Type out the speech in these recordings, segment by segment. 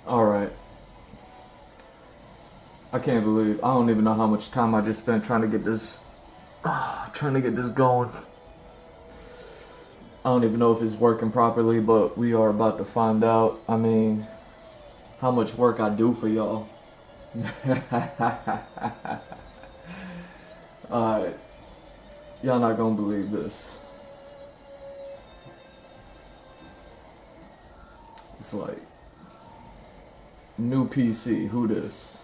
Alright. I can't believe, I don't even know how much time I just spent trying to get this, going. I don't even know if it's working properly, but we are about to find out. I mean, how much work I do for y'all. Alright. Y'all not gonna believe this. It's like, new PC, who this?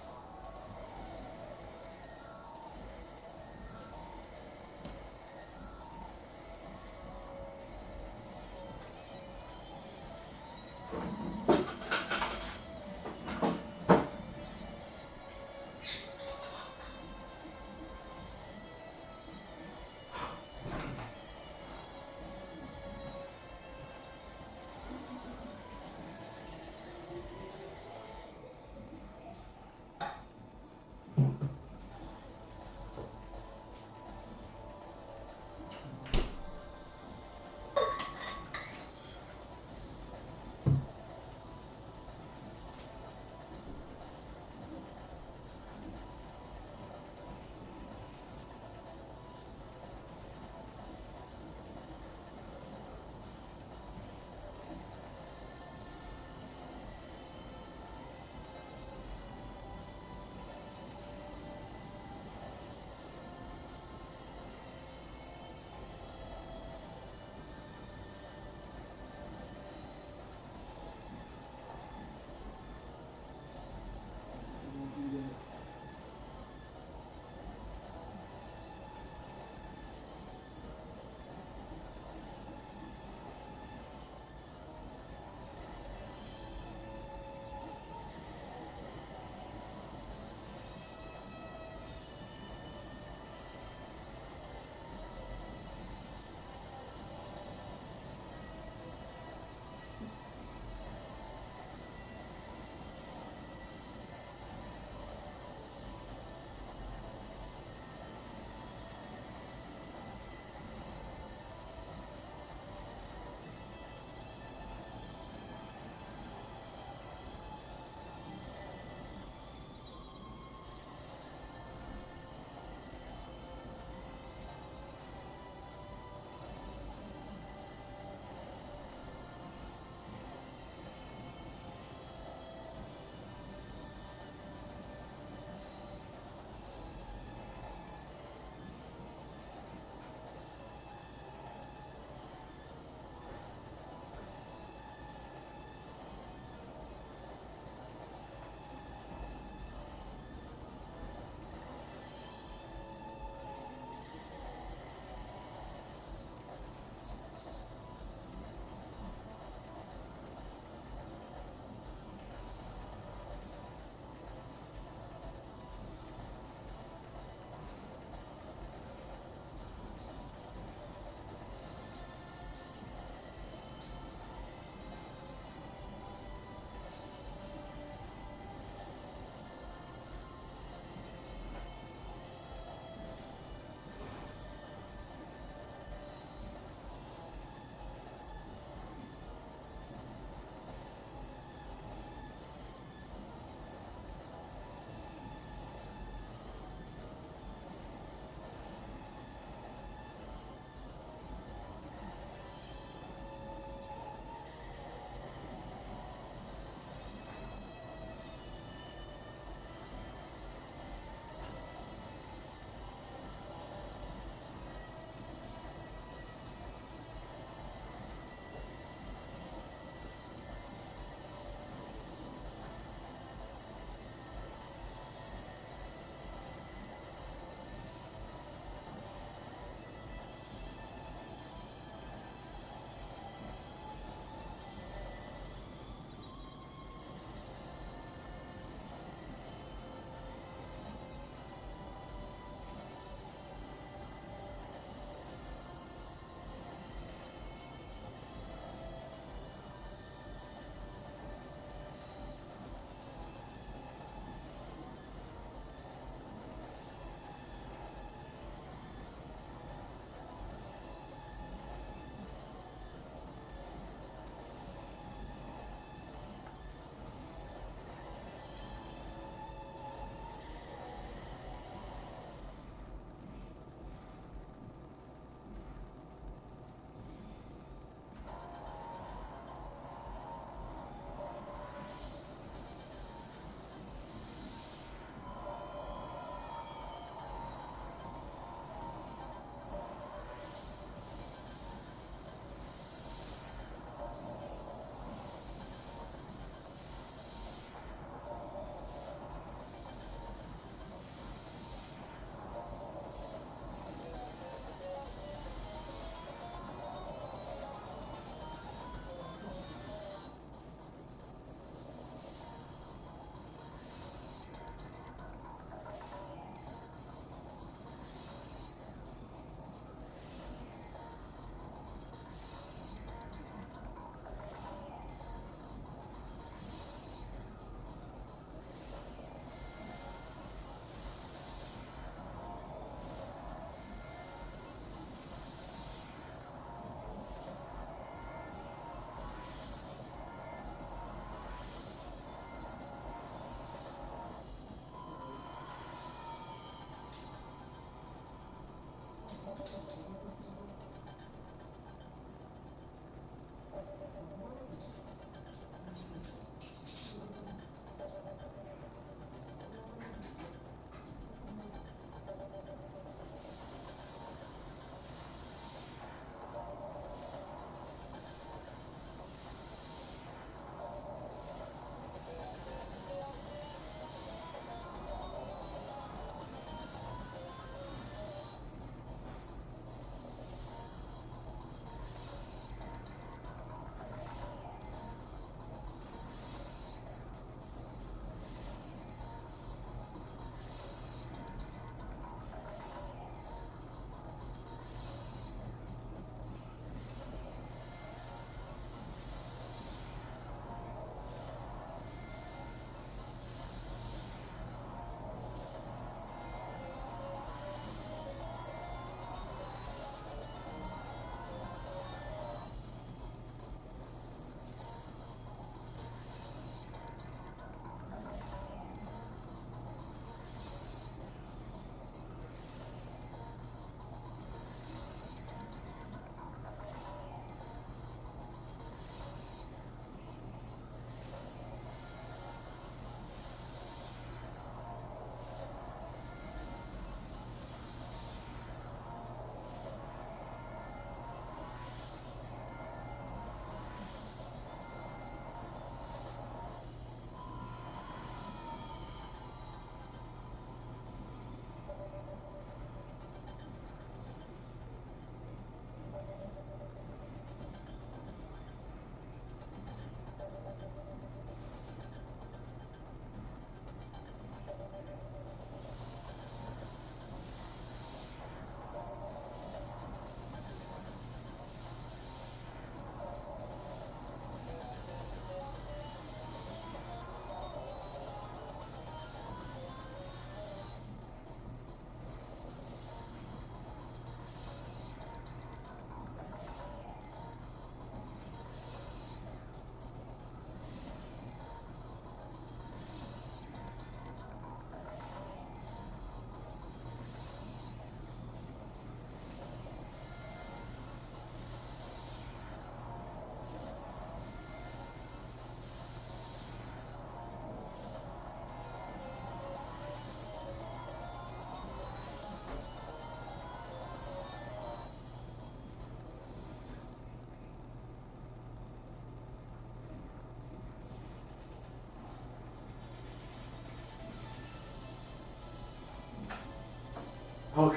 Okay.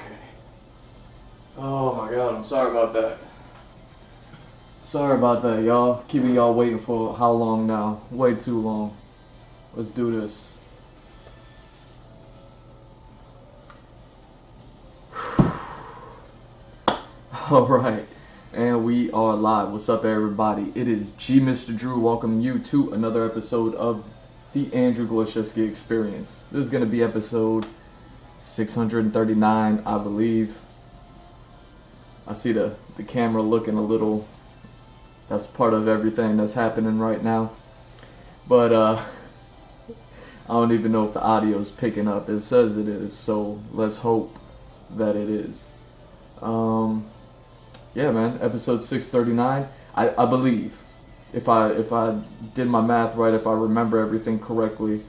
Oh my god, I'm sorry about that. Sorry about that, y'all. Keeping y'all waiting for how long now? Way too long. Let's do this. Alright. And we are live. What's up, everybody? It is Mr. Drew welcoming you to another episode of the Andrew Glashewski Experience. This is going to be episode 639, I believe. I see the camera looking a little... That's part of everything that's happening right now. But I don't even know if the audio is picking up. It says it is, so let's hope that it is. Yeah, man, episode 639. I believe, if I did my math right, if I remember everything correctly,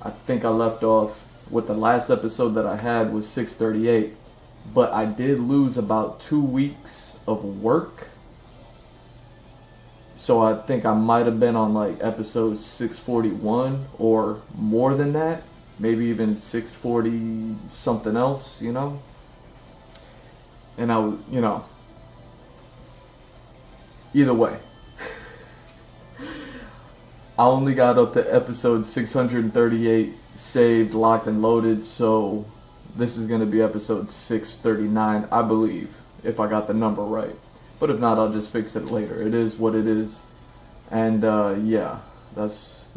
I think I left off with the last episode that I had was 638. But I did lose about 2 weeks of work. So I think I might have been on like episode 641 or more than that. Maybe even 640 something else, you know? And I was, you know, either way. I only got up to episode 638 saved, locked, and loaded, so this is going to be episode 639, I believe, if I got the number right. But if not, I'll just fix it later. It is what it is. And yeah, that's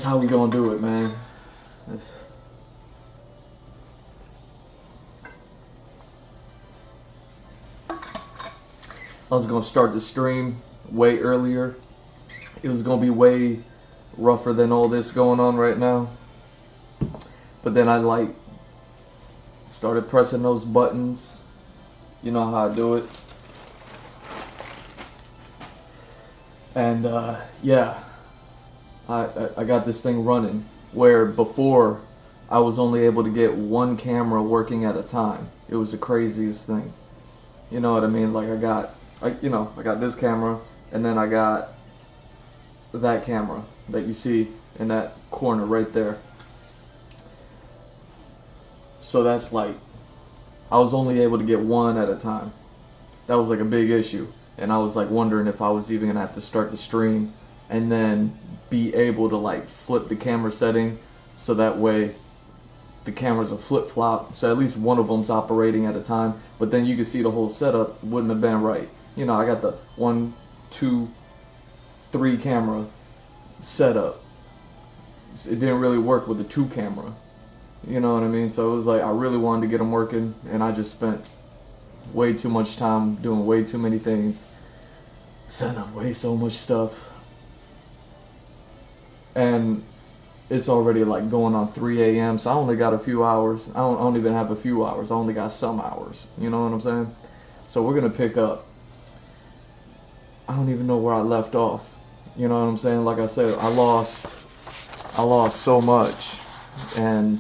how we gonna do it, man. I was gonna start the stream way earlier. It was gonna be way rougher than all this going on right now. But then I like started pressing those buttons. You know how I do it. And yeah, I got this thing running where before I was only able to get one camera working at a time. It was the craziest thing. You know what I mean? Like I got this camera, and then I got that camera that you see in that corner right there. So that's like, I was only able to get one at a time. That was like a big issue. And I was like wondering if I was even gonna have to start the stream and then be able to like flip the camera setting so that way the cameras are flip-flop, so at least one of them's operating at a time, but then you can see the whole setup wouldn't have been right. You know, I got the 1, 2, 3 camera setup. It didn't really work with the 2 camera. You know what I mean? So it was like I really wanted to get them working, and I just spent way too much time doing way too many things, setting up way so much stuff, and it's already like going on 3 a.m. so I only got a few hours. I don't even have a few hours. I only got some hours. You know what I'm saying? So we're gonna pick up. I don't even know where I left off. You know what I'm saying? Like I said, I lost so much, and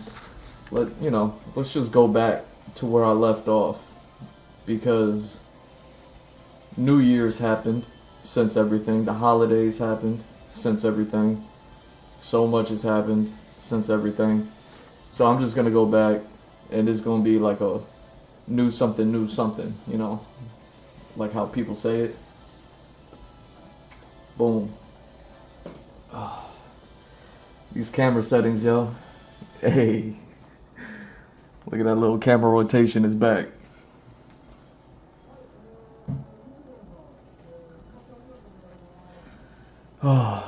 let's just go back to where I left off, because New Year's happened since everything. The holidays happened since everything. So much has happened since everything. So I'm just gonna go back, and it's gonna be like a new something, you know, like how people say it. Boom. Oh, these camera settings, yo. Hey, look at that little camera rotation is back. Oh.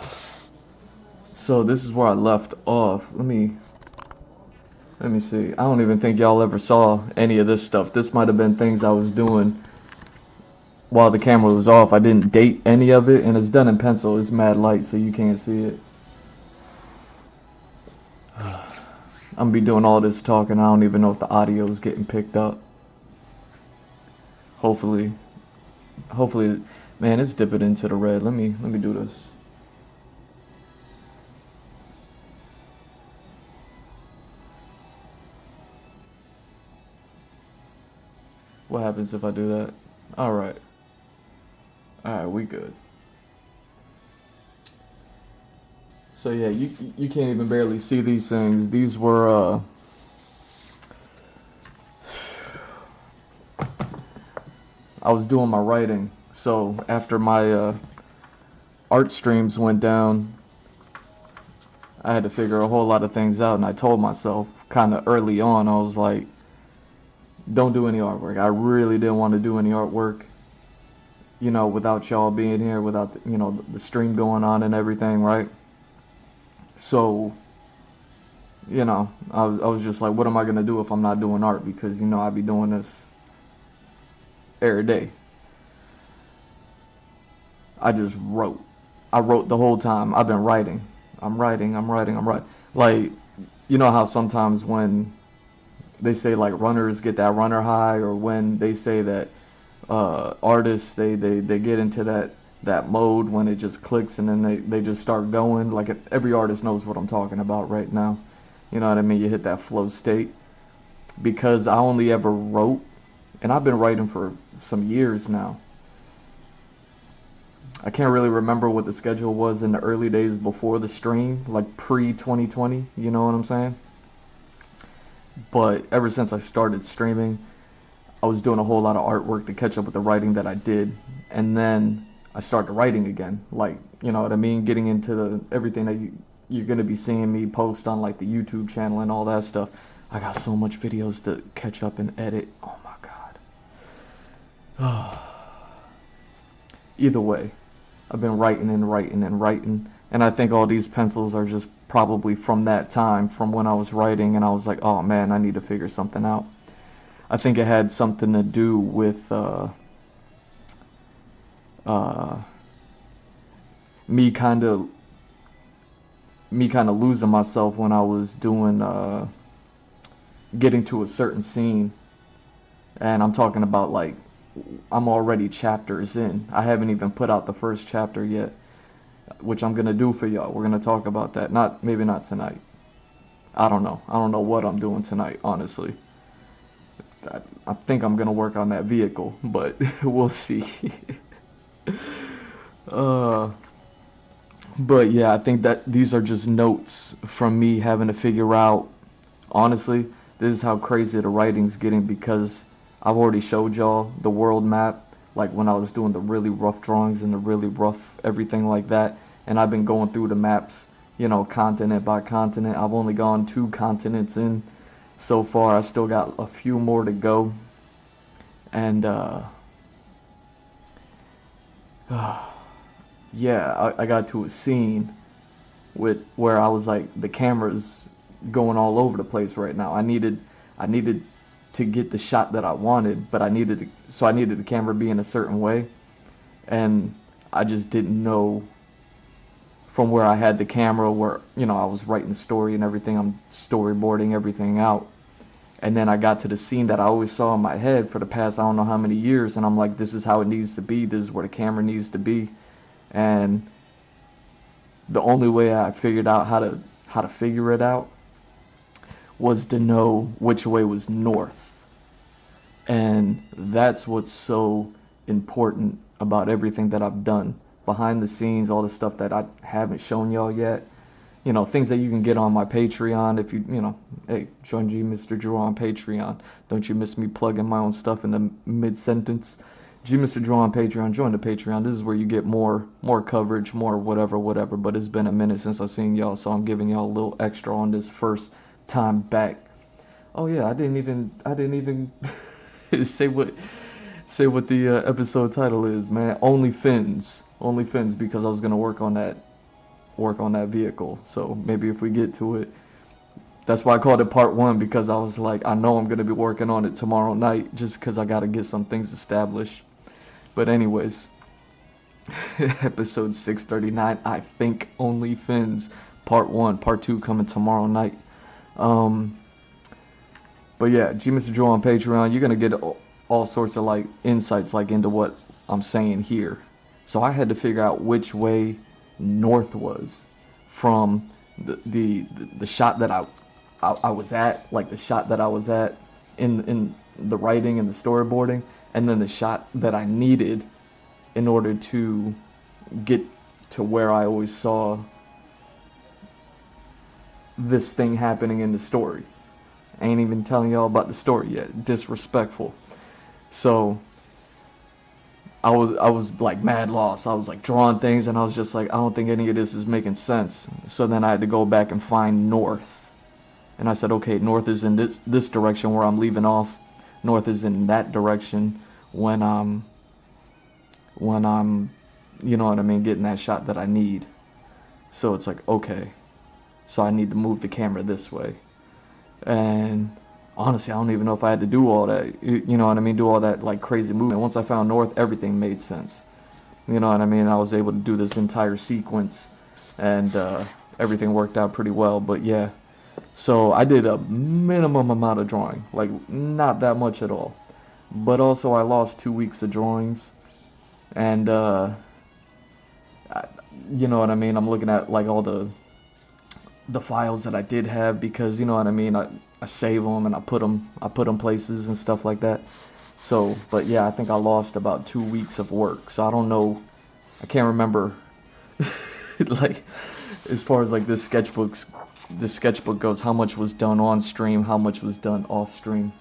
So this is where I left off. Let me see. I don't even think y'all ever saw any of this stuff. This might have been things I was doing while the camera was off. I didn't date any of it, and it's done in pencil. It's mad light, so you can't see it. I'm gonna be doing all this talking. I don't even know if the audio is getting picked up. Hopefully, man, it's dipping into the red. Let me do this. What happens if I do that? Alright, we good. So yeah, you can't even barely see these things. These were I was doing my writing. So after my art streams went down, I had to figure a whole lot of things out, and I told myself kind of early on, I was like, don't do any artwork. I really didn't want to do any artwork, you know, without y'all being here, without, you know, the stream going on and everything, right? So, you know, I was just like, what am I going to do if I'm not doing art? Because, you know, I be doing this every day. I just wrote. I wrote the whole time. I've been writing. I'm writing. Like, you know how sometimes when they say like runners get that runner high, or when they say that artists they get into that mode when it just clicks and then they just start going. Like every artist knows what I'm talking about right now. You know what I mean? You hit that flow state. Because I only ever wrote, and I've been writing for some years now. I can't really remember what the schedule was in the early days before the stream, like pre-2020, you know what I'm saying? But ever since I started streaming, I was doing a whole lot of artwork to catch up with the writing that I did. And then I started writing again, like, you know what I mean? Getting into everything that you're going to be seeing me post on like the YouTube channel and all that stuff. I got so much videos to catch up and edit. Oh my God. Either way, I've been writing, and I think all these pencils are just probably from that time, from when I was writing, and I was like, oh man, I need to figure something out. I think it had something to do with me kind of losing myself when I was doing getting to a certain scene, and I'm talking about like I'm already chapters in. I haven't even put out the first chapter yet, which I'm gonna do for y'all. We're gonna talk about that. Maybe not tonight. I don't know. I don't know what I'm doing tonight, honestly. I think I'm gonna work on that vehicle, but we'll see. But yeah, I think that these are just notes from me having to figure out. Honestly, this is how crazy the writing's getting, because I've already showed y'all the world map, like when I was doing the really rough drawings and the really rough everything like that, and I've been going through the maps, you know, continent by continent. I've only gone 2 continents in so far. I still got a few more to go, and yeah, I got to a scene where I was like, the camera's going all over the place right now. I needed to get the shot that I wanted, but I needed the camera be in a certain way, and I just didn't know from where I had the camera, where, you know, I was writing the story and everything, I'm storyboarding everything out, and then I got to the scene that I always saw in my head for the past I don't know how many years, and I'm like, this is how it needs to be, this is where the camera needs to be. And the only way I figured out how to figure it out was to know which way was north. And that's what's so important about everything that I've done behind the scenes, all the stuff that I haven't shown y'all yet. You know, things that you can get on my Patreon if you know, hey, join G Mr. Drew on Patreon. Don't you miss me plugging my own stuff in the mid-sentence. G Mr. Drew on Patreon, join the Patreon. This is where you get more coverage, more whatever. But it's been a minute since I've seen y'all, so I'm giving y'all a little extra on this first time back. Oh yeah, I didn't even say what the episode title is, man. Only fins, because I was gonna work on that vehicle. So maybe if we get to it, that's why I called it part 1, because I was like, I know I'm gonna be working on it tomorrow night, just because I gotta get some things established. But anyways, episode 639, I think Only Fins, part 1, part 2 coming tomorrow night. But yeah, G Mr. Joe on Patreon, you're gonna get all sorts of like insights like into what I'm saying here. So I had to figure out which way north was from the shot that I was at, like the shot that I was at in the writing and the storyboarding, and then the shot that I needed in order to get to where I always saw this thing happening in the story. I ain't even telling y'all about the story yet. Disrespectful. So I was like mad lost. I was like drawing things, and I was just like, I don't think any of this is making sense. So then I had to go back and find north, and I said, okay, north is in this direction where I'm leaving off. North is in that direction when I'm, you know what I mean, getting that shot that I need. So it's like, okay, so I need to move the camera this way. And honestly, I don't even know if I had to do all that, you know what I mean, do all that like crazy movement. Once I found north, everything made sense. You know what I mean? I was able to do this entire sequence, and everything worked out pretty well. But yeah, so I did a minimum amount of drawing, like not that much at all. But also I lost 2 weeks of drawings, and you know what I mean? I'm looking at like all the files that I did have, because you know what I mean, I save them and I put them places and stuff like that. So, but yeah, I think I lost about 2 weeks of work. So I don't know, I can't remember like as far as like this sketchbook goes, how much was done on stream, how much was done off stream.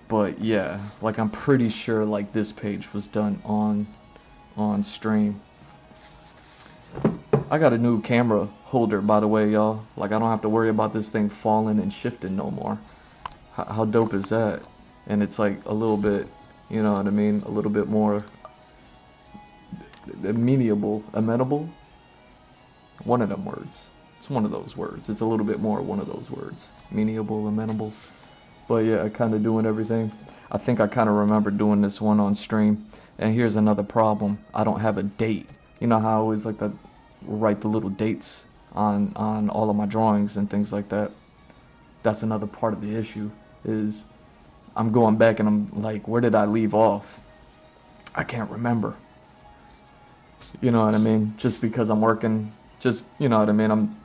But yeah, like I'm pretty sure like this page was done on stream. I got a new camera holder, by the way, y'all. Like, I don't have to worry about this thing falling and shifting no more. How dope is that? And it's like a little bit, you know what I mean, a little bit more amenable. One of them words. It's one of those words. It's a little bit more one of those words. Amenable. But yeah, kind of doing everything. I think I kind of remember doing this one on stream. And here's another problem. I don't have a date. You know how I always like to write the little dates on all of my drawings and things like that. That's another part of the issue, is I'm going back and I'm like, where did I leave off? I can't remember. You know what I mean? Just because I'm working, just, you know what I mean, I'm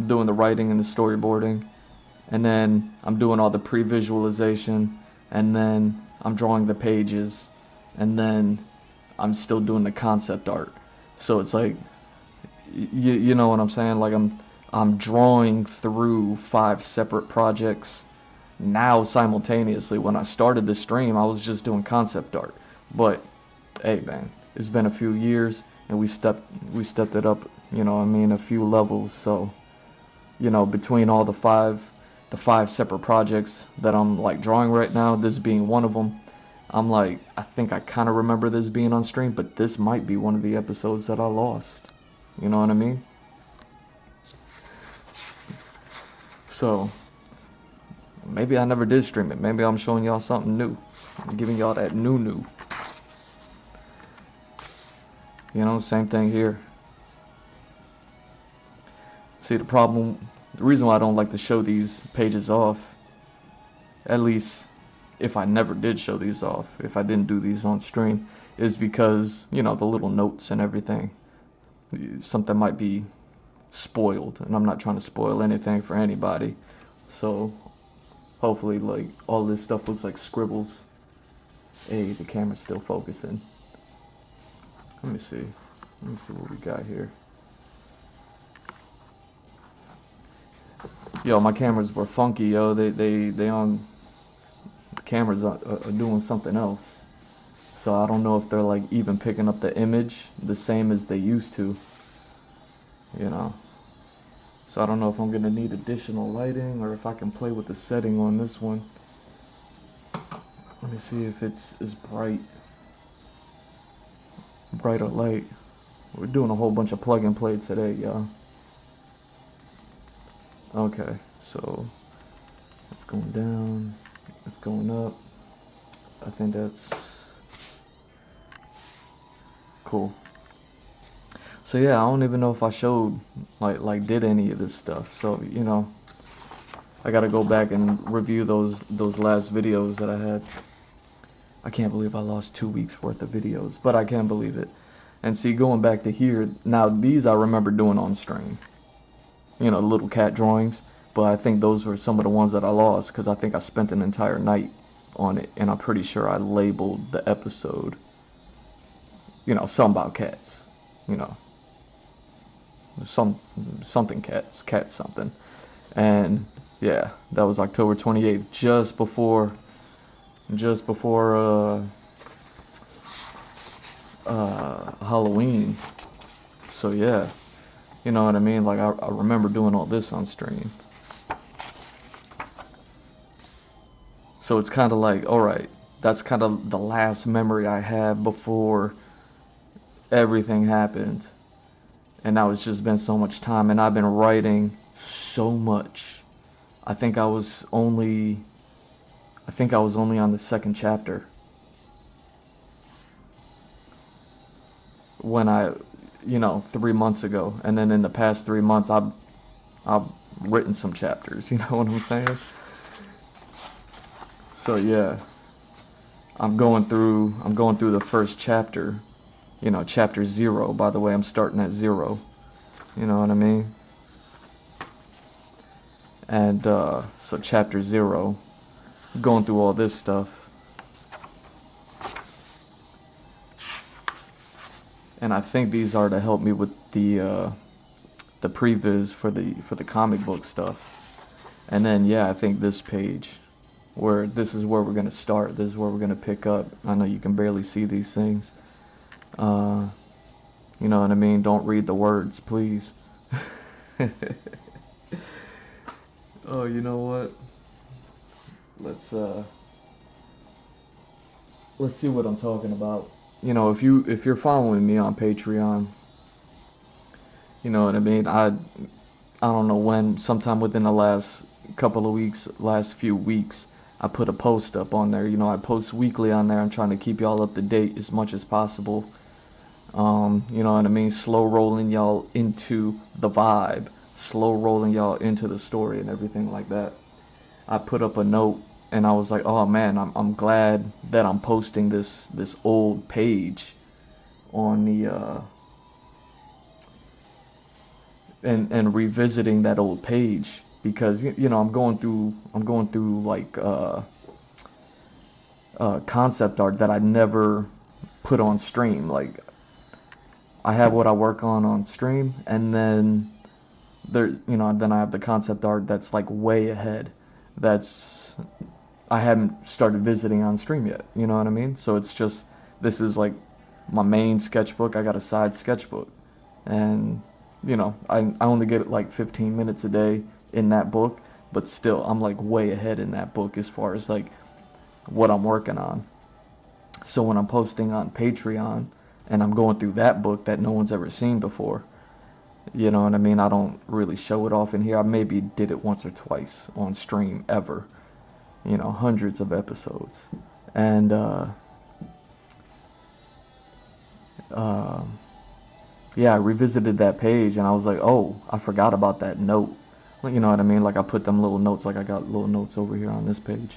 doing the writing and the storyboarding, and then I'm doing all the pre-visualization, and then I'm drawing the pages, and then I'm still doing the concept art. So it's like, you know what I'm saying? Like I'm drawing through 5 separate projects now simultaneously. When I started the stream, I was just doing concept art. But hey, man, it's been a few years, and we stepped it up. You know what I mean? A few levels. So, you know, between all the five separate projects that I'm like drawing right now, this being one of them, I'm like, I think I kind of remember this being on stream, but this might be one of the episodes that I lost. You know what I mean? So, maybe I never did stream it. Maybe I'm showing y'all something new. I'm giving y'all that new. You know, same thing here. See, the reason why I don't like to show these pages off, at least if I never did show these off, if I didn't do these on stream, is because, you know, the little notes and everything, something might be spoiled, and I'm not trying to spoil anything for anybody. So hopefully, like, all this stuff looks like scribbles. Hey, the camera's still focusing. Let me see what we got here. Yo, my cameras were funky, yo. They on cameras are doing something else. So I don't know if they're like even picking up the image the same as they used to, you know. So I don't know if I'm gonna need additional lighting, or if I can play with the setting on this one. Let me see if it's as bright or light. We're doing a whole bunch of plug and play today, y'all. Okay, so it's going down, it's going up. I think that's cool. So yeah, I don't even know if I showed like did any of this stuff. So, you know, I gotta go back and review those last videos that I had. I can't believe I lost 2 weeks worth of videos, but I can believe it. And see, going back to here, now these I remember doing on stream. You know, little cat drawings, but I think those were some of the ones that I lost, because I think I spent an entire night on it, and I'm pretty sure I labeled the episode, you know, something about cats, you know, something cats, cat something. And yeah, that was October 28th, just before Halloween. So yeah, you know what I mean? Like I remember doing all this on stream. So it's kind of like, all right, that's kind of the last memory I had before everything happened. And now it's just been so much time, and I've been writing so much. I think I was only on the second chapter when I, 3 months ago, and then in the past 3 months I've written some chapters. You know what I'm saying? So yeah, I'm going through the first chapter. Chapter 0. By the way, I'm starting at 0. You know what I mean? And so chapter 0, going through all this stuff. And I think these are to help me with the previs for the comic book stuff. And then yeah, I think this page, where this is where we're gonna start. This is where we're gonna pick up. I know you can barely see these things. You know what I mean? Don't read the words, please. Oh, you know what? Let's see what I'm talking about. If you're following me on Patreon, you know what I mean? I don't know when, sometime within the last couple of weeks, last few weeks, I put a post up on there. I post weekly on there. I'm trying to keep y'all up to date as much as possible. You know what I mean? Slow rolling y'all into the vibe, slow rolling y'all into the story and everything like that. I put up a note and I was like, oh man, I'm glad that I'm posting this old page on the and revisiting that old page, because I'm going through like concept art that I never put on stream. Like I have what I work on stream, and then then I have the concept art that's like way ahead. I haven't started visiting on stream yet. You know what I mean? So it's just, this is like my main sketchbook. I got a side sketchbook, and I only get like 15 minutes a day in that book, but still I'm like way ahead in that book as far as like what I'm working on. So when I'm posting on Patreon and I'm going through that book that no one's ever seen before, you know what I mean? I don't really show it off in here. I maybe did it once or twice on stream ever. Hundreds of episodes. And yeah, I revisited that page and I was like, oh, I forgot about that note. You know what I mean? Like I put them little notes, like I got little notes over here on this page.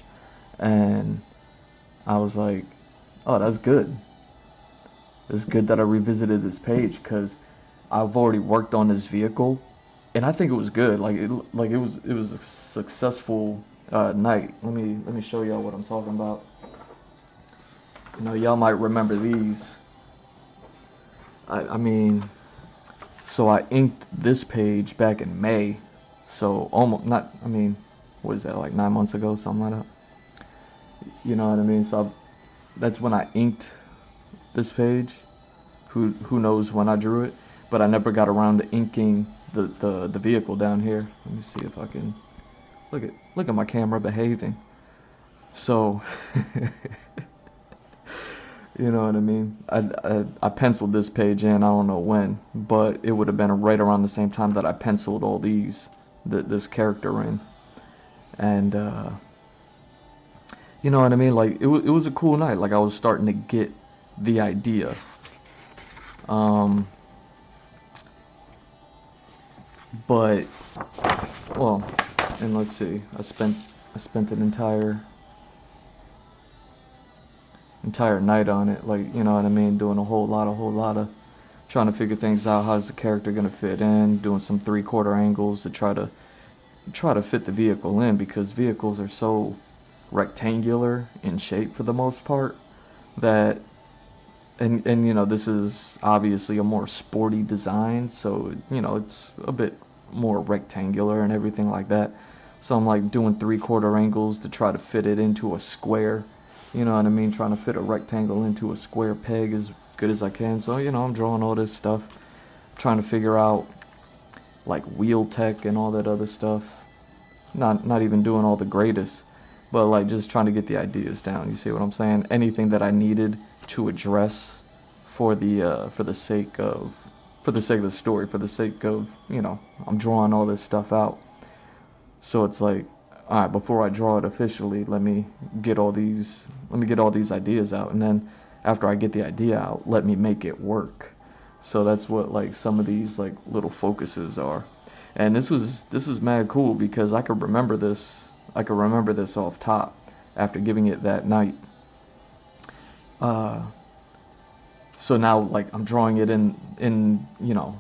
And I was like, oh, that's good. It's good that I revisited this page, because I've already worked on this vehicle, and I think it was good. Like it was a successful night. Let me show y'all what I'm talking about. Y'all might remember these. I mean, so I inked this page back in May. So almost not. I mean, what is that, like 9 months ago, something like that? You know what I mean? So that's when I inked this page. Who knows when I drew it? But I never got around to inking the vehicle down here. Let me see if I can look at my camera behaving. So you know what I mean? I penciled this page in, I don't know when, but it would have been right around the same time that I penciled all this character in. And you know what I mean? Like it was a cool night. Like I was starting to get the idea. But well, and let's see. I spent an entire night on it. Like, you know what I mean? Doing a whole lot of trying to figure things out. How's the character gonna fit in? Doing some 3/4 angles to try to fit the vehicle in, because vehicles are so rectangular in shape for the most part that. And this is obviously a more sporty design, so it's a bit more rectangular and everything like that. So I'm like doing 3/4 angles to try to fit it into a square. You know what I mean? Trying to fit a rectangle into a square peg is good as I can. So, you know, I'm drawing all this stuff, trying to figure out like wheel tech and all that other stuff. Not even doing all the greatest, but like just trying to get the ideas down. You see what I'm saying? Anything that I needed to address for the sake of the story, for the sake of, you know, I'm drawing all this stuff out. So it's like, all right, before I draw it officially, let me get all these ideas out, and then after I get the idea out, let me make it work. So that's what like some of these like little focuses are. And this is mad cool because I could remember this. I could remember this off top after giving it that night. So now like I'm drawing it in you know,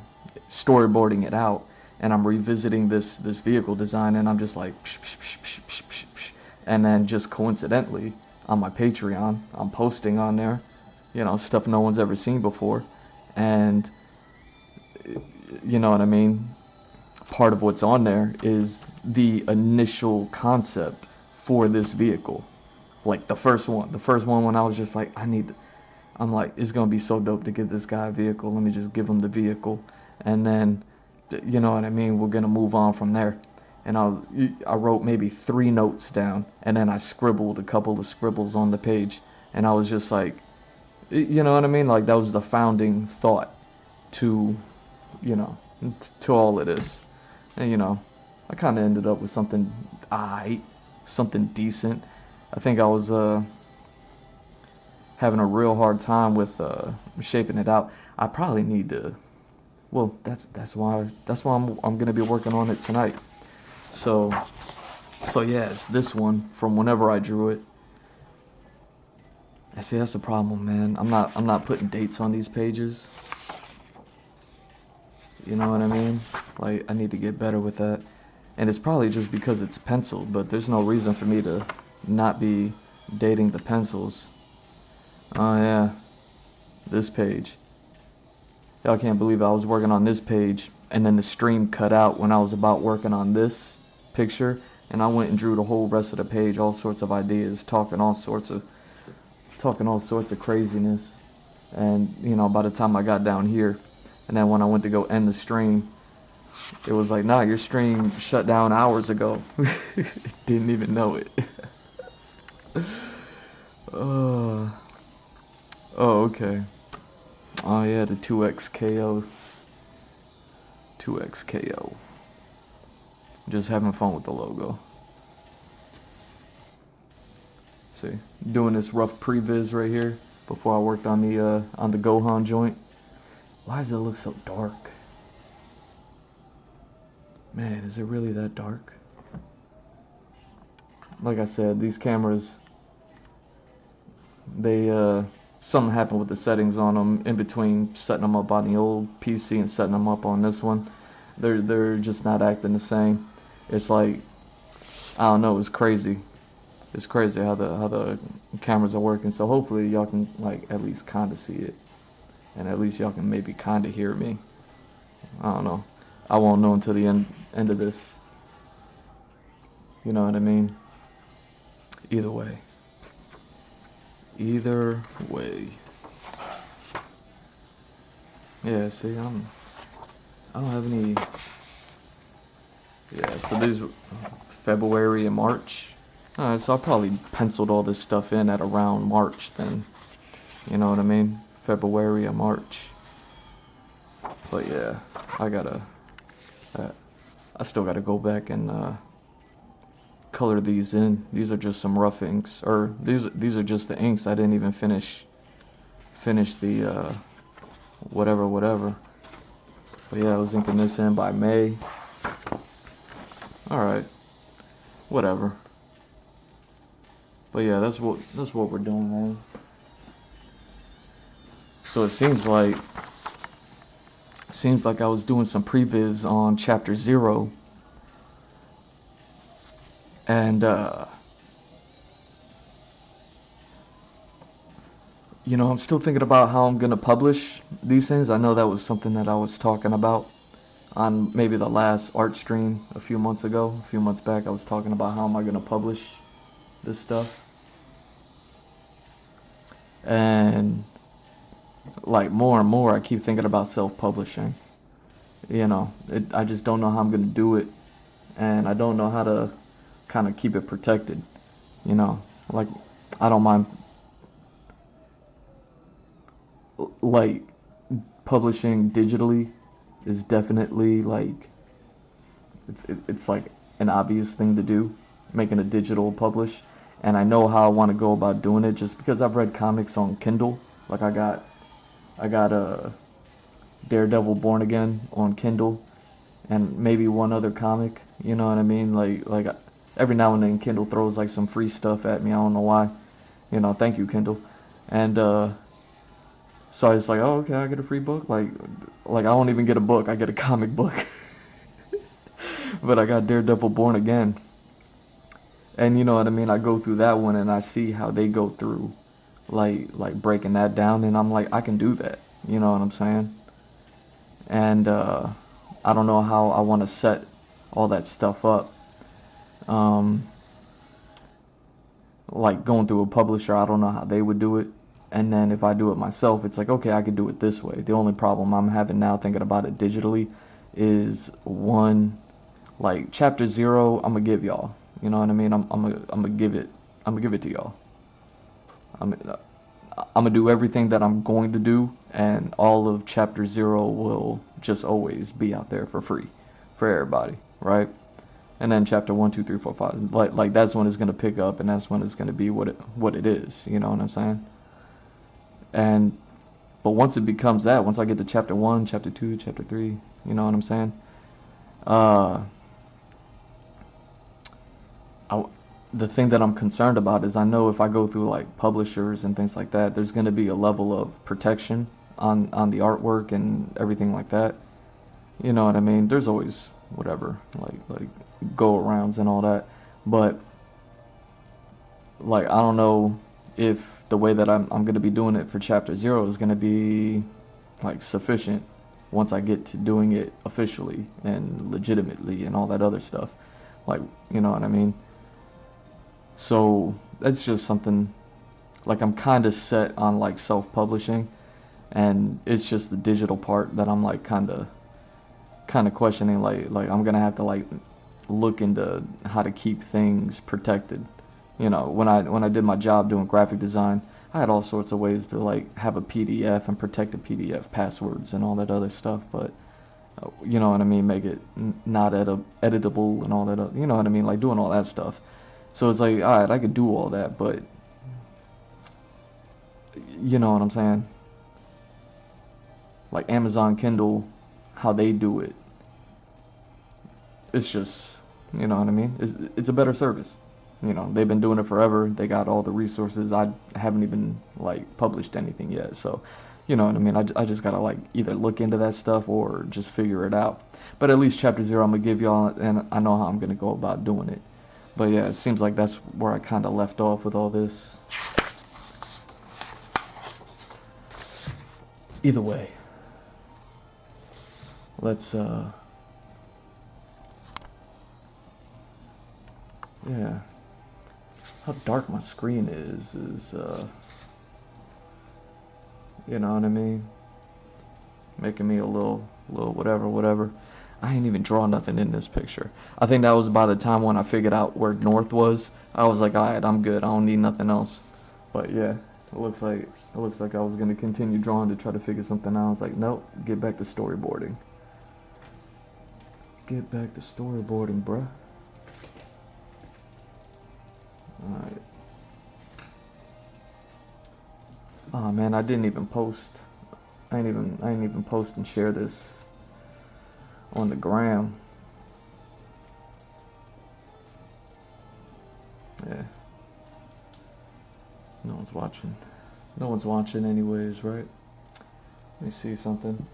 storyboarding it out, and I'm revisiting this vehicle design, and I'm just like psh, psh, psh, psh, psh, psh. And then just coincidentally on my Patreon, I'm posting on there, you know, stuff no one's ever seen before. And you know what I mean? Part of what's on there is the initial concept for this vehicle. Like the first one when I was just like, I'm like, it's gonna be so dope to give this guy a vehicle. Let me just give him the vehicle, and then, you know what I mean, we're gonna move on from there. And I wrote maybe 3 notes down, and then I scribbled a couple of scribbles on the page, and I was just like, you know what I mean, like that was the founding thought to, you know, to all of this. And you know, I kind of ended up with something something decent. I think I was having a real hard time with shaping it out. I probably need to. Well, that's why I'm gonna be working on it tonight. So yeah, it's this one from whenever I drew it. I see that's the problem, man. I'm not putting dates on these pages. You know what I mean? Like, I need to get better with that. And it's probably just because it's penciled, but there's no reason for me to not be dating the pencils. Oh yeah, this page. Y'all can't believe I was working on this page, and then the stream cut out when I was about working on this picture, and I went and drew the whole rest of the page, all sorts of ideas, talking all sorts of craziness. And you know, by the time I got down here, and then when I went to go end the stream, it was like, nah, your stream shut down hours ago. Didn't even know it. Oh, okay. Oh yeah, the 2X KO. 2X KO. Just having fun with the logo. See, doing this rough previs right here before I worked on the Gohan joint. Why does it look so dark? Man, is it really that dark? Like I said, these cameras, they something happened with the settings on them in between setting them up on the old PC and setting them up on this one. They're just not acting the same. It's like, I don't know, it's crazy. It's crazy how the cameras are working. So hopefully y'all can like at least kind of see it, and at least y'all can maybe kind of hear me. I don't know. I won't know until the end of this. You know what I mean? Either way. Either way. Yeah, see, I don't have any. Yeah, so these February and March. So I probably penciled all this stuff in at around March then. You know what I mean? February and March. But yeah, I still gotta go back and color these in. These are just some rough inks, or these are just the inks. I didn't even finish the whatever. But yeah, I was inking this in by May. All right, whatever. But yeah, that's what we're doing, man. So it seems like I was doing some previs on chapter 0, and you know, I'm still thinking about how I'm gonna publish these things. I know that was something that I was talking about on maybe the last art stream a few months back. I was talking about how am I gonna publish this stuff, and like more and more, I keep thinking about self-publishing. I just don't know how I'm gonna do it, and I don't know how to kind of keep it protected. You know, like I don't mind like publishing digitally is definitely like it's like an obvious thing to do, making a digital publish, and I know how I want to go about doing it just because I've read comics on Kindle. Like I got a Daredevil Born Again on Kindle, and maybe one other comic. You know what I mean? Like every now and then Kindle throws like some free stuff at me. I don't know why. Thank you Kindle. And so I was like, oh okay, I get a free book. Like I won't even get a book. I get a comic book. But I got Daredevil Born Again. And you know what I mean? I go through that one and I see how they go through like breaking that down, and I'm like I can do that. You know what I'm saying? And I don't know how I want to set all that stuff up. Um, like going through a publisher, I don't know how they would do it. And then if I do it myself, it's like, okay, I could do it this way. The only problem I'm having now thinking about it digitally is one, like chapter 0, I'm gonna give y'all. You know what I mean? I'm gonna give it. I'm gonna give it to y'all. I'm gonna do everything that I'm going to do, and all of chapter 0 will just always be out there for free, for everybody, right? And then chapter 1, 2, 3, 4, 5, like that's when it's gonna pick up, and that's when it's gonna be what it is. You know what I'm saying? And but once it becomes that, once I get to chapter 1, chapter 2, chapter 3, you know what I'm saying? Uh, I, the thing that I'm concerned about is I know if I go through like publishers and things like that, there's going to be a level of protection on the artwork and everything like that. You know what I mean? There's always whatever like go arounds and all that, but like I don't know if the way that I'm going to be doing it for chapter 0 is going to be like sufficient once I get to doing it officially and legitimately and all that other stuff. Like, you know what I mean? So that's just something like I'm kind of set on like self-publishing, and it's just the digital part that I'm like kind of questioning. Like I'm gonna have to like look into how to keep things protected. When I did my job doing graphic design, I had all sorts of ways to like have a PDF and protect the PDF passwords and all that other stuff. But you know what I mean, make it not editable and all that. You know what I mean, like doing all that stuff. So it's like, all right, I could do all that, but you know what I'm saying? Like Amazon Kindle, how they do it, it's just, you know what I mean? It's a better service. They've been doing it forever. They got all the resources. I haven't even like published anything yet, so you know what I mean. I just gotta like either look into that stuff or just figure it out. But at least chapter 0, I'm gonna give y'all, and I know how I'm gonna go about doing it. But yeah, it seems like that's where I kind of left off with all this. Either way, let's yeah. How dark my screen is you know what I mean? Making me a little whatever. I ain't even draw nothing in this picture. I think that was by the time when I figured out where north was. I was like, alright, I'm good. I don't need nothing else. But yeah, it looks like I was gonna continue drawing to try to figure something out. I was like, nope, get back to storyboarding. Get back to storyboarding, bruh. Alright. Oh man, I didn't even post. I ain't even post and share this on the gram. Yeah. No one's watching. No one's watching anyways, right? Let me see something.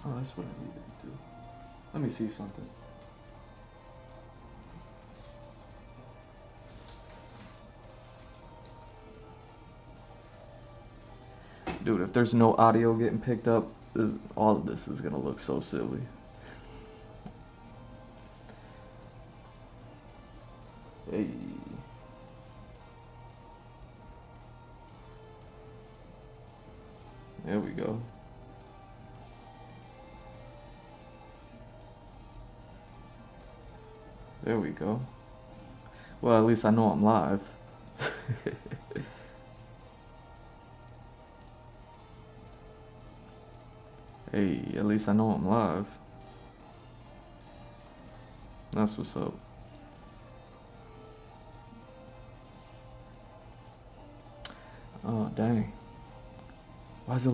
Oh, that's what I needed to do. Let me see something. Dude, if there's no audio getting picked up, all of this is gonna look so silly. Hey. There we go. There we go. Well, at least I know I'm live. Hey, at least I know I'm live. That's what's up. Oh, dang. Why does it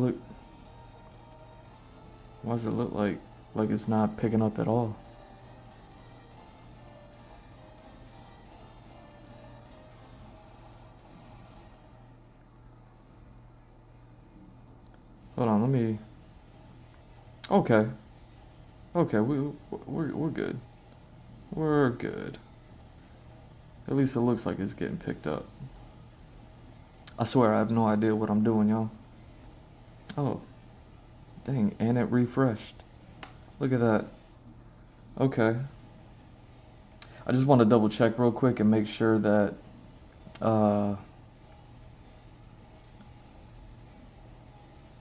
look like it's not picking up at all? Hold on, let me. Okay. Okay, we're good. We're good. At least it looks like it's getting picked up. I swear I have no idea what I'm doing, y'all. Oh, dang, and it refreshed. Look at that. Okay. I just want to double check real quick and make sure that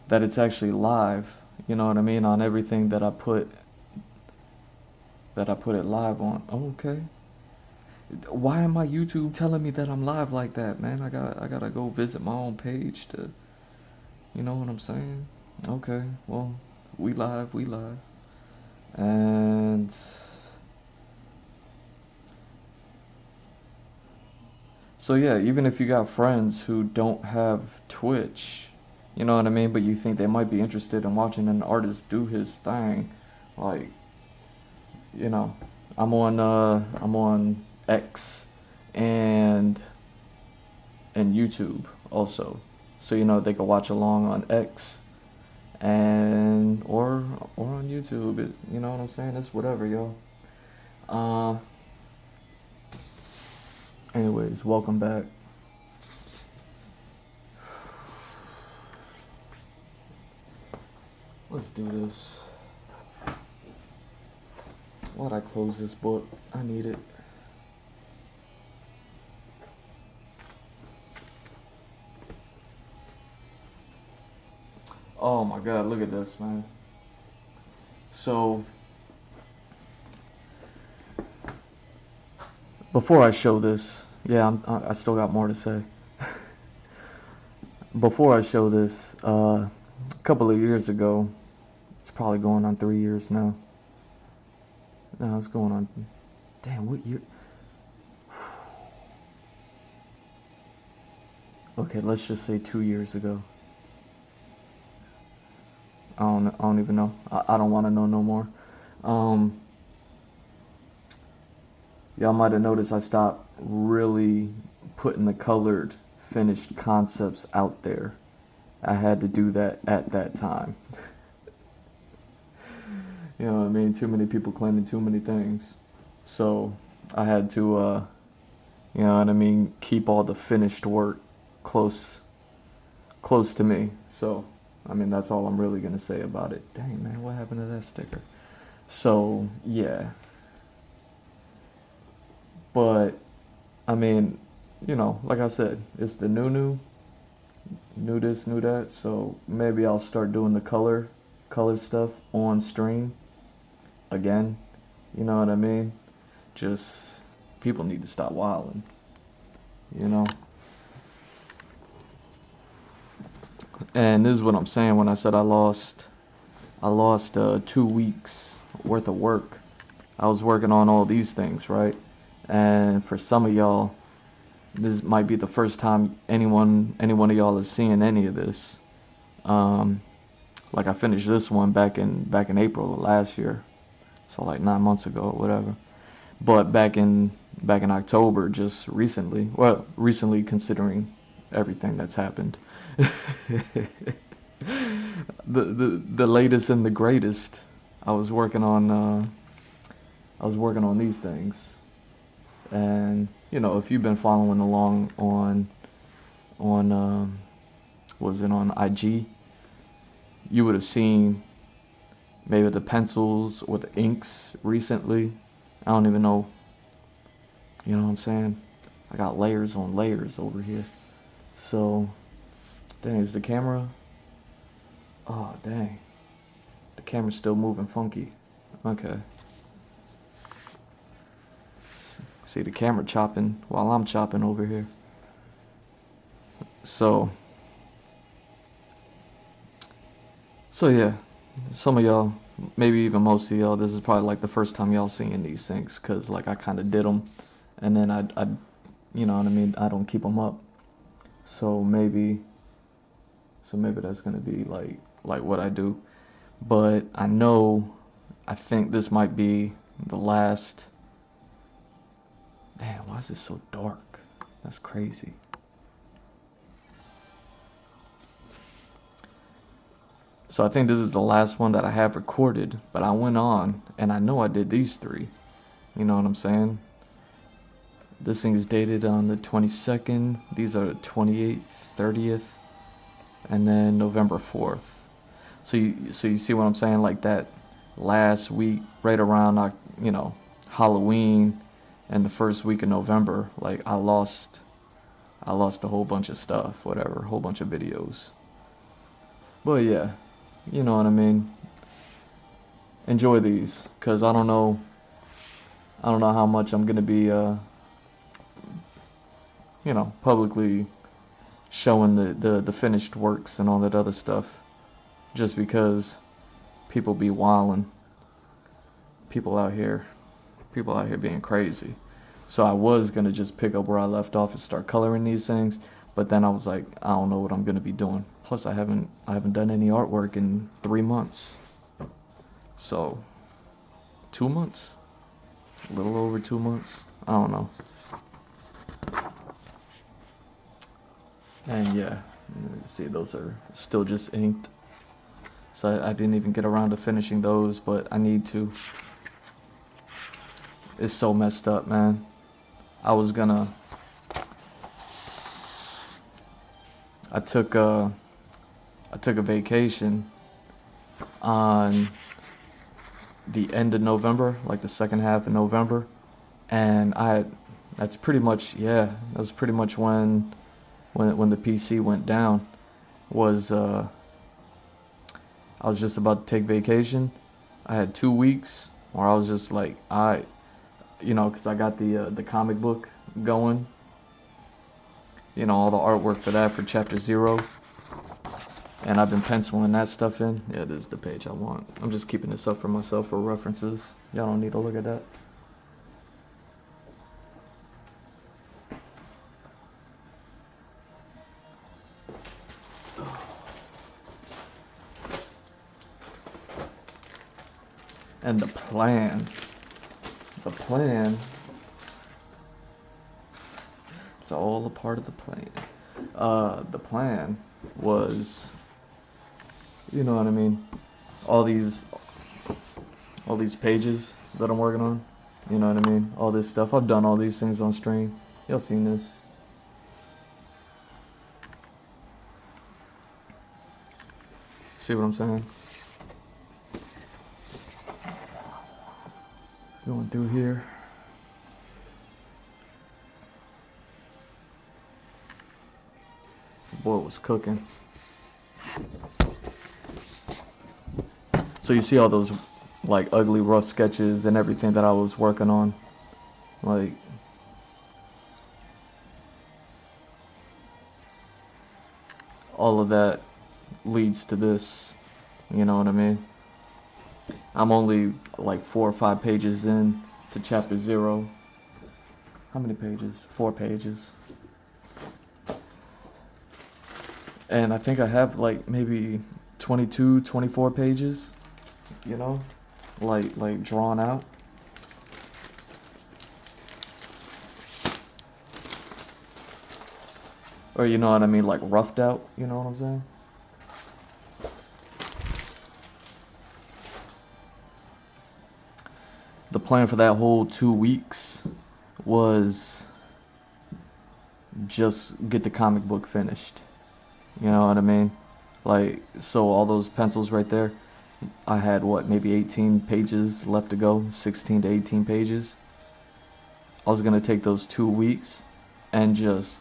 that it's actually live. You know what I mean? On everything that I put it live on. Oh, okay. Why am my YouTube telling me that I'm live like that, man? I gotta go visit my own page to, you know what I'm saying? Okay, well, we live. And so yeah, even if you got friends who don't have Twitch, you know what I mean, but you think they might be interested in watching an artist do his thing, like, you know, I'm on X and YouTube also. So you know they can watch along on X and or on YouTube. It's, you know what I'm saying? It's whatever, yo. Anyways, welcome back. Let's do this. Why'd I close this book? I need it. Oh my god, look at this, man. So, before I show this, yeah, I still got more to say. Before I show this, a couple of years ago, it's probably going on 3 years now. No, it's going on, damn, what year? Okay, let's just say 2 years ago. I don't even know. I don't want to know no more. Y'all might have noticed I stopped really putting the colored finished concepts out there. I had to do that at that time. You know what I mean? Too many people claiming too many things. So I had to, you know what I mean, keep all the finished work close to me. So, I mean, that's all I'm really going to say about it. Dang, man, what happened to that sticker? So, yeah. But, I mean, you know, like I said, it's the new this, new that. So maybe I'll start doing the color stuff on stream again. You know what I mean? Just, people need to stop wilding, you know? And this is what I'm saying when I said I lost 2 weeks worth of work. I was working on all these things, right? And for some of y'all, this might be the first time any one of y'all is seeing any of this. Like I finished this one back in April of last year, so like 9 months ago or whatever. But back in October, just recently, well, recently considering everything that's happened, the latest and the greatest, I was working on these things. And you know, if you've been following along on was it on IG, you would have seen maybe the pencils or the inks recently. I don't even know. You know what I'm saying? I got layers on layers over here. So, dang, is the camera? Oh, dang. The camera's still moving funky. Okay. See the camera chopping while I'm chopping over here. So yeah, some of y'all, maybe even most of y'all, this is probably like the first time y'all seeing these things, cause like I kind of did them, and then I, you know what I mean. I don't keep them up, so maybe that's gonna be like what I do. But I think this might be the last. Damn, why is it so dark? That's crazy. So I think this is the last one that I have recorded, but I went on and I know I did these three. You know what I'm saying? This thing is dated on the 22nd. These are the 28th, 30th, and then November 4th. So you see what I'm saying? Like that last week, right around Halloween and the first week of November, like I lost a whole bunch of stuff, whatever, a whole bunch of videos. But yeah, you know what I mean. Enjoy these, cause I don't know how much I'm gonna be publicly showing the finished works and all that other stuff, just because people be wildin'. People out here being crazy. So I was gonna just pick up where I left off and start coloring these things, but then I was like, I don't know what I'm gonna be doing. Plus I haven't done any artwork in 3 months. So 2 months? A little over 2 months? I don't know. And yeah, see, those are still just inked. So I didn't even get around to finishing those, but I need to. It's so messed up, man. I took a vacation on the end of November, like the second half of November, and that's pretty much when the PC went down. I was just about to take vacation. I had 2 weeks where I was just like, because I got the comic book going, all the artwork for that, for chapter 0, and I've been penciling that stuff in. Yeah, this is the page I want. I'm just keeping this up for myself for references. Y'all don't need to look at that. And the plan, it's all a part of the plan. The plan was, you know what I mean, all these pages that I'm working on, you know what I mean, all this stuff. I've done all these things on stream. Y'all seen this. See what I'm saying? Going through here. Boy, it was cooking. So you see all those like ugly rough sketches and everything that I was working on, like all of that leads to this, you know what I mean? I'm only like 4 or 5 pages in to chapter 0. How many pages? 4 pages. And I think I have like maybe 22, 24 pages, like drawn out. Or you know what I mean, like roughed out, you know what I'm saying? The plan for that whole 2 weeks was just get the comic book finished. You know what I mean? Like, so all those pencils right there, I had maybe 18 pages left to go, 16 to 18 pages. I was gonna take those 2 weeks and just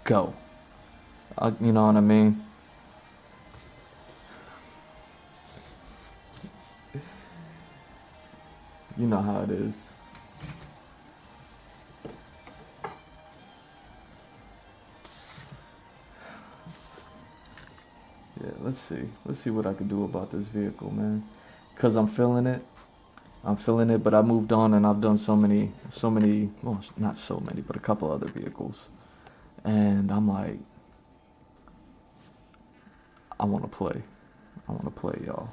go. You know what I mean? You know how it is. Yeah, let's see. Let's see what I can do about this vehicle, man. Cause I'm feeling it. I'm feeling it, but I moved on and I've done so many, well, not so many, but a couple other vehicles. And I'm like, I want to play. I want to play, y'all.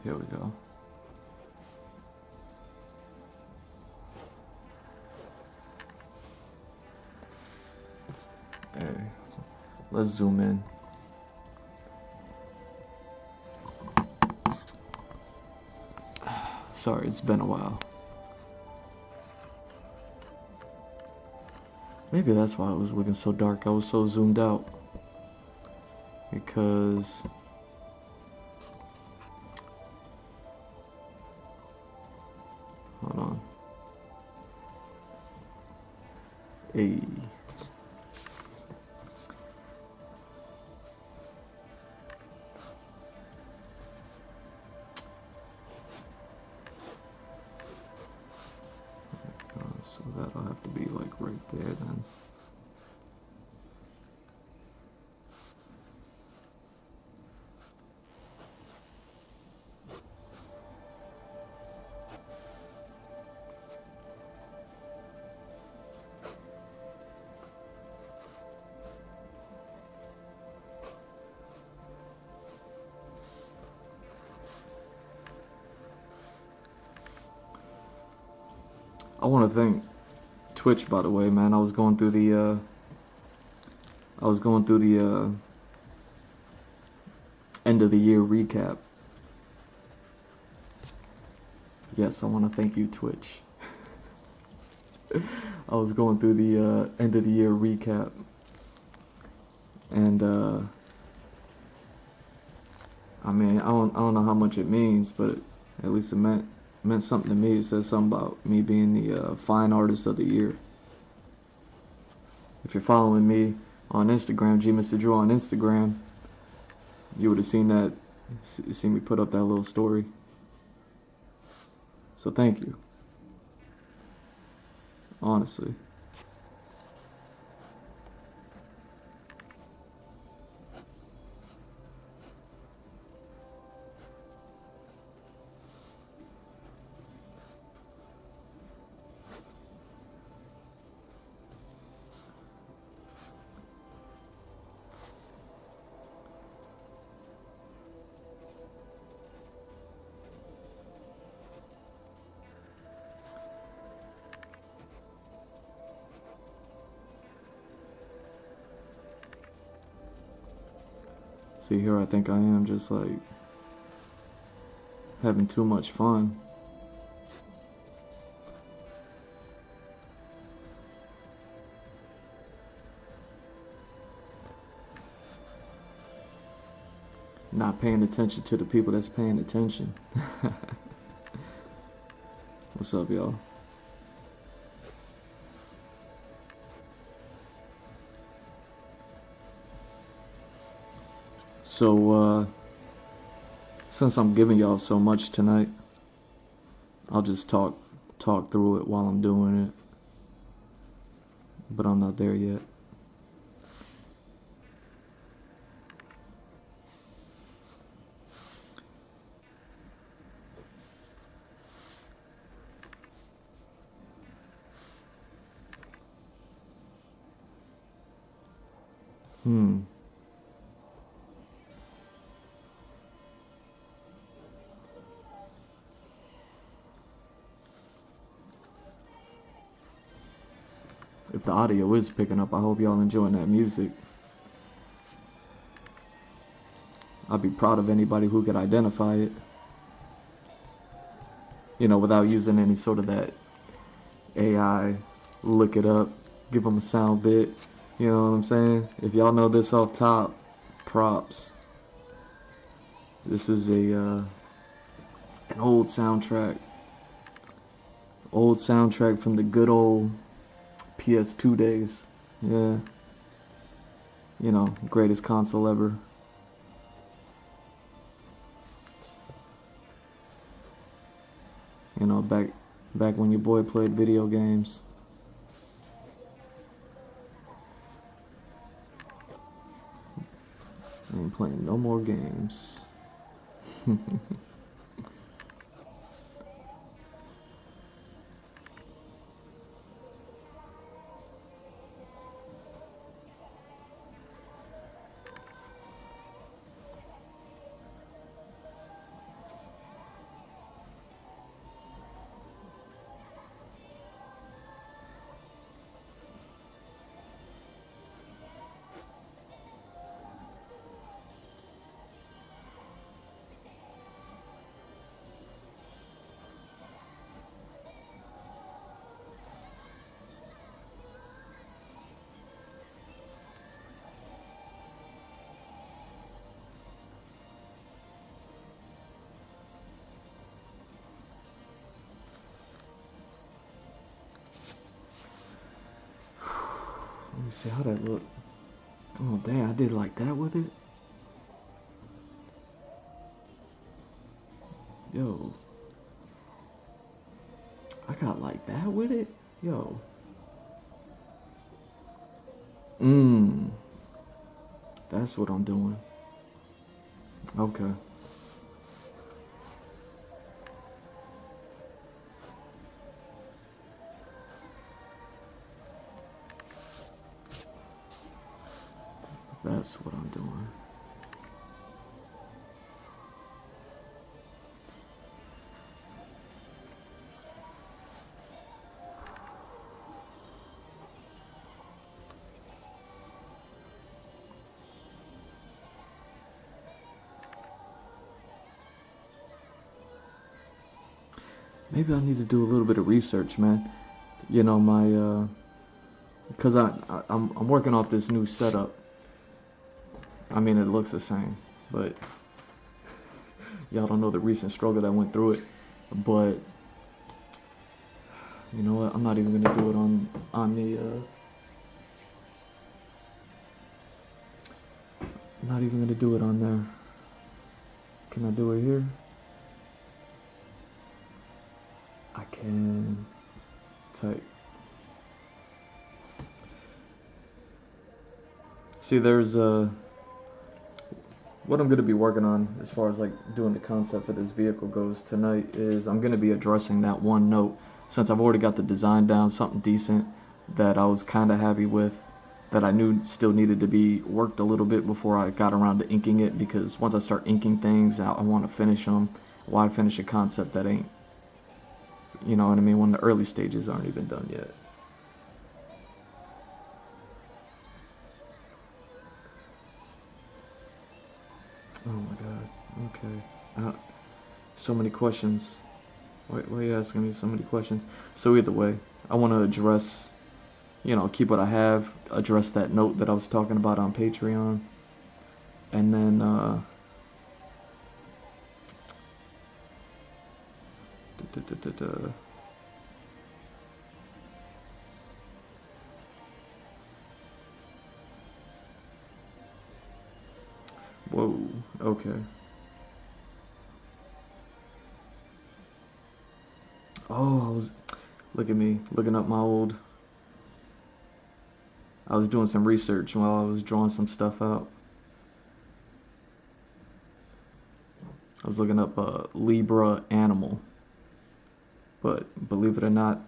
Here we go. Hey, let's zoom in. Sorry, it's been a while. Maybe that's why it was looking so dark. I was so zoomed out. Because hold on. Hey. So that'll have to be like right there then. I want to thank Twitch, by the way, man. I was going through the end of the year recap. Yes, I want to thank you, Twitch. I was going through the end of the year recap, and I mean, I don't know how much it means, but at least it meant something to me. It says something about me being the Fine Artist of the Year. If you're following me on Instagram, G-Mr. on Instagram, you would have seen that, seen me put up that little story. So thank you. Honestly. See, here I think I am just like having too much fun. Not paying attention to the people that's paying attention. What's up, y'all? So, since I'm giving y'all so much tonight, I'll just talk through it while I'm doing it. But I'm not there yet. If the audio is picking up, I hope y'all enjoying that music. I'd be proud of anybody who could identify it. You know, without using any sort of that AI, look it up, give them a sound bit. You know what I'm saying? If y'all know this off top, props. This is an old soundtrack. Old soundtrack from the good old PS2 days. Yeah. You know, greatest console ever. You know, back when your boy played video games. I ain't playing no more games. Let me see how that look. Oh damn, I did like that with it. Yo. I got like that with it? Yo. That's what I'm doing. Okay. That's what I'm doing. Maybe I need to do a little bit of research, man. You know, because I'm working off this new setup. I mean, it looks the same, but y'all don't know the recent struggle that went through it. But you know what? I'm not even gonna do it on the. I'm not even gonna do it on there. Can I do it here? I can type. See, there's what I'm going to be working on as far as like doing the concept for this vehicle goes tonight is I'm going to be addressing that one note since I've already got the design down, something decent that I was kind of happy with, that I knew still needed to be worked a little bit before I got around to inking it, because once I start inking things, I want to finish them. Why finish a concept that ain't, you know what I mean, when the early stages aren't even done yet. Oh my god, okay. So many questions. Why are you asking me so many questions? So either way, I want to address, you know, keep what I have, address that note that I was talking about on Patreon, and then, whoa, okay. Oh, look at me, looking up my old, I was doing some research while I was drawing some stuff out. I was looking up Libra animal, but believe it or not,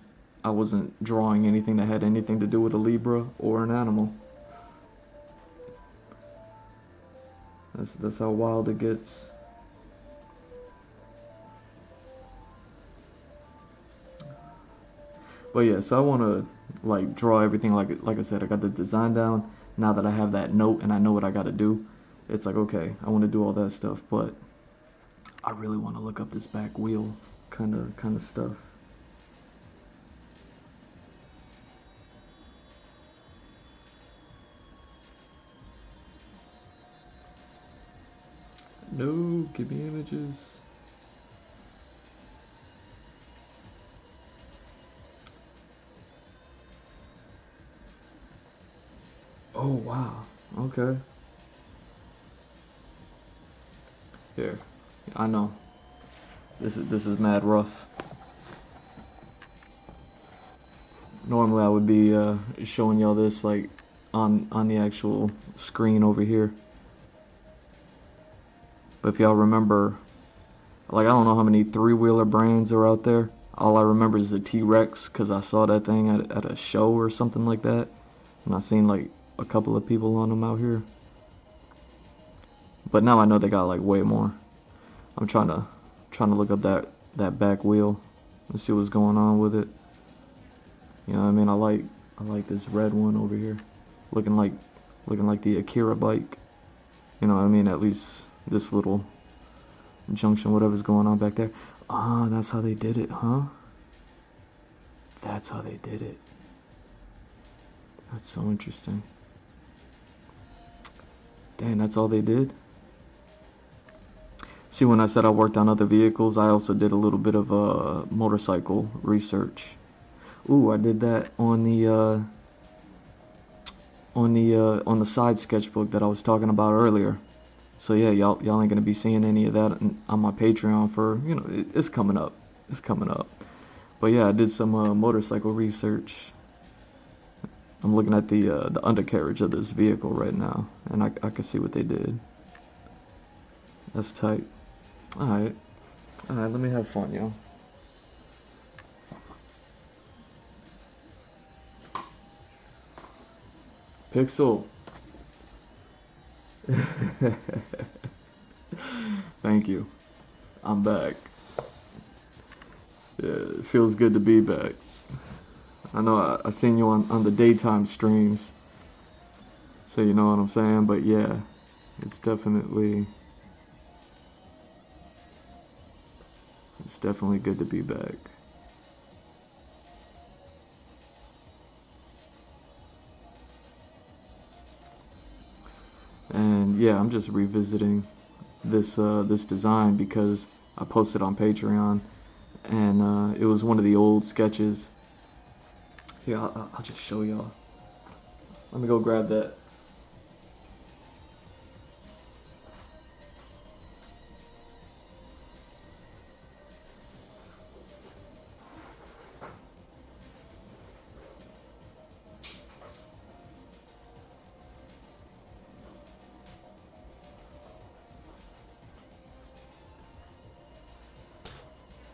I wasn't drawing anything that had anything to do with a Libra or an animal. That's how wild it gets. But yeah, so I want to like draw everything like I said. I got the design down. Now that I have that note and I know what I got to do, it's like okay, I want to do all that stuff, but I really want to look up this back wheel kind of stuff. No, give me images. Wow. Okay. Here. I know. This is mad rough. Normally I would be showing y'all this like on the actual screen over here. But if y'all remember, like, I don't know how many three-wheeler brands are out there. All I remember is the T-Rex, because I saw that thing at a show or something like that. And I seen like a couple of people on them out here. But now I know they got like way more. I'm trying to look up that back wheel and see what's going on with it. You know what I mean? I like this red one over here, looking like the Akira bike. You know what I mean? At least this little junction, whatever's going on back there. Ah, that's how they did it, huh? That's how they did it. That's so interesting. Dang, that's all they did? See, when I said I worked on other vehicles, I also did a little bit of motorcycle research. Ooh, I did that on the side sketchbook that I was talking about earlier. So yeah, y'all ain't gonna be seeing any of that on my Patreon for, you know, it's coming up. It's coming up. But yeah, I did some motorcycle research. I'm looking at the undercarriage of this vehicle right now, and I can see what they did. That's tight. Alright, let me have fun, yo. Pixel. Thank you. I'm back. Yeah, it feels good to be back. I know I seen you on the daytime streams, so you know what I'm saying, but yeah, it's definitely good to be back. And yeah, I'm just revisiting this design because I posted on Patreon, and it was one of the old sketches. Here, I'll just show y'all. Let me go grab that.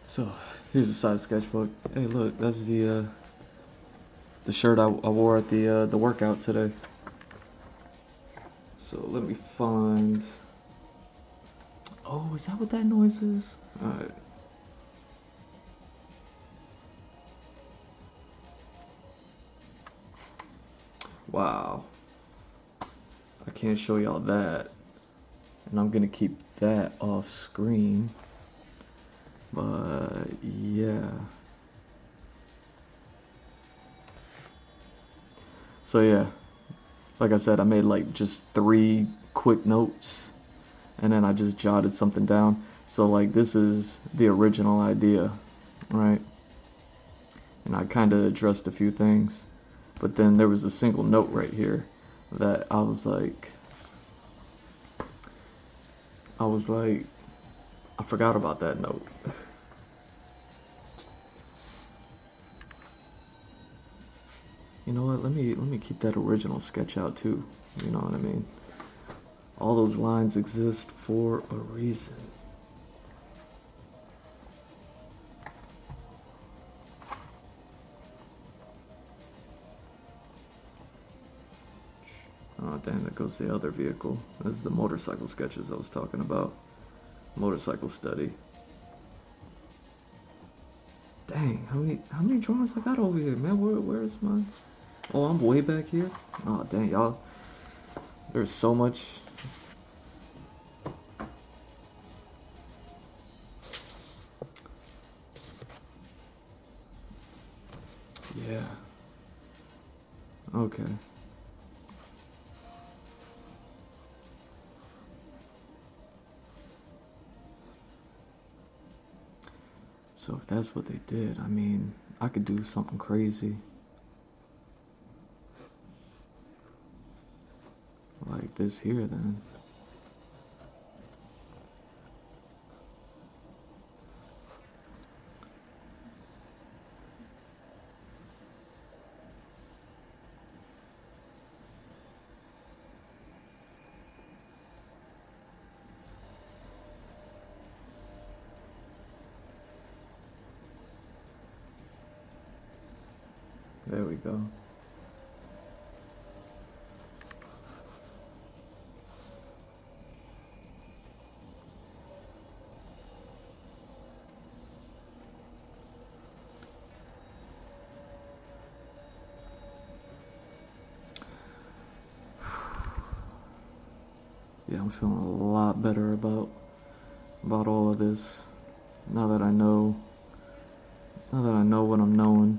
So here's a side sketchbook. Hey, look, that's the shirt I wore at the workout today. So let me find. Oh, is that what that noise is? All right. Wow. I can't show y'all that, and I'm gonna keep that off screen. But yeah. So yeah, like I said, I made like just 3 quick notes, and then I just jotted something down. So like this is the original idea, right? And I kind of addressed a few things, but then there was a single note right here that I was like, I forgot about that note. You know what? Let me keep that original sketch out too. You know what I mean? All those lines exist for a reason. Oh damn, there goes the other vehicle. This is the motorcycle sketches I was talking about. Motorcycle study. Dang, how many drawings I got over here, man? Where is mine? Oh, I'm way back here. Oh dang, y'all. There's so much. Yeah. Okay. So if that's what they did, I mean, I could do something crazy. this here then. There we go. Yeah, I'm feeling a lot better about all of this. Now that I know what I'm knowing.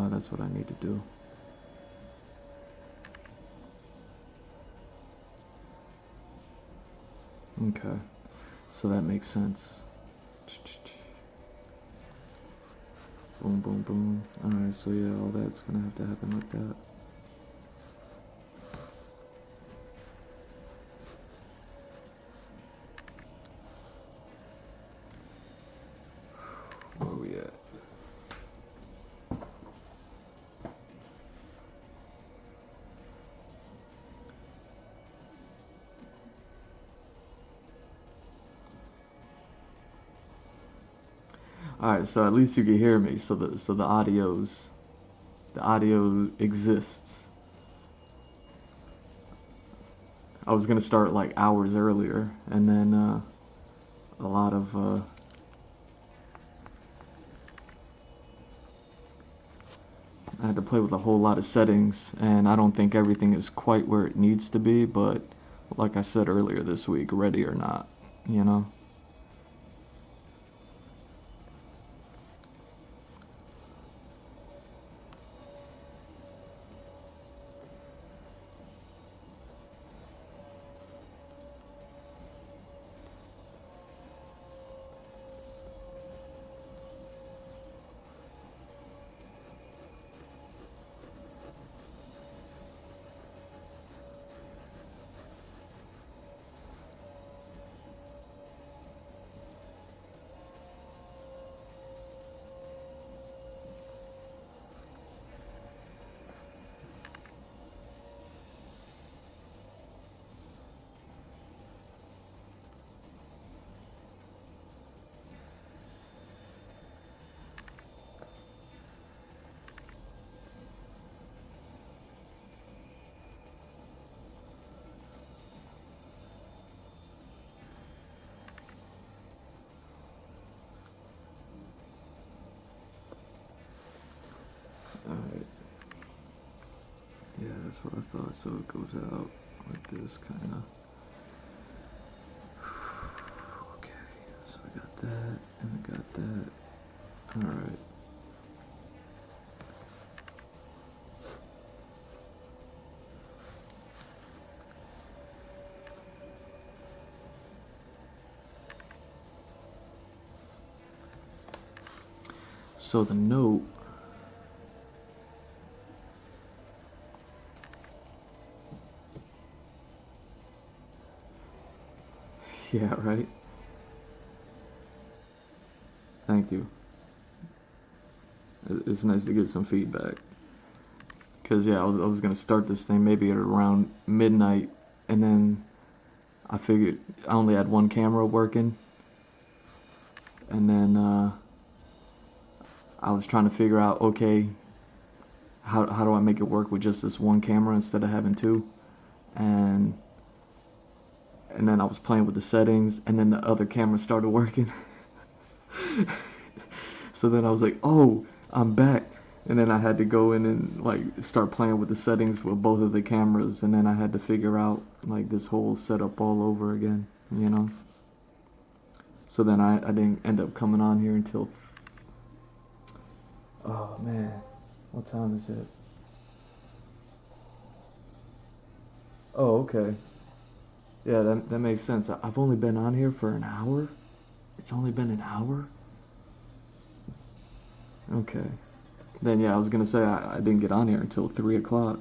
That's what I need to do. Okay, so that makes sense. Boom, boom, boom. Alright, so yeah, all that's gonna have to happen like that. Where are we at? Alright, so at least you can hear me, so the audio exists. I was gonna start like hours earlier, and then a lot of I had to play with a whole lot of settings, and I don't think everything is quite where it needs to be, but like I said earlier this week, ready or not, you know? Alright. Yeah, that's what I thought. So it goes out like this, kind of. Okay, so I got that, and I got that. Alright. So the note, yeah, right? Thank you. It's nice to get some feedback. Because, yeah, I was going to start this thing maybe at around midnight, and then I figured I only had one camera working, and then I was trying to figure out, okay, how do I make it work with just this one camera instead of having two? And then I was playing with the settings, and then the other camera started working. So then I was like, oh, I'm back. And then I had to go in and like start playing with the settings with both of the cameras, and then I had to figure out like this whole setup all over again, you know? So then I didn't end up coming on here until, oh man, what time is it? Oh, okay. Yeah, that makes sense. I've only been on here for an hour? It's only been an hour? Okay. Then yeah, I was gonna say I didn't get on here until 3 o'clock.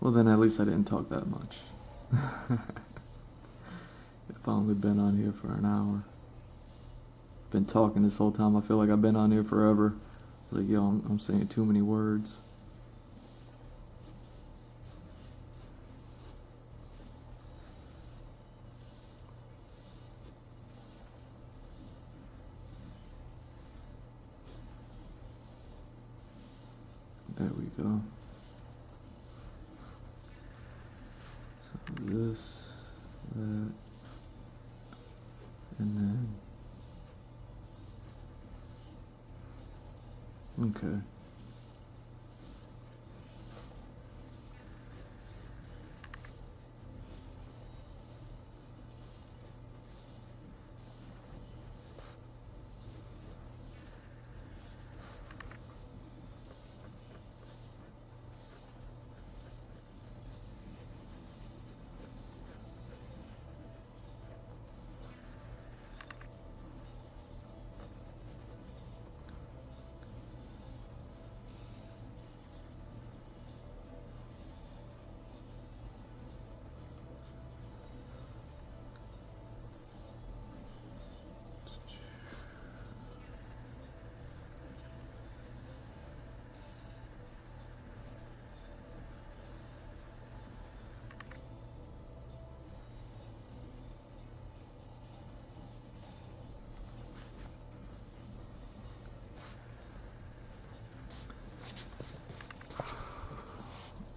Well, then at least I didn't talk that much. If I only been on here for an hour. Been talking this whole time. I feel like I've been on here forever. It's like, yo, I'm saying too many words. There we go. So this, that, and then, okay.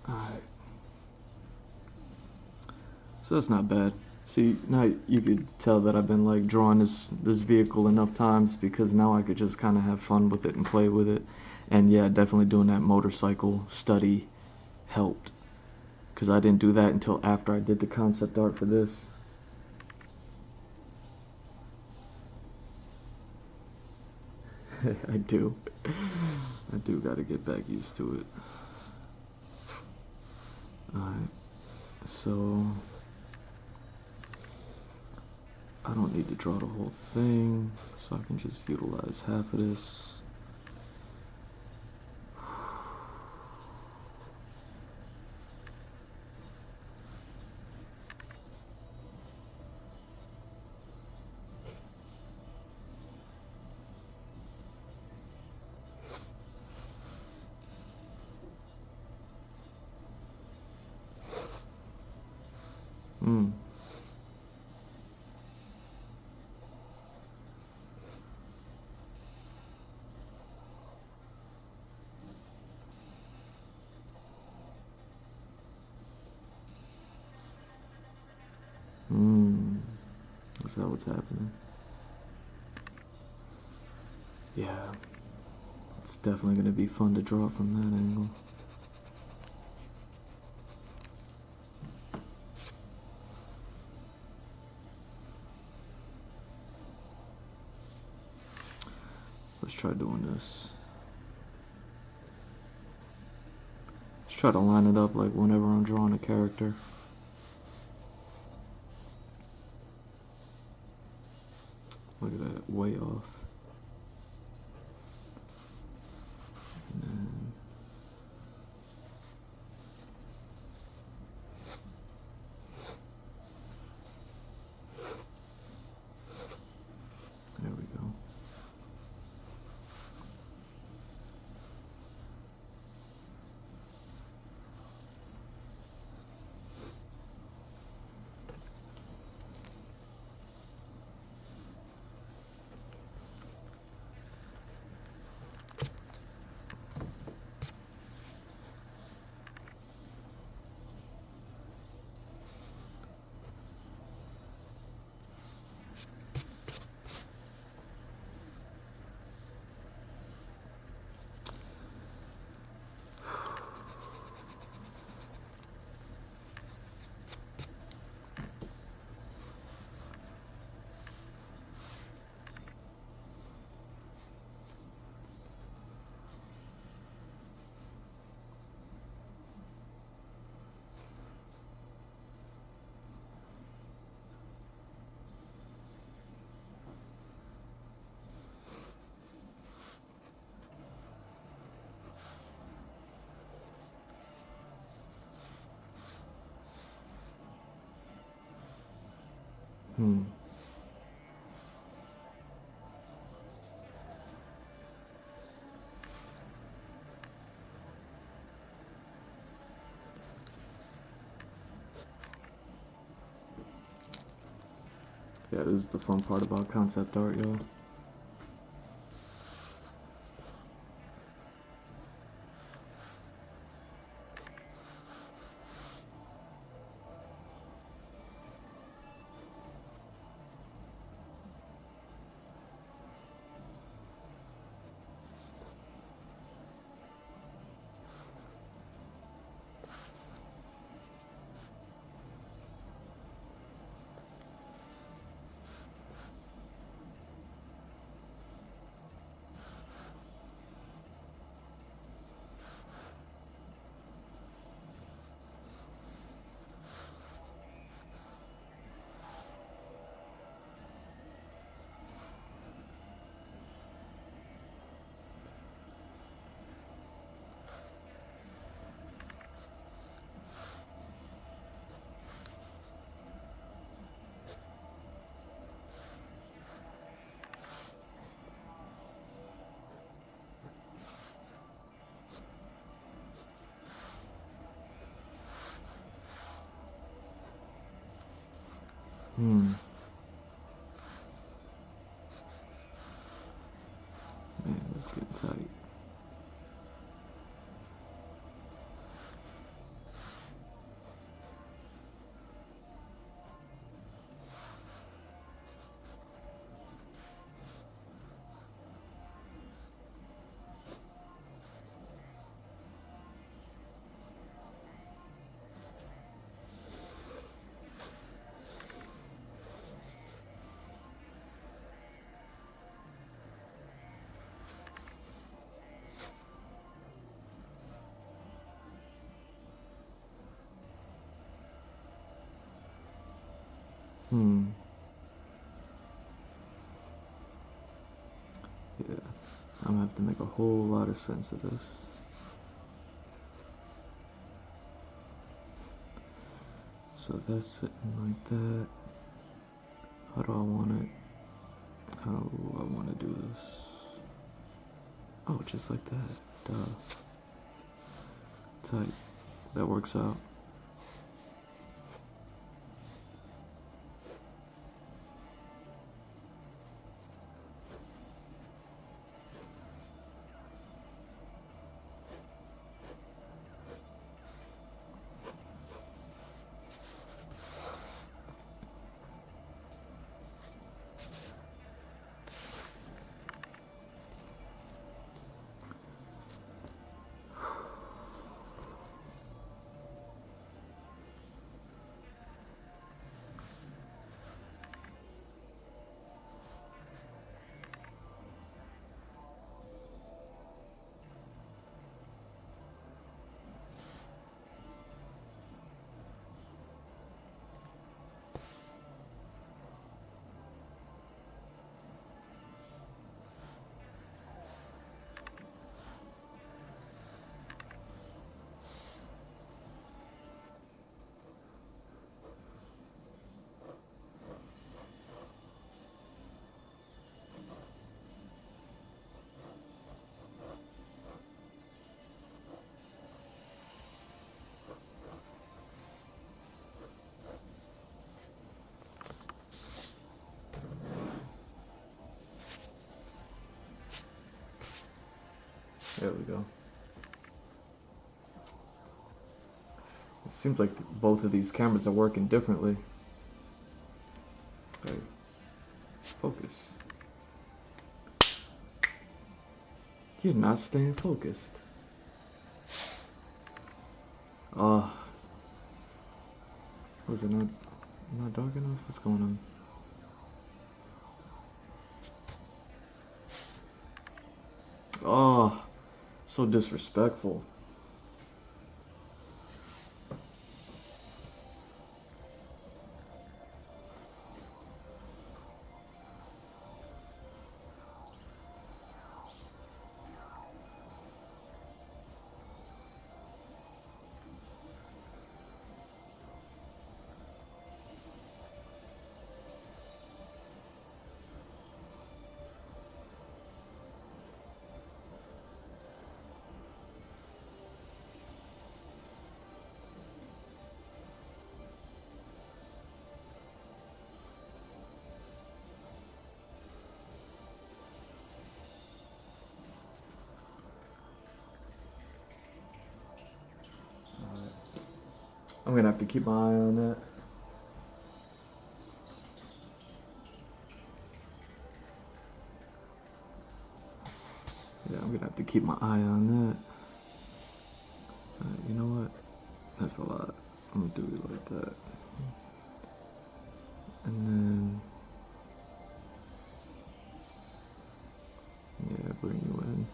Alright. So it's not bad. See, now you could tell that I've been like drawing this vehicle enough times because now I could just kind of have fun with it and play with it. And yeah, definitely doing that motorcycle study helped because I didn't do that until after I did the concept art for this. I do gotta get back used to it. Alright, so I don't need to draw the whole thing, so I can just utilize half of this. Hmm. Hmm. Is that what's happening? Yeah. It's definitely going to be fun to draw from that angle. Let's try doing this. Let's try to line it up like whenever I'm drawing a character. Look at that, way off. And then there we go. Hmm. Yeah, this is the fun part about concept art, yo. Hmm. Man, this is getting tight. Hmm. Yeah, I'm gonna have to make a whole lot of sense of this. So that's sitting like that. How do I want it? How do I want to do this? Oh, just like that. Duh. Tight. That works out. There we go. It seems like both of these cameras are working differently. Okay. Focus. You're not staying focused. Was it not dark enough? What's going on? Oh, so disrespectful. I'm gonna have to keep my eye on that. Yeah, I'm gonna have to keep my eye on that. You know what? That's a lot. I'm gonna do it like that. And then, yeah, bring you in.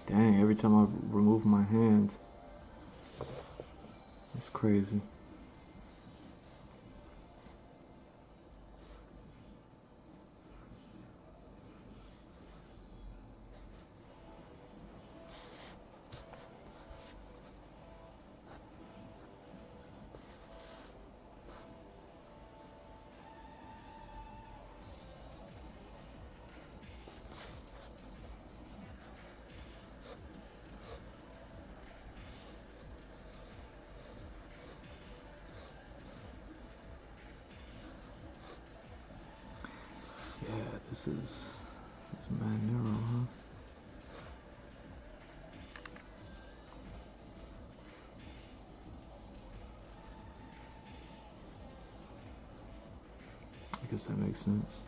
Dang, every time I remove my hand, it's crazy. Yeah, this is mad narrow, huh? I guess that makes sense.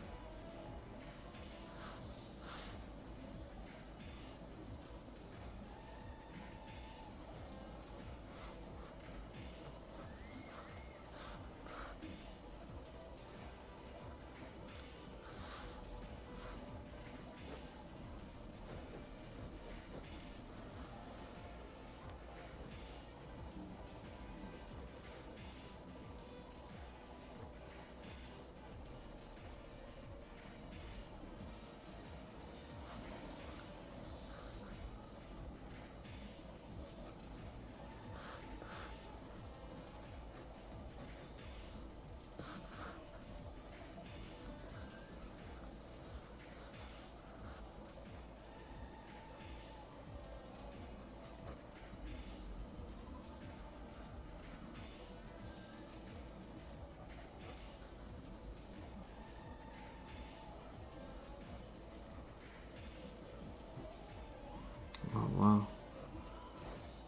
Oh wow.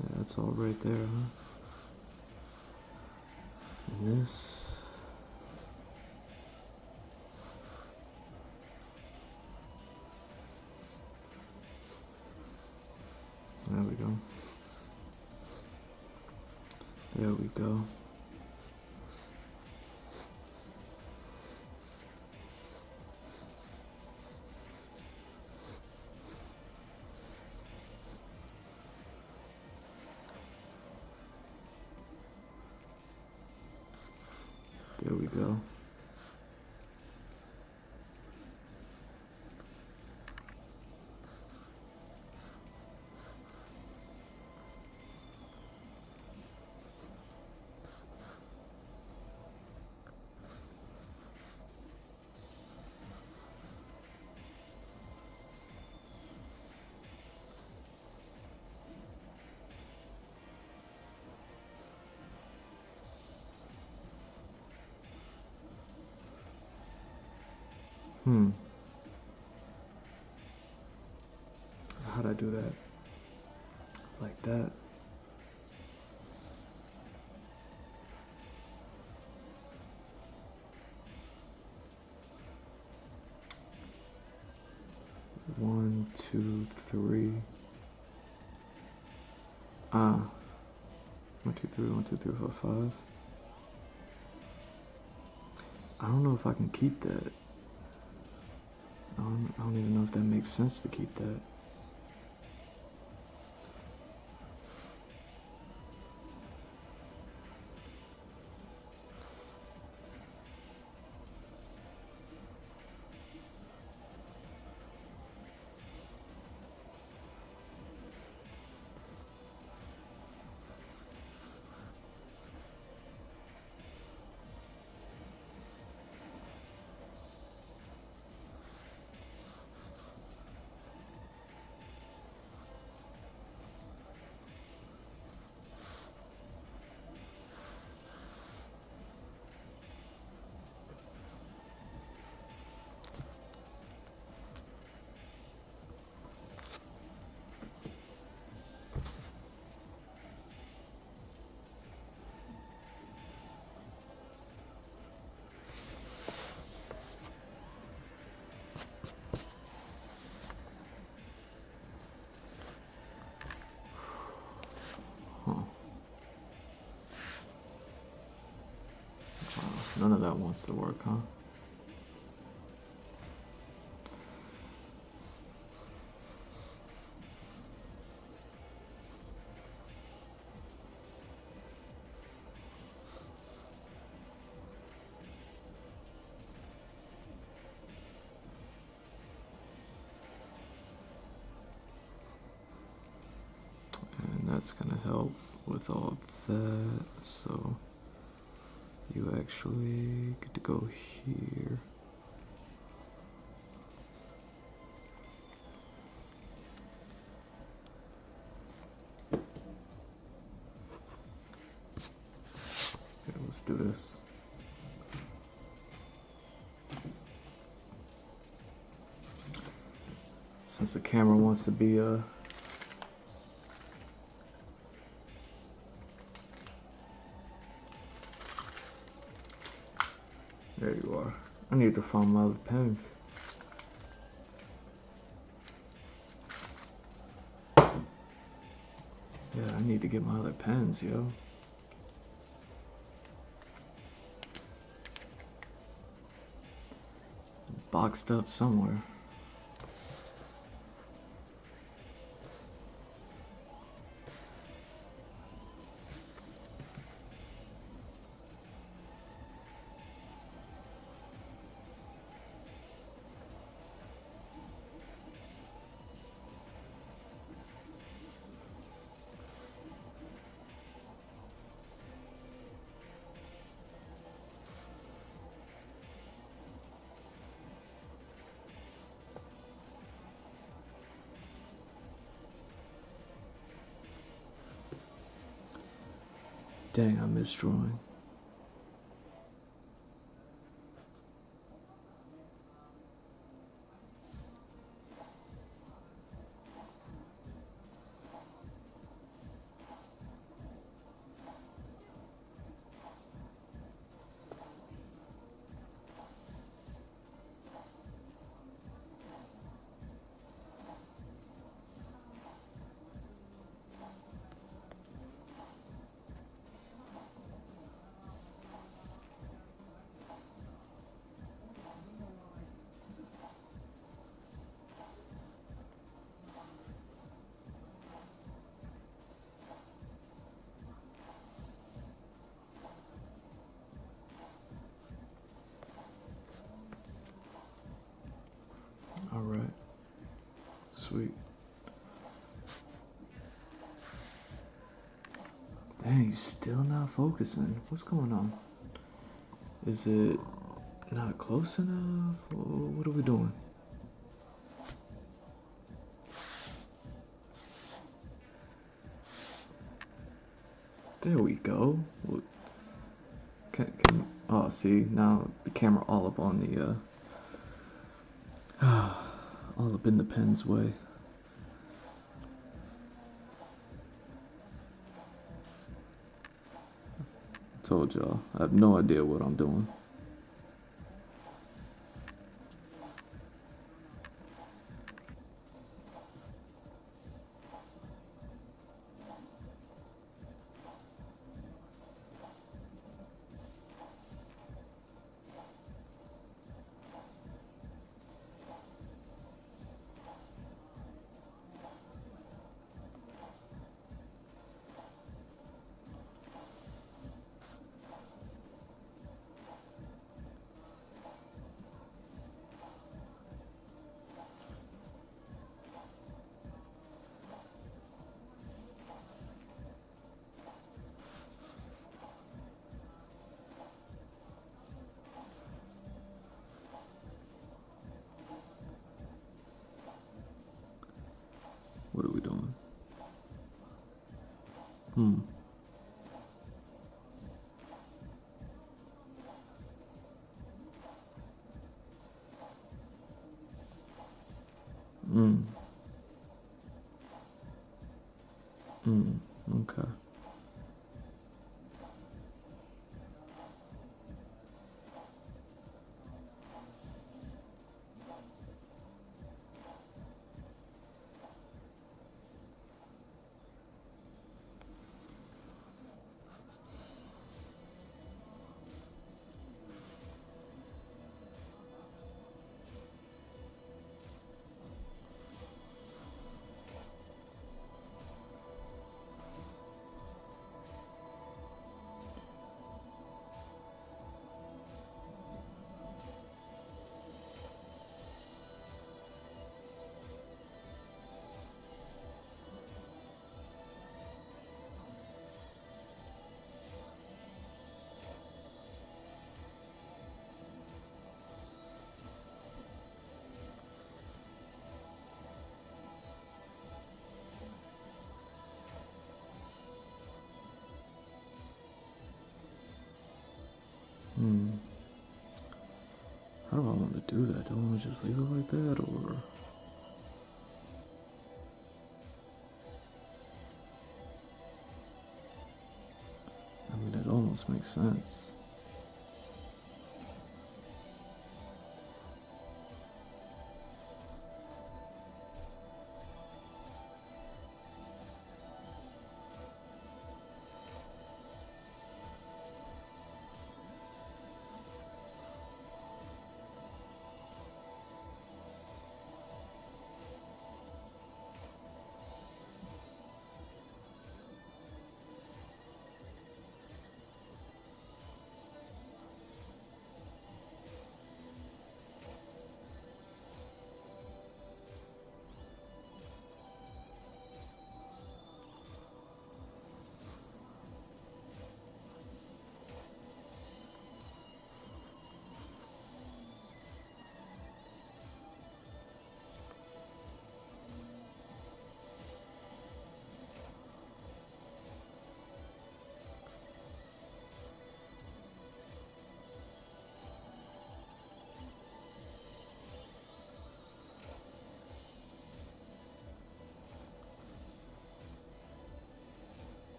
Yeah, that's all right there, huh? And this. There we go. There we go. There we go. How'd I do that? Like that. One, two, three. 1, 2, 3, 1, 2, 3, 4, 5. I don't know if I can keep that. I don't even know if that makes sense to keep that. None of that wants to work, huh? And that's gonna help with all that, so you actually get to go here. Okay, let's do this. Since the camera wants to be there you are. I need to find my other pens. Yeah, I need to get my other pens, yo. Boxed up somewhere. Dang, I miss drawing. sweet. Dang, he's still not focusing. What's going on? Is it not close enough? Or what are we doing? There we go. Oh, see, now the camera all up on the, all up in the pen's way. I told y'all, I have no idea what I'm doing. What are we doing? Hmm. Okay. How do I want to do that? Do I want to just leave it like that, or? I mean, it almost makes sense.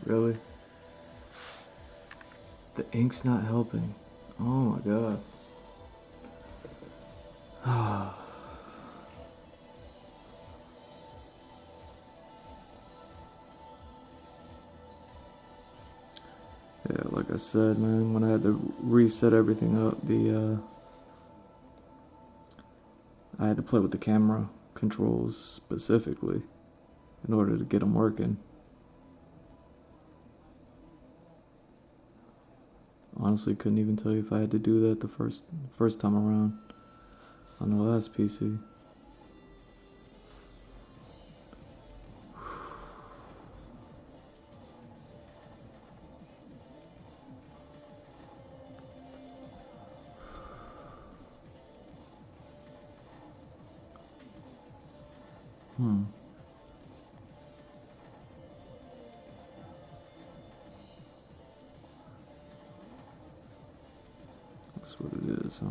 Really? The ink's not helping. Oh my god. Yeah, like I said, man, when I had to reset everything up, I had to play with the camera controls specifically in order to get them working. Honestly, couldn't even tell you if I had to do that the first time around on the last PC. That's what it is, huh?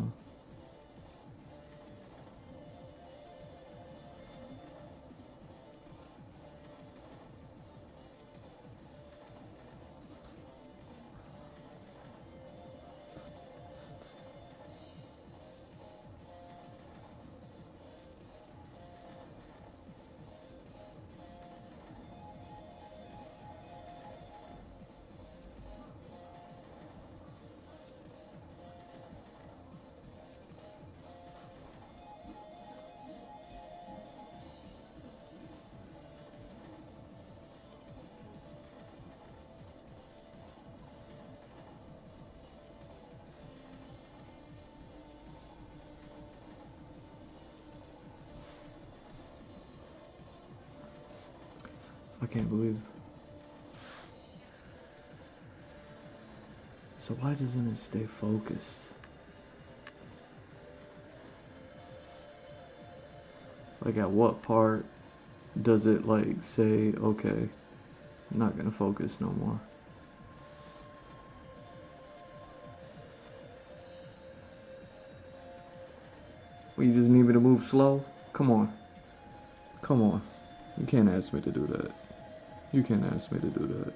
I can't believe. So why doesn't it stay focused? Like at what part does it like say, okay, I'm not gonna focus no more? Well, you just need me to move slow? Come on. Come on. You can't ask me to do that. You can't ask me to do that.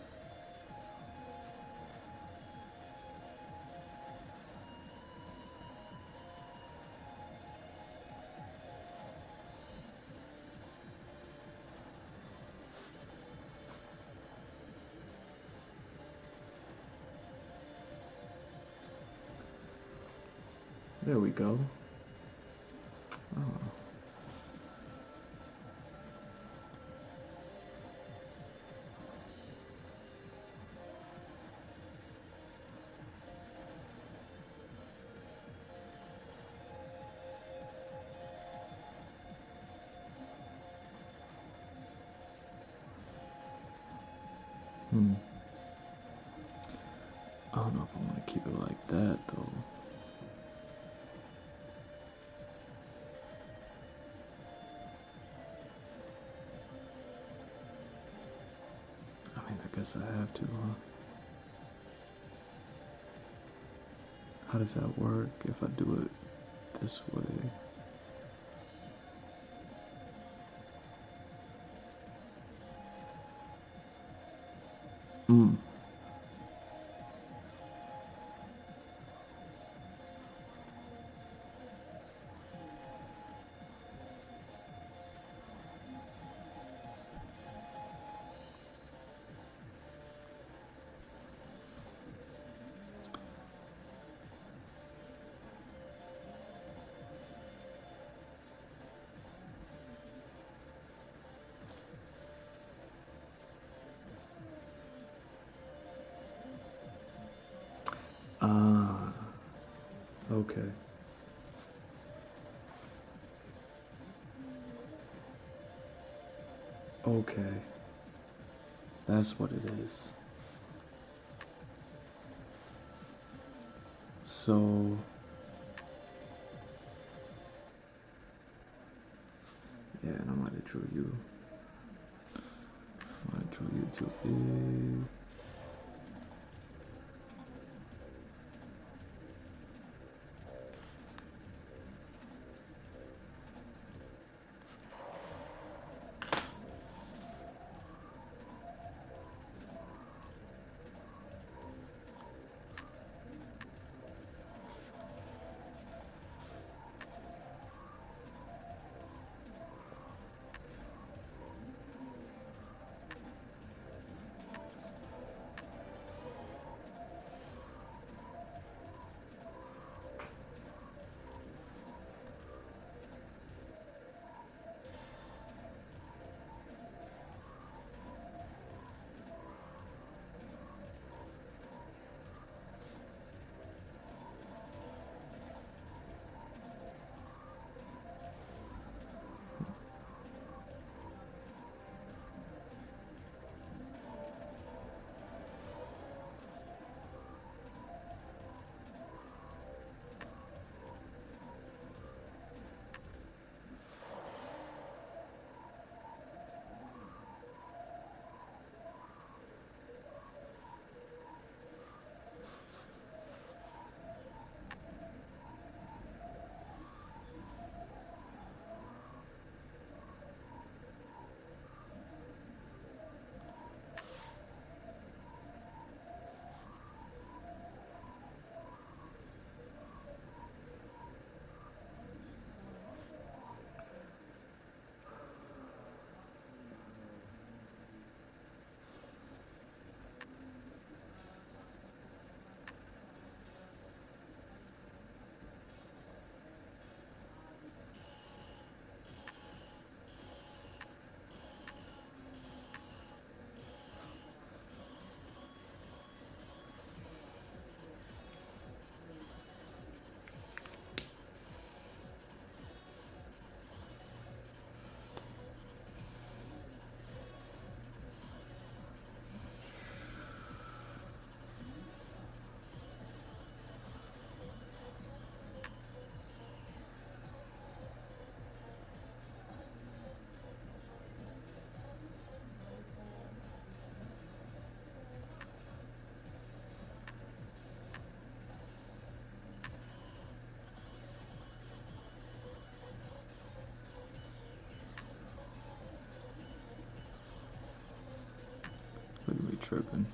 There we go. Oh. I don't know if I want to keep it like that though. I mean, I guess I have to, huh? How does that work if I do it this way? Ah, okay. Okay. That's what it is. So, yeah, and I might have drew you. I drew you too big. be tripping.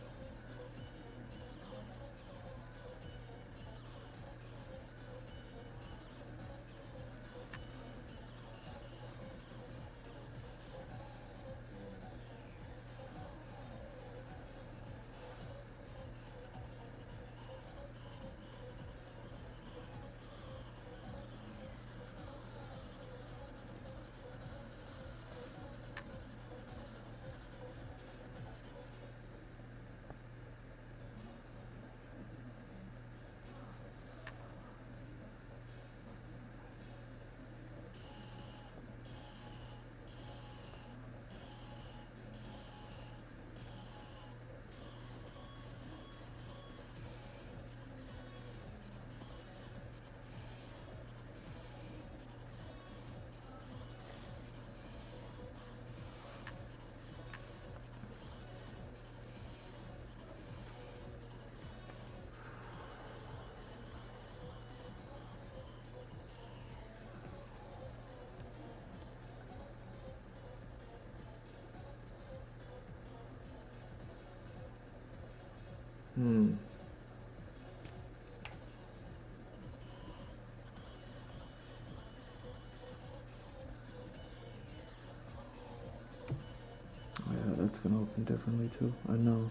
Yeah, that's gonna open differently too. I know.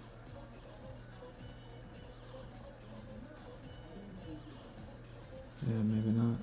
Yeah, maybe not.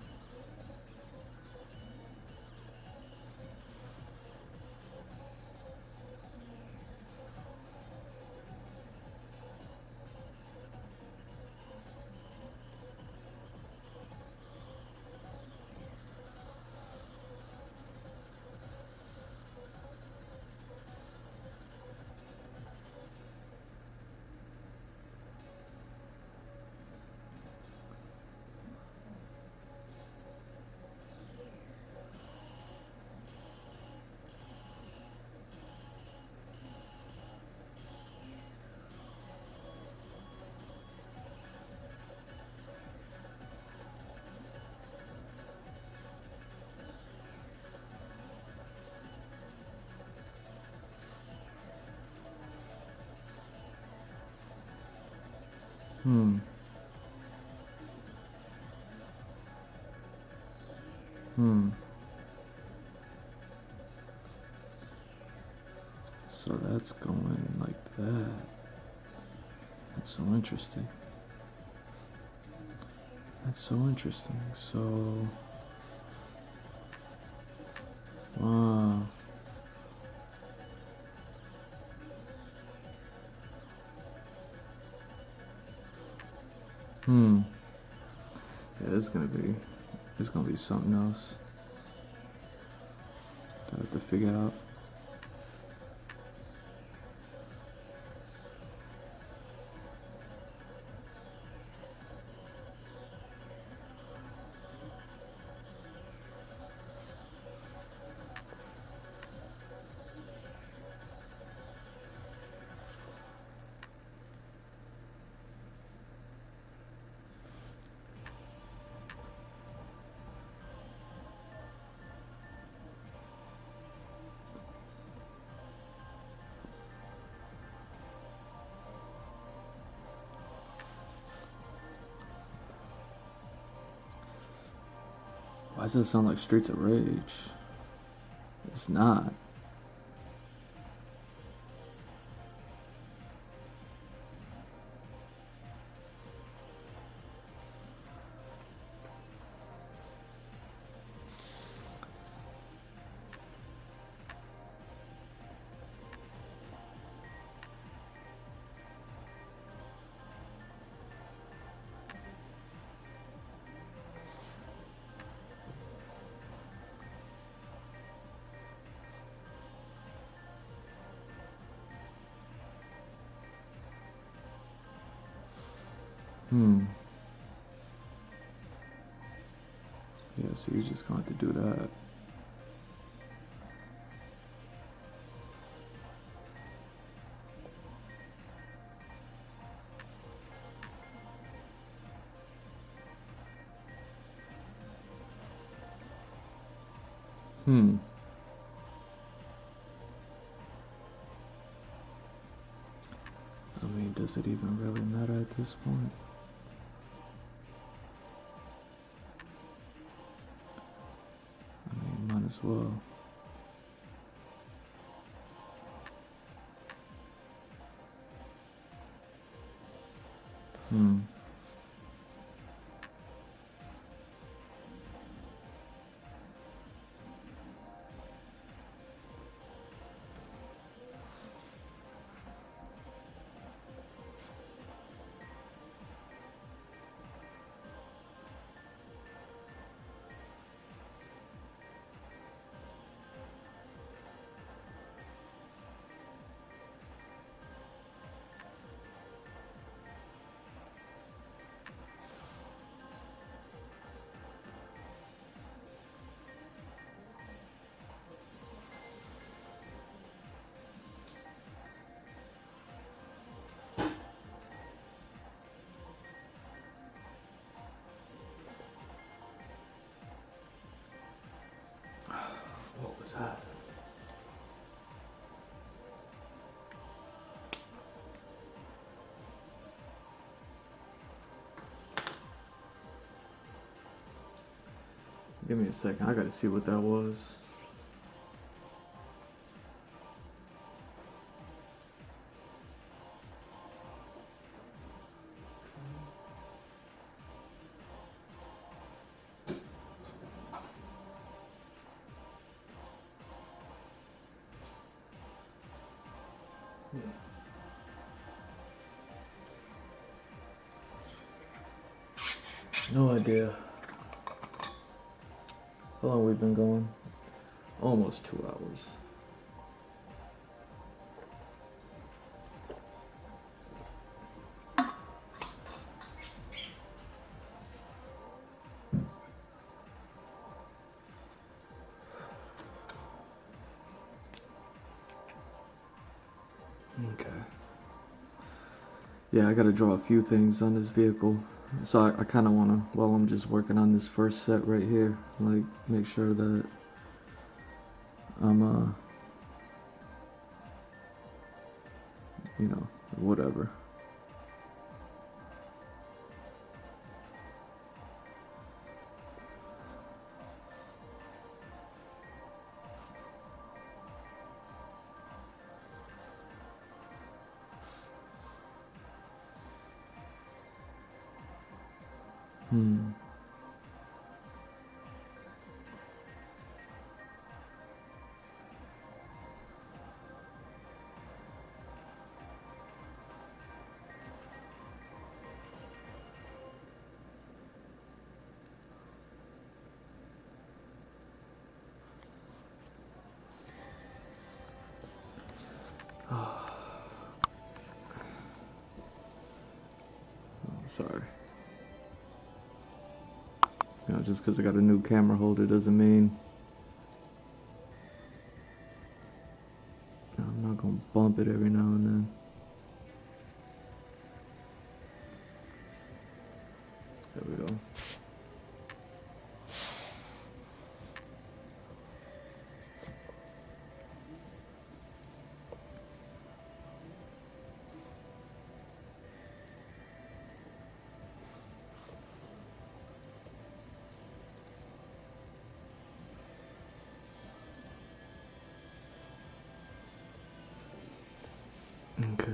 Hmm. Hmm. So that's going like that. That's so interesting. That's so interesting. So, wow. Hmm. Yeah, it's gonna be something else. I have to figure out. Why does it sound like Streets of Rage? It's not. Hmm. Yeah, so you're just going to have to do that. Hmm. does it even really matter at this point? I mean, might as well. What was that? Give me a second, I gotta see what that was. No idea. How long we've been going? Almost 2 hours. Okay. Yeah, I gotta draw a few things on this vehicle. So I kind of want to, while I'm just working on this first set right here, like make sure that I'm, you know, whatever. Sorry. You know, just because I got a new camera holder doesn't mean I'm not gonna bump it every now and then. There we go. Okay.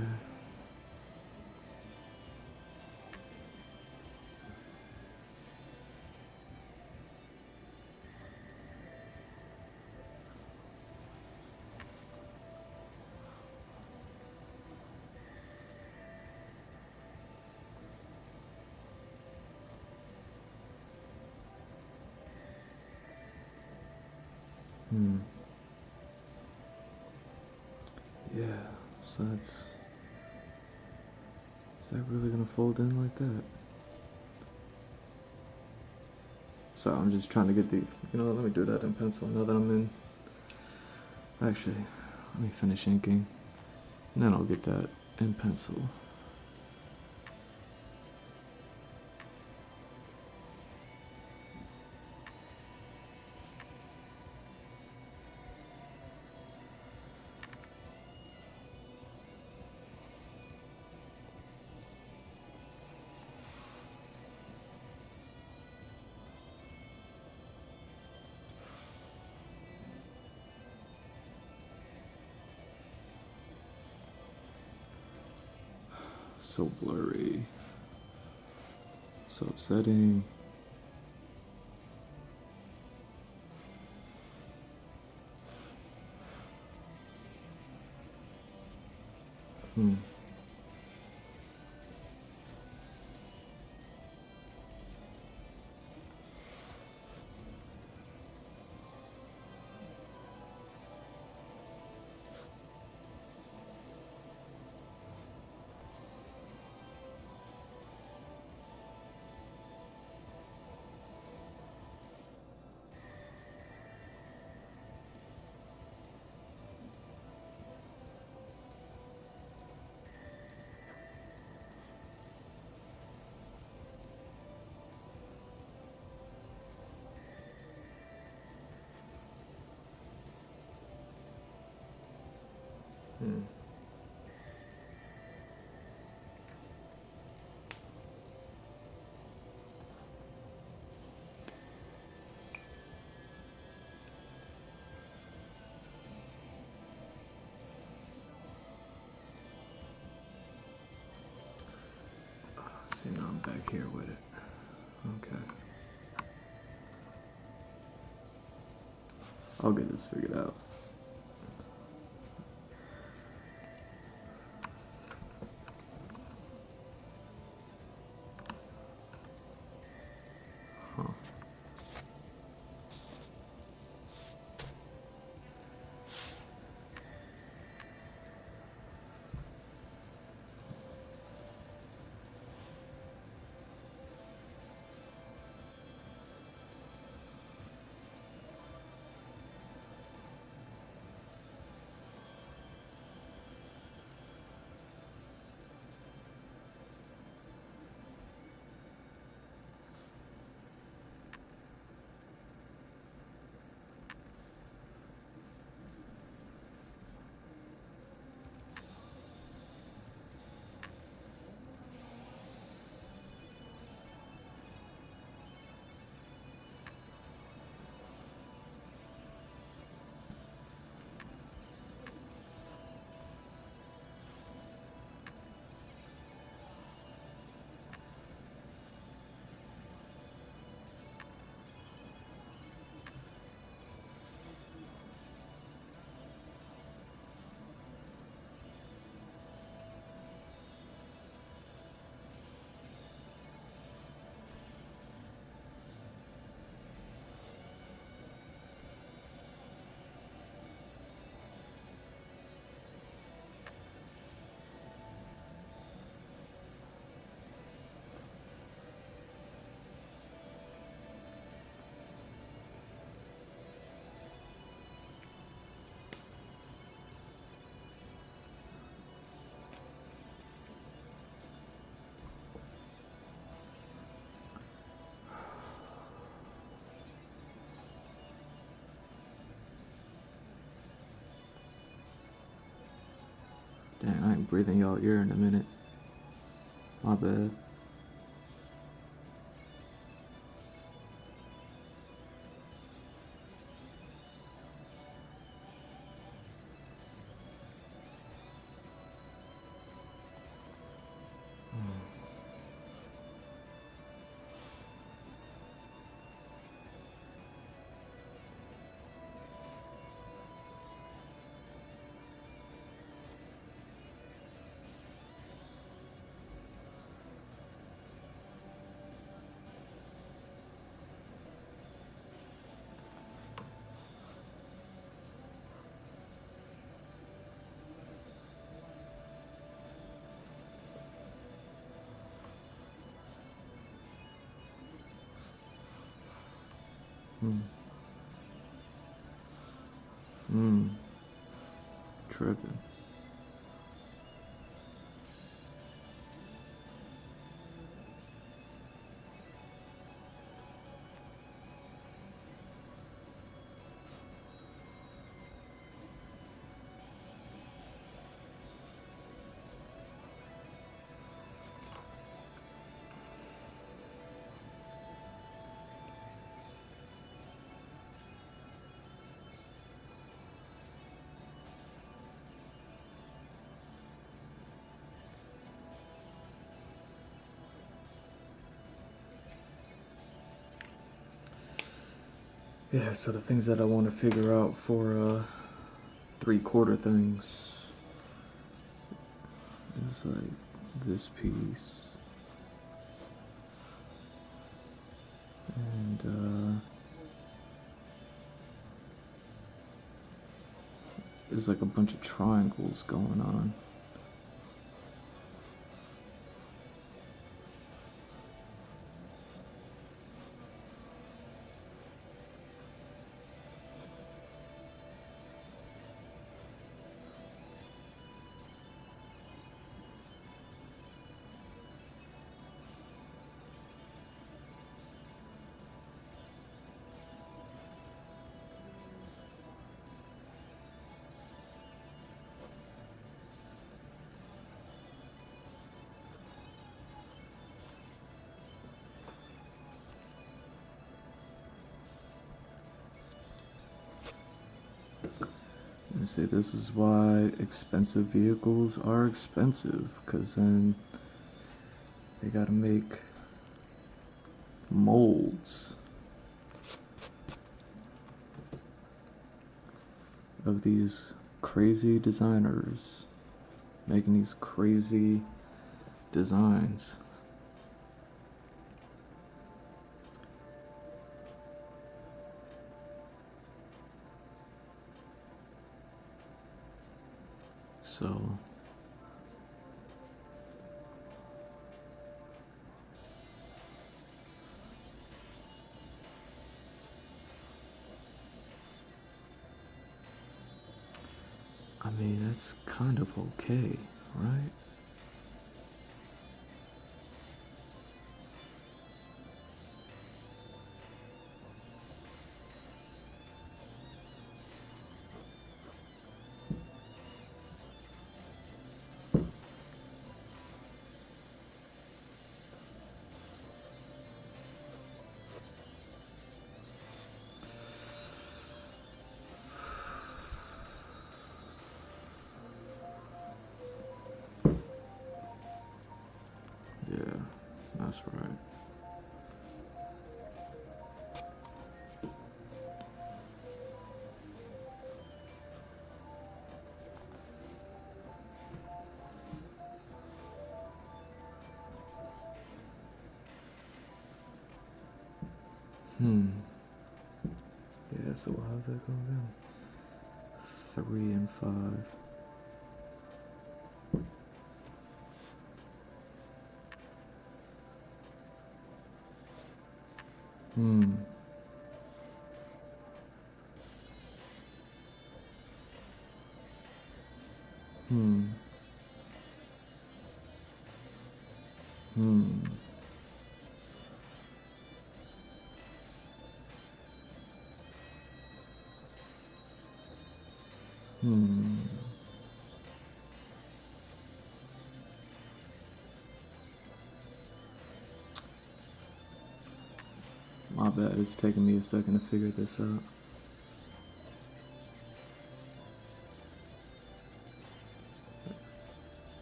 Yeah, so that's... Is that really gonna fold in like that? So I'm just trying to get the... You know what, let me do that in pencil now that I'm in. Actually, let me finish inking. And then I'll get that in pencil. So blurry. So upsetting. Hmm. Hmm. See, now I'm back here with it. Okay. I'll get this figured out. Huh. Dang, I ain't breathing y'all ear in a minute. My bad. Hmm. Hmm. Tripping. Yeah, so the things that I want to figure out for 3/4 things is like this piece and there's like a bunch of triangles going on. Let me say, this is why expensive vehicles are expensive, because then they gotta make molds of these crazy designers making these crazy designs. So I mean, that's kind of okay, right? Yeah, that's right. Yeah, so how's that going down? 3 and 5. Hmm. Hmm. Hmm. Hmm. My bad, it's taking me a second to figure this out.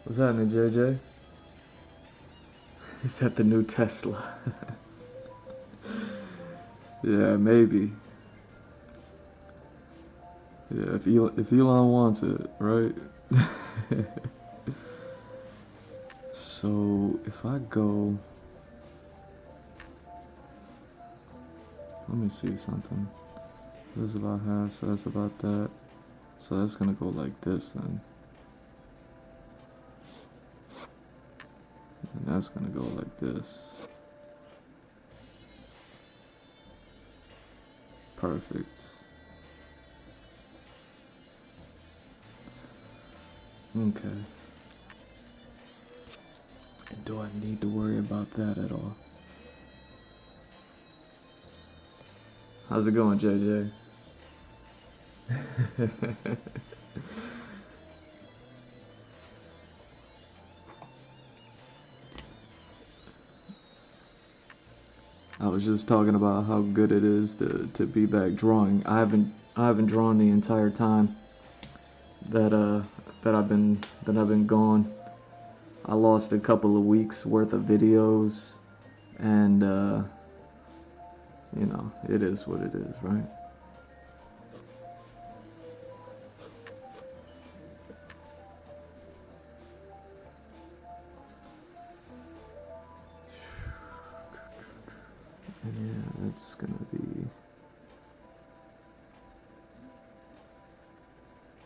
What's happening, JJ? Is that the new Tesla? Yeah, maybe. Yeah, if Elon wants it, right? So if I go, let me see something. This is about half, so that's about that. So that's gonna go like this then. And that's gonna go like this. Perfect. Okay. And do I need to worry about that at all? How's it going, JJ? I was just talking about how good it is to be back drawing. I haven't drawn the entire time that I've been gone. I lost a couple of weeks worth of videos and you know, it is what it is, right? And yeah, that's gonna be,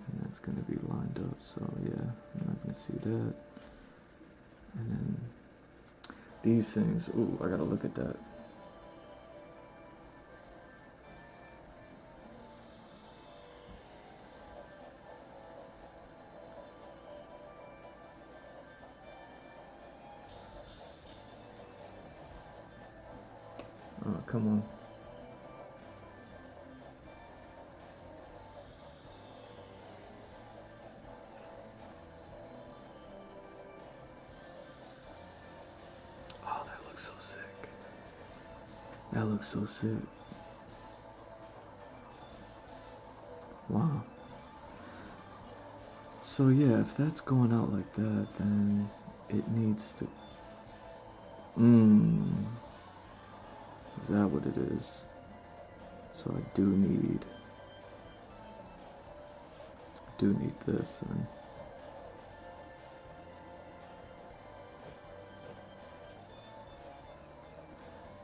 and that's gonna be lined up, so yeah, I'm not gonna see that. And then these things, ooh, I gotta look at that. Oh, come on. Oh, that looks so sick. That looks so sick. Wow. So yeah, if that's going out like that, then it needs to... Is that what it is? So I do need this then.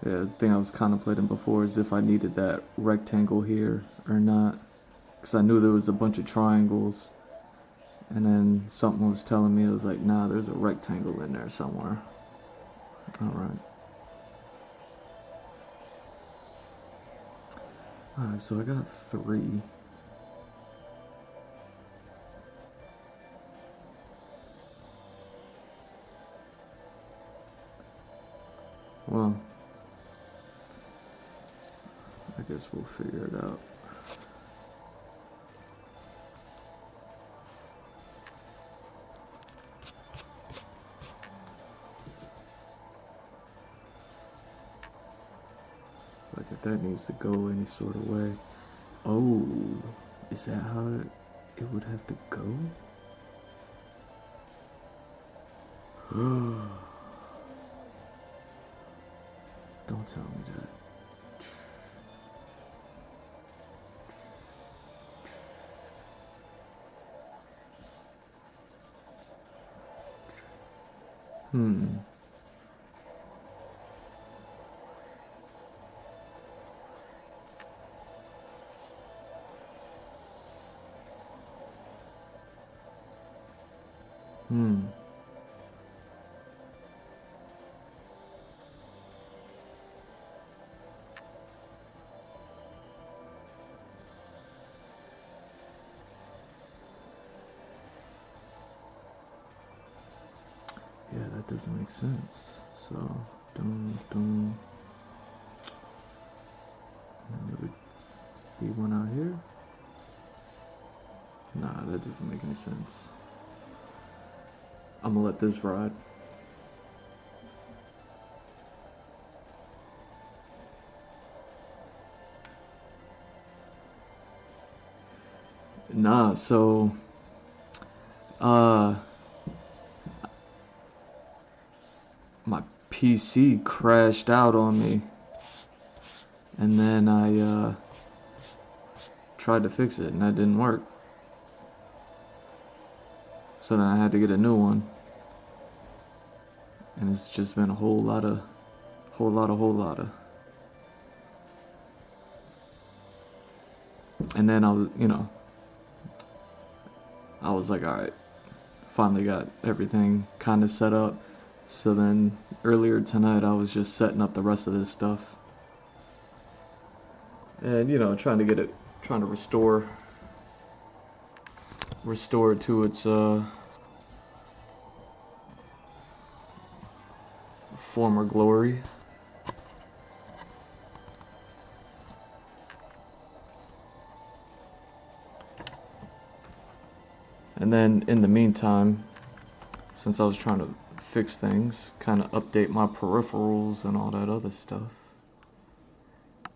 Yeah, the thing I was contemplating before is if I needed that rectangle here or not. Because I knew there was a bunch of triangles. And then something was telling me, it was like, nah, there's a rectangle in there somewhere. Alright. Alright, so I got 3. Well, I guess we'll figure it out. Like if that needs to go any sort of way. Oh, is that how it would have to go? Don't tell me that. Yeah, that doesn't make sense. So, dum. And there would be one out here. Nah, that doesn't make any sense. I'm gonna let this ride. Nah, so my PC crashed out on me, and then I tried to fix it and that didn't work. So then I had to get a new one. And it's just been a whole lot of. And then I was like, alright, finally got everything kind of set up. So then earlier tonight I was just setting up the rest of this stuff. And trying to restore it to its former glory. And then in the meantime, since I was trying to fix things, kind of update my peripherals and all that other stuff.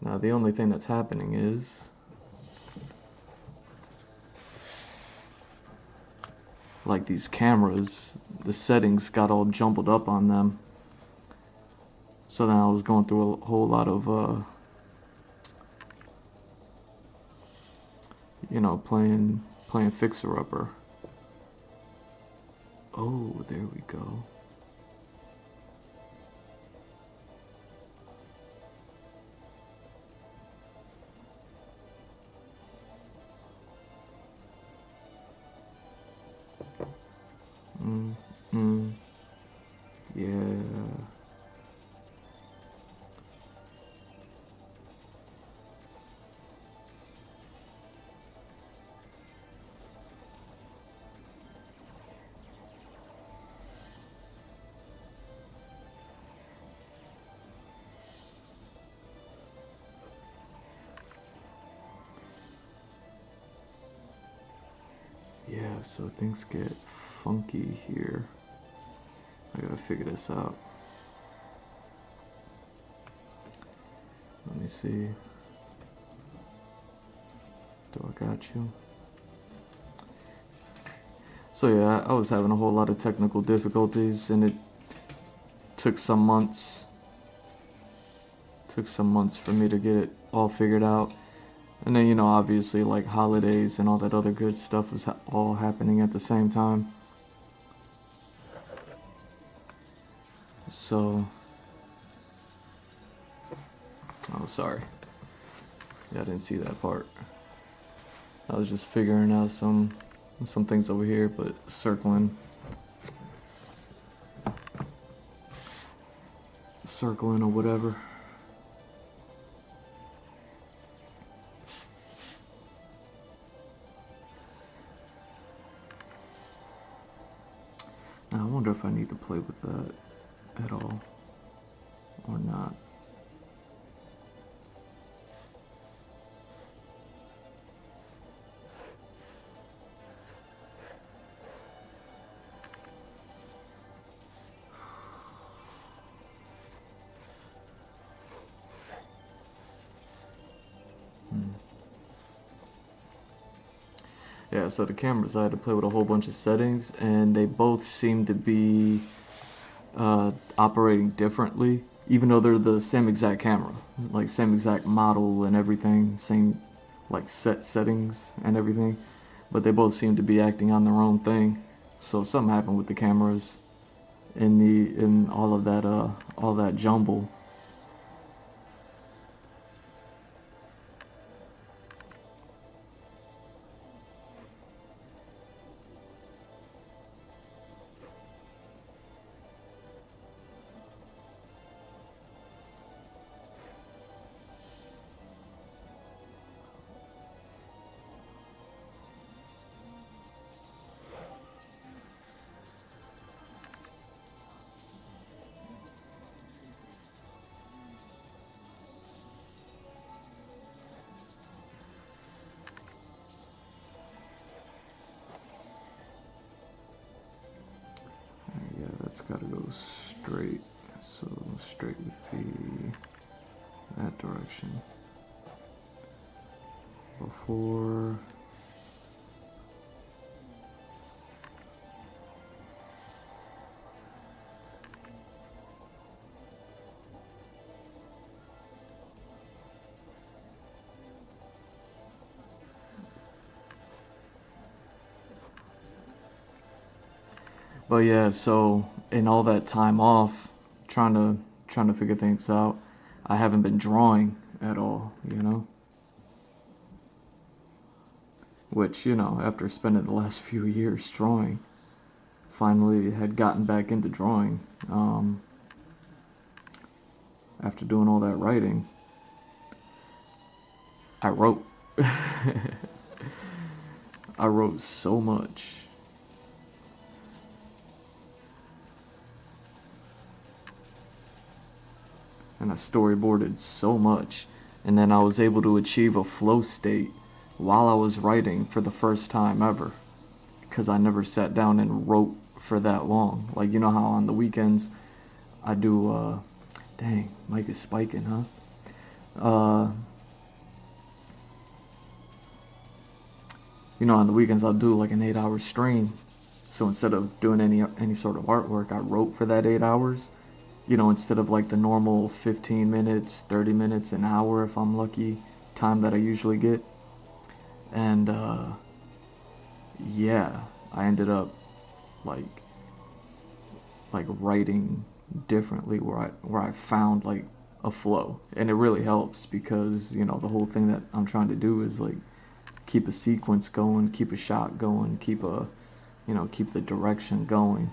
Now the only thing that's happening is like these cameras, the settings got all jumbled up on them. So then I was going through a whole lot of you know, playing Fixer Upper. Oh, there we go. Mm, mm, yeah. Yeah, so things get funky here. I gotta figure this out. Let me see. Do I got you? So yeah, I was having a whole lot of technical difficulties, and it took some months. Took some months for me to get it all figured out. And then, you know, obviously, like, holidays and all that other good stuff was all happening at the same time. So, oh, sorry. Yeah, I didn't see that part. I was just figuring out some things over here, but circling or whatever. Now, I wonder if I need to play with that at all or not. Yeah, so the cameras, I had to play with a whole bunch of settings, and they both seem to be operating differently, even though they're the same exact camera, like same exact model and everything, same like settings and everything, but they both seem to be acting on their own thing. So something happened with the cameras in all that jumble. Yeah, that's gotta go straight. So straight would be that direction. Before. But yeah, so in all that time off, trying to figure things out, I haven't been drawing at all, you know? Which, you know, after spending the last few years drawing, finally had gotten back into drawing. After doing all that writing, I wrote. I wrote so much. And I storyboarded so much. And then I was able to achieve a flow state while I was writing for the first time ever. Because I never sat down and wrote for that long. Like, you know how on the weekends I do, dang, mic is spiking, huh? You know, on the weekends I'll do like an 8-hour stream. So instead of doing any sort of artwork, I wrote for that 8 hours. You know, instead of like the normal 15 minutes, 30 minutes, an hour if I'm lucky, time that I usually get. And yeah, I ended up like writing differently, where I found like a flow, and it really helps because you know the whole thing that I'm trying to do is like keep a sequence going, keep a shot going, keep the direction going.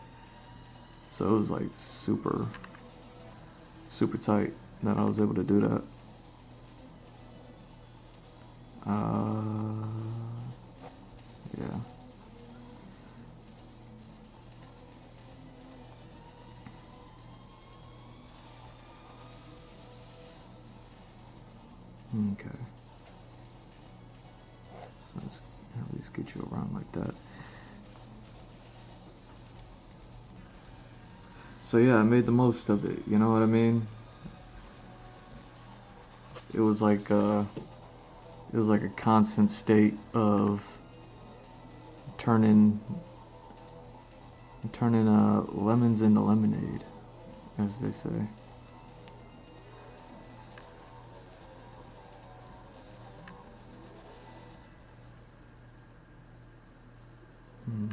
So it was like super tight that I was able to do that. Uh, yeah. Okay. So let's at least get you around like that. So yeah, I made the most of it. You know what I mean? It was like a constant state of turning lemons into lemonade, as they say. Hmm.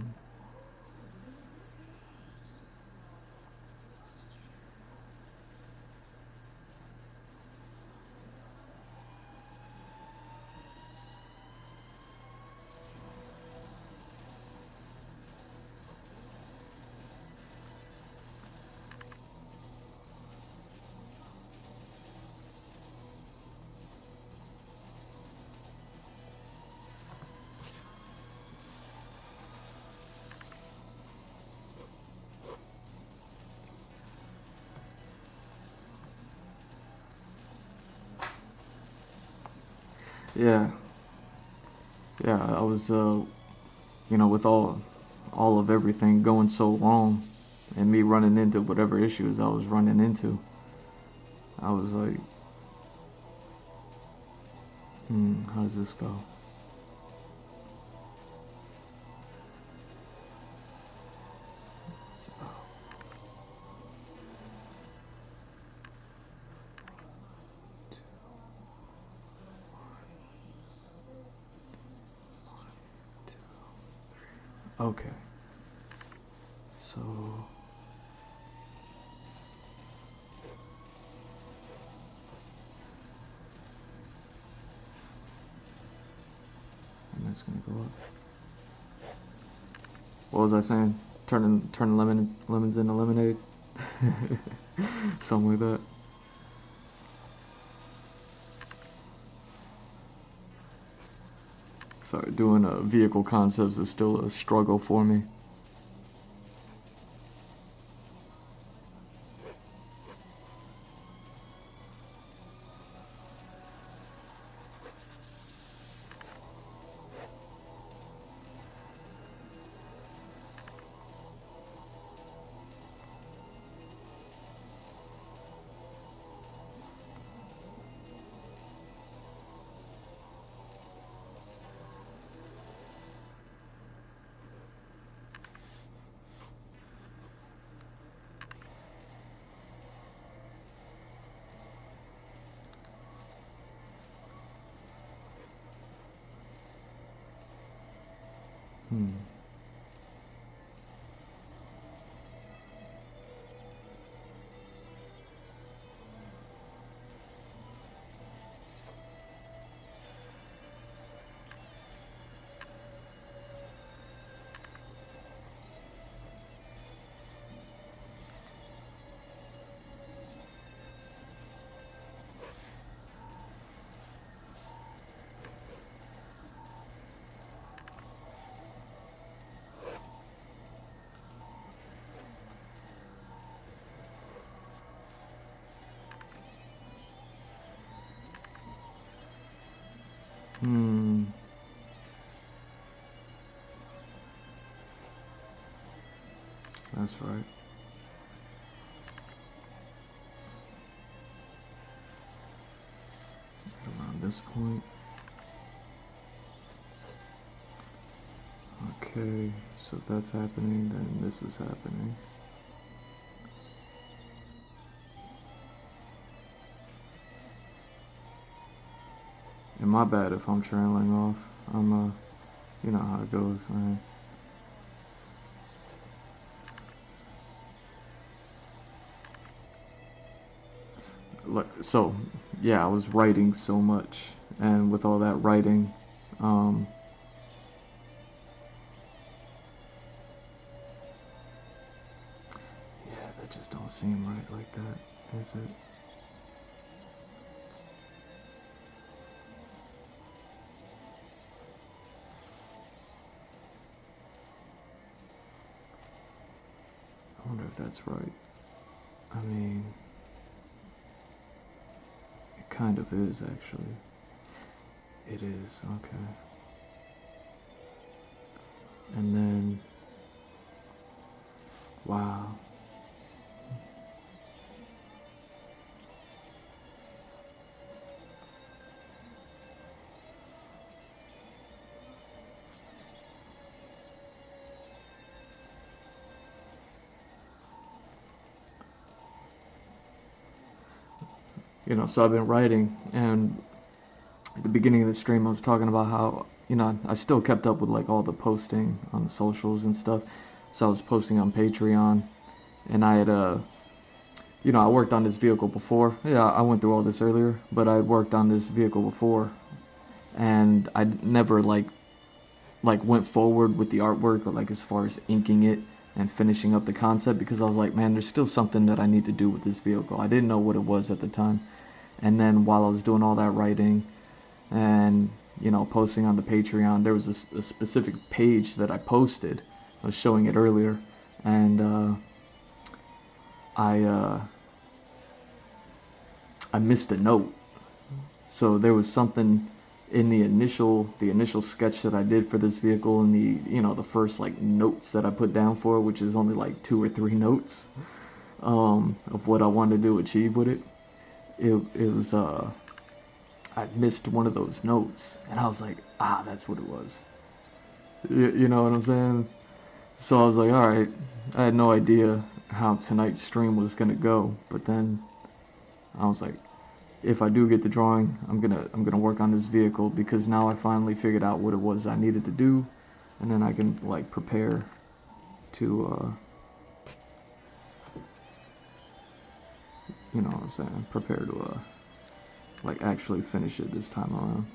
Yeah, yeah. I was, with all of everything going so wrong, and me running into whatever issues I was running into, I was like, how does this go? Okay, so and that's gonna go up. What was I saying? Turning lemons into lemonade, something like that. Sorry, doing vehicle concepts is still a struggle for me. Hmm. Hmm. That's right. Around this point. Okay, so if that's happening, then this is happening. And my bad if I'm trailing off. you know how it goes, man. So yeah, I was writing so much, and with all that writing, um, yeah, that just don't seem right like that, is it? I wonder if that's right. I mean, it kind of is actually. It is, okay. And then, wow. So I've been writing, and at the beginning of the stream, I was talking about how, I still kept up with like all the posting on the socials and stuff. So I was posting on Patreon, and I had, I worked on this vehicle before. Yeah, I went through all this earlier, but I had worked on this vehicle before, and I never like went forward with the artwork, but like as far as inking it and finishing up the concept, because I was like, man, there's still something that I need to do with this vehicle. I didn't know what it was at the time. And then while I was doing all that writing and posting on the Patreon, there was a specific page that I posted. I was showing it earlier, and I missed a note. So there was something in the initial sketch that I did for this vehicle, and the first like notes that I put down for it, which is only like 2 or 3 notes of what I wanted to achieve with it. It was I missed one of those notes, and I was like, that's what it was. You know what I'm saying? So I was like, all right. I had no idea how tonight's stream was gonna go, but then I was like, if I do get the drawing, I'm gonna work on this vehicle, because now I finally figured out what it was I needed to do, and then I can like prepare to you know what I'm saying, prepare to like actually finish it this time around.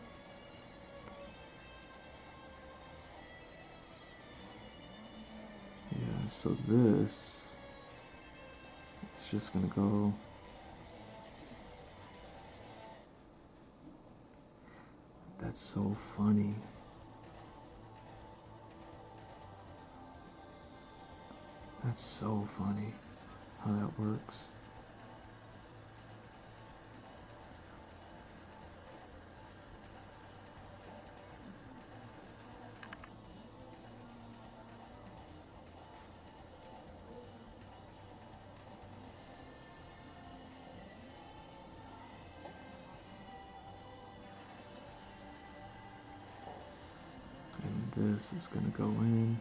Yeah, so this it's just gonna go. That's so funny. That's so funny how that works. And this is gonna go in.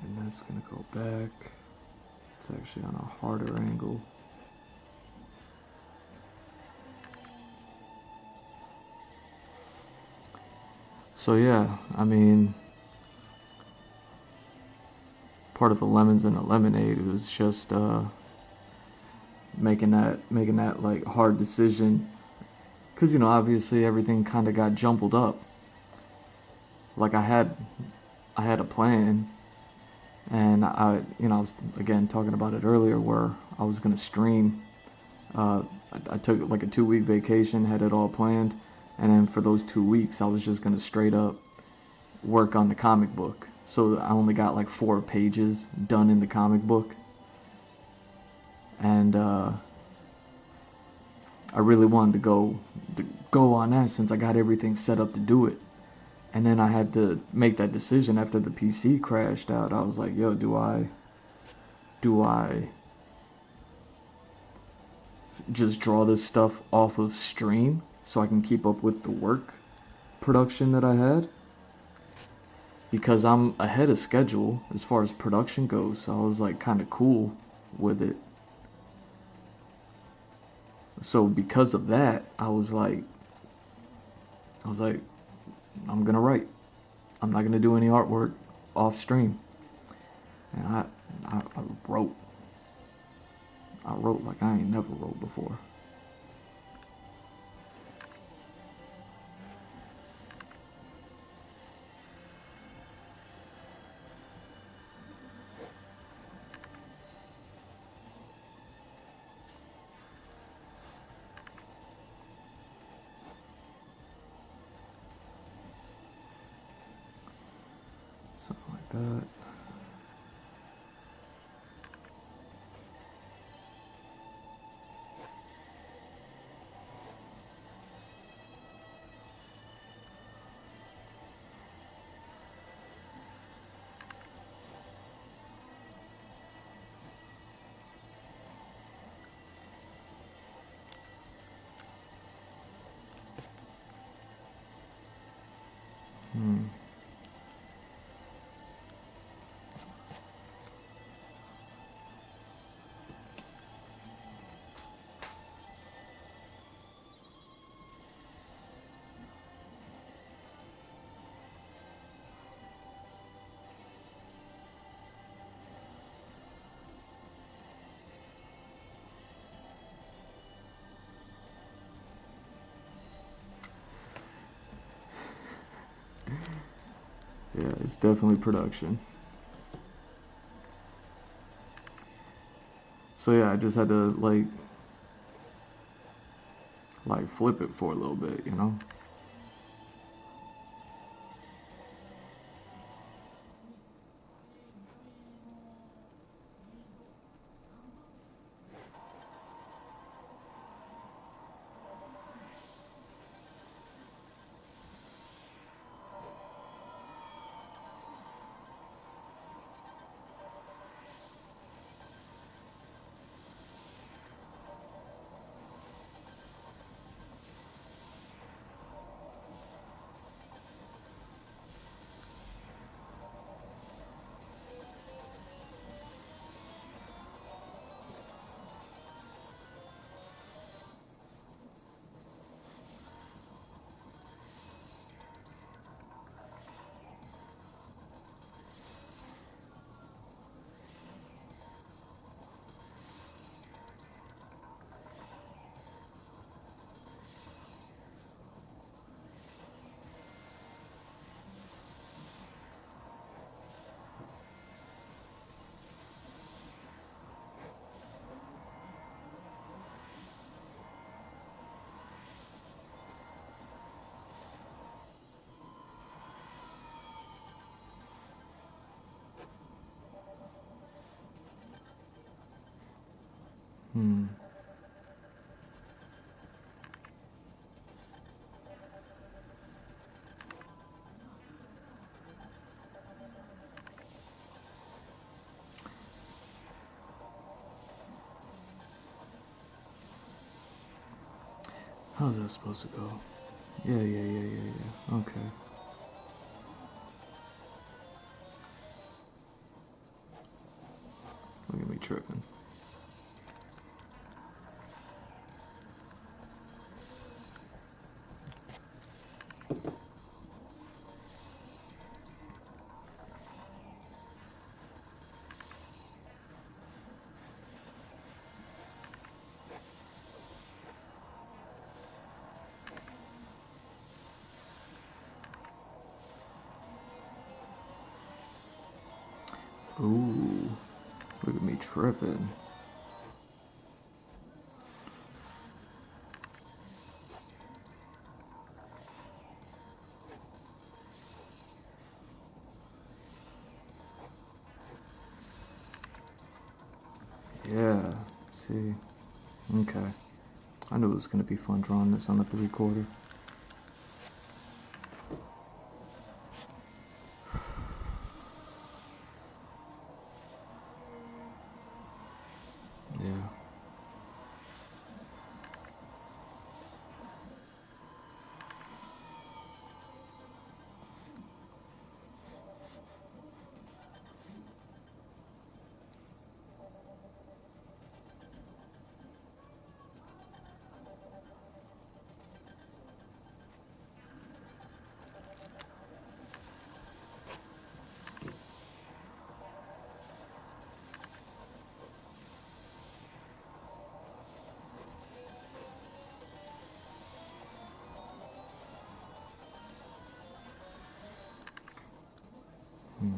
And that's gonna go back. It's actually on a harder angle. So yeah, I mean, part of the lemons in a lemonade was just making that like hard decision, because obviously everything kind of got jumbled up. Like I had a plan, and I was again talking about it earlier, where I was gonna stream. I took like a 2-week vacation, had it all planned, and then for those 2 weeks I was just gonna straight up work on the comic book. So I only got like 4 pages done in the comic book, and I really wanted to go on that, since I got everything set up to do it. And then I had to make that decision after the PC crashed out. I was like, yo, do I just draw this stuff off of stream so I can keep up with the work production that I had? because I'm ahead of schedule as far as production goes. So I was like kind of cool with it. So because of that, I was like, I'm gonna write. I'm not gonna do any artwork off stream. And I wrote. I wrote like I ain't never wrote before. Something like that. Hmm. Yeah, it's definitely production. So yeah, I just had to like flip it for a little bit, you know? Hmm. How's that supposed to go? Yeah. Okay. Look at me tripping. Ooh, look at me tripping. Yeah, see. Okay. I knew it was gonna be fun drawing this on the 3/4. Yeah. Hmm.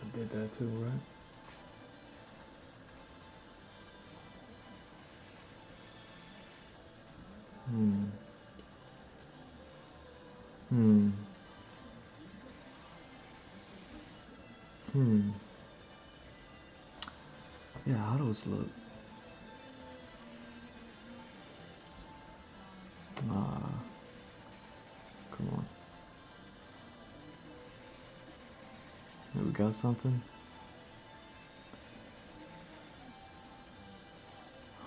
I did that too, right? Hmm. Hmm. Hmm. Yeah, how those look? Ah, come on. Here we got something?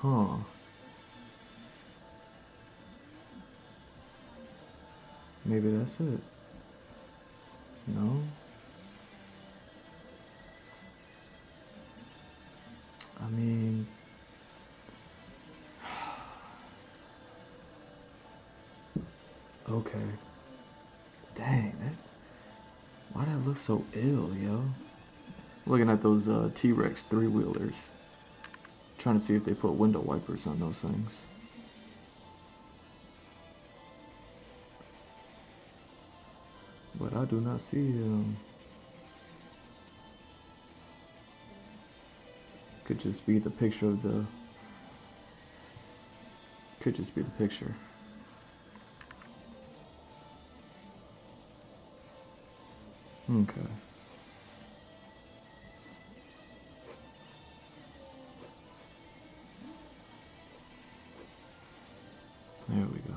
Huh. Maybe that's it. No? I mean... Okay. Dang, that... Why that look so ill, yo? Looking at those T-Rex three-wheelers. Trying to see if they put window wipers on those things. But I do not see could just be the picture of the... Could just be the picture. Okay. There we go.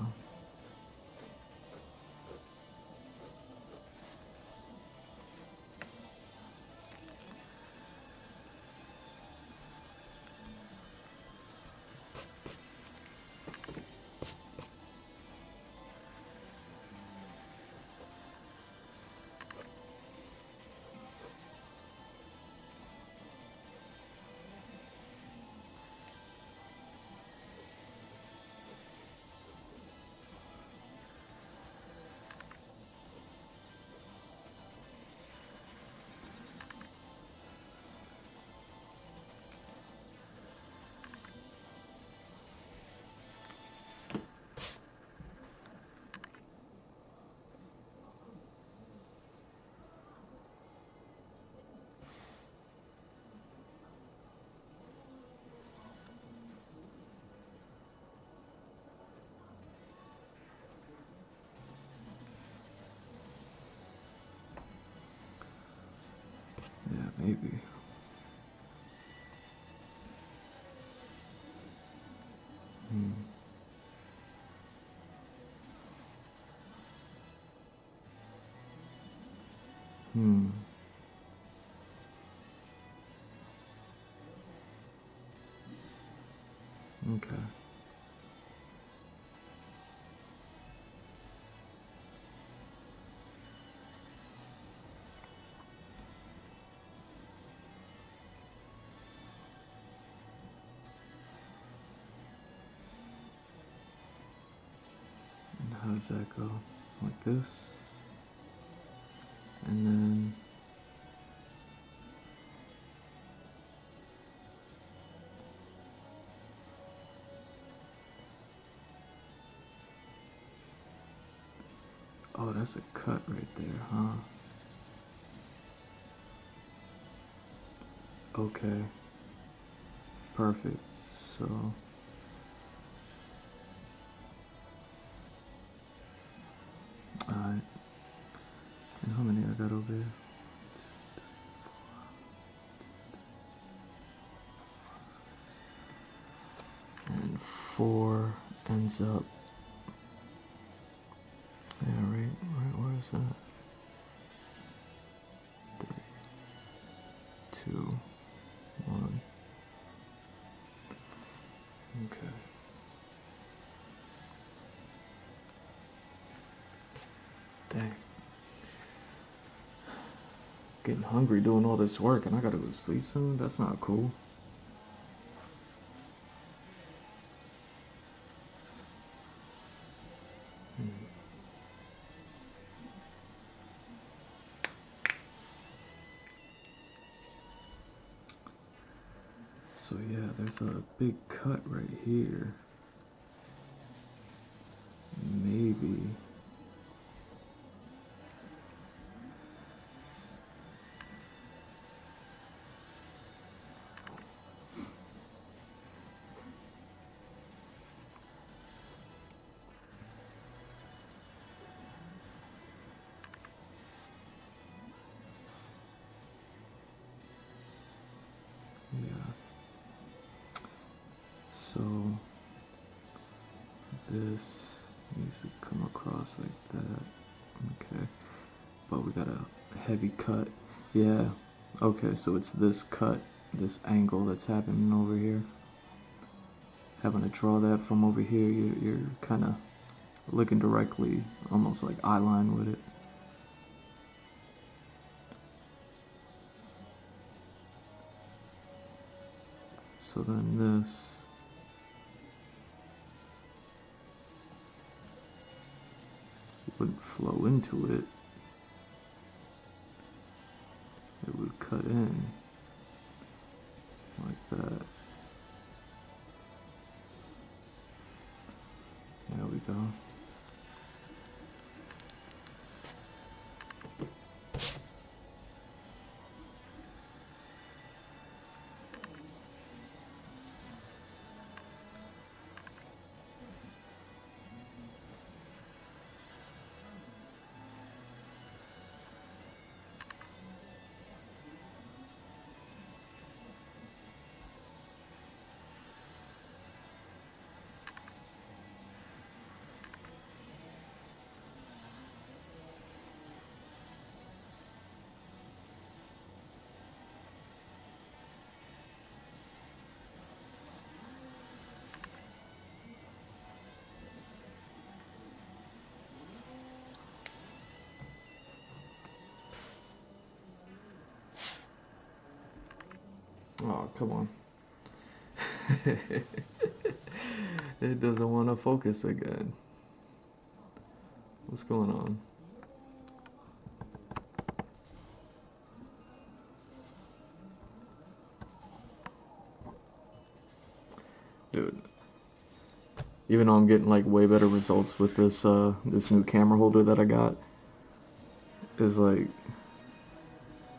maybe. Hmm. Hmm. Okay. And how does that go? Like this? And then oh, that's a cut right there, huh? Okay. Perfect. So alright. And how many I got over here? And 4 ends up. Yeah, right, where is that? 3, 2, 1. Okay. Dang. Getting hungry doing all this work and I gotta go to sleep soon? That's not cool. So yeah, there's a big cut right here. Maybe. Yeah. So this needs to come across like that. Okay. But we got a heavy cut. Yeah. Okay, so it's this cut, this angle that's happening over here. Having to draw that from over here, you're kind of looking directly, almost like eye line with it. So then this wouldn't flow into it. It would cut in like that. There we go. Oh, come on. It doesn't want to focus again. What's going on? Dude. Even though I'm getting like way better results with this this new camera holder that I got, is like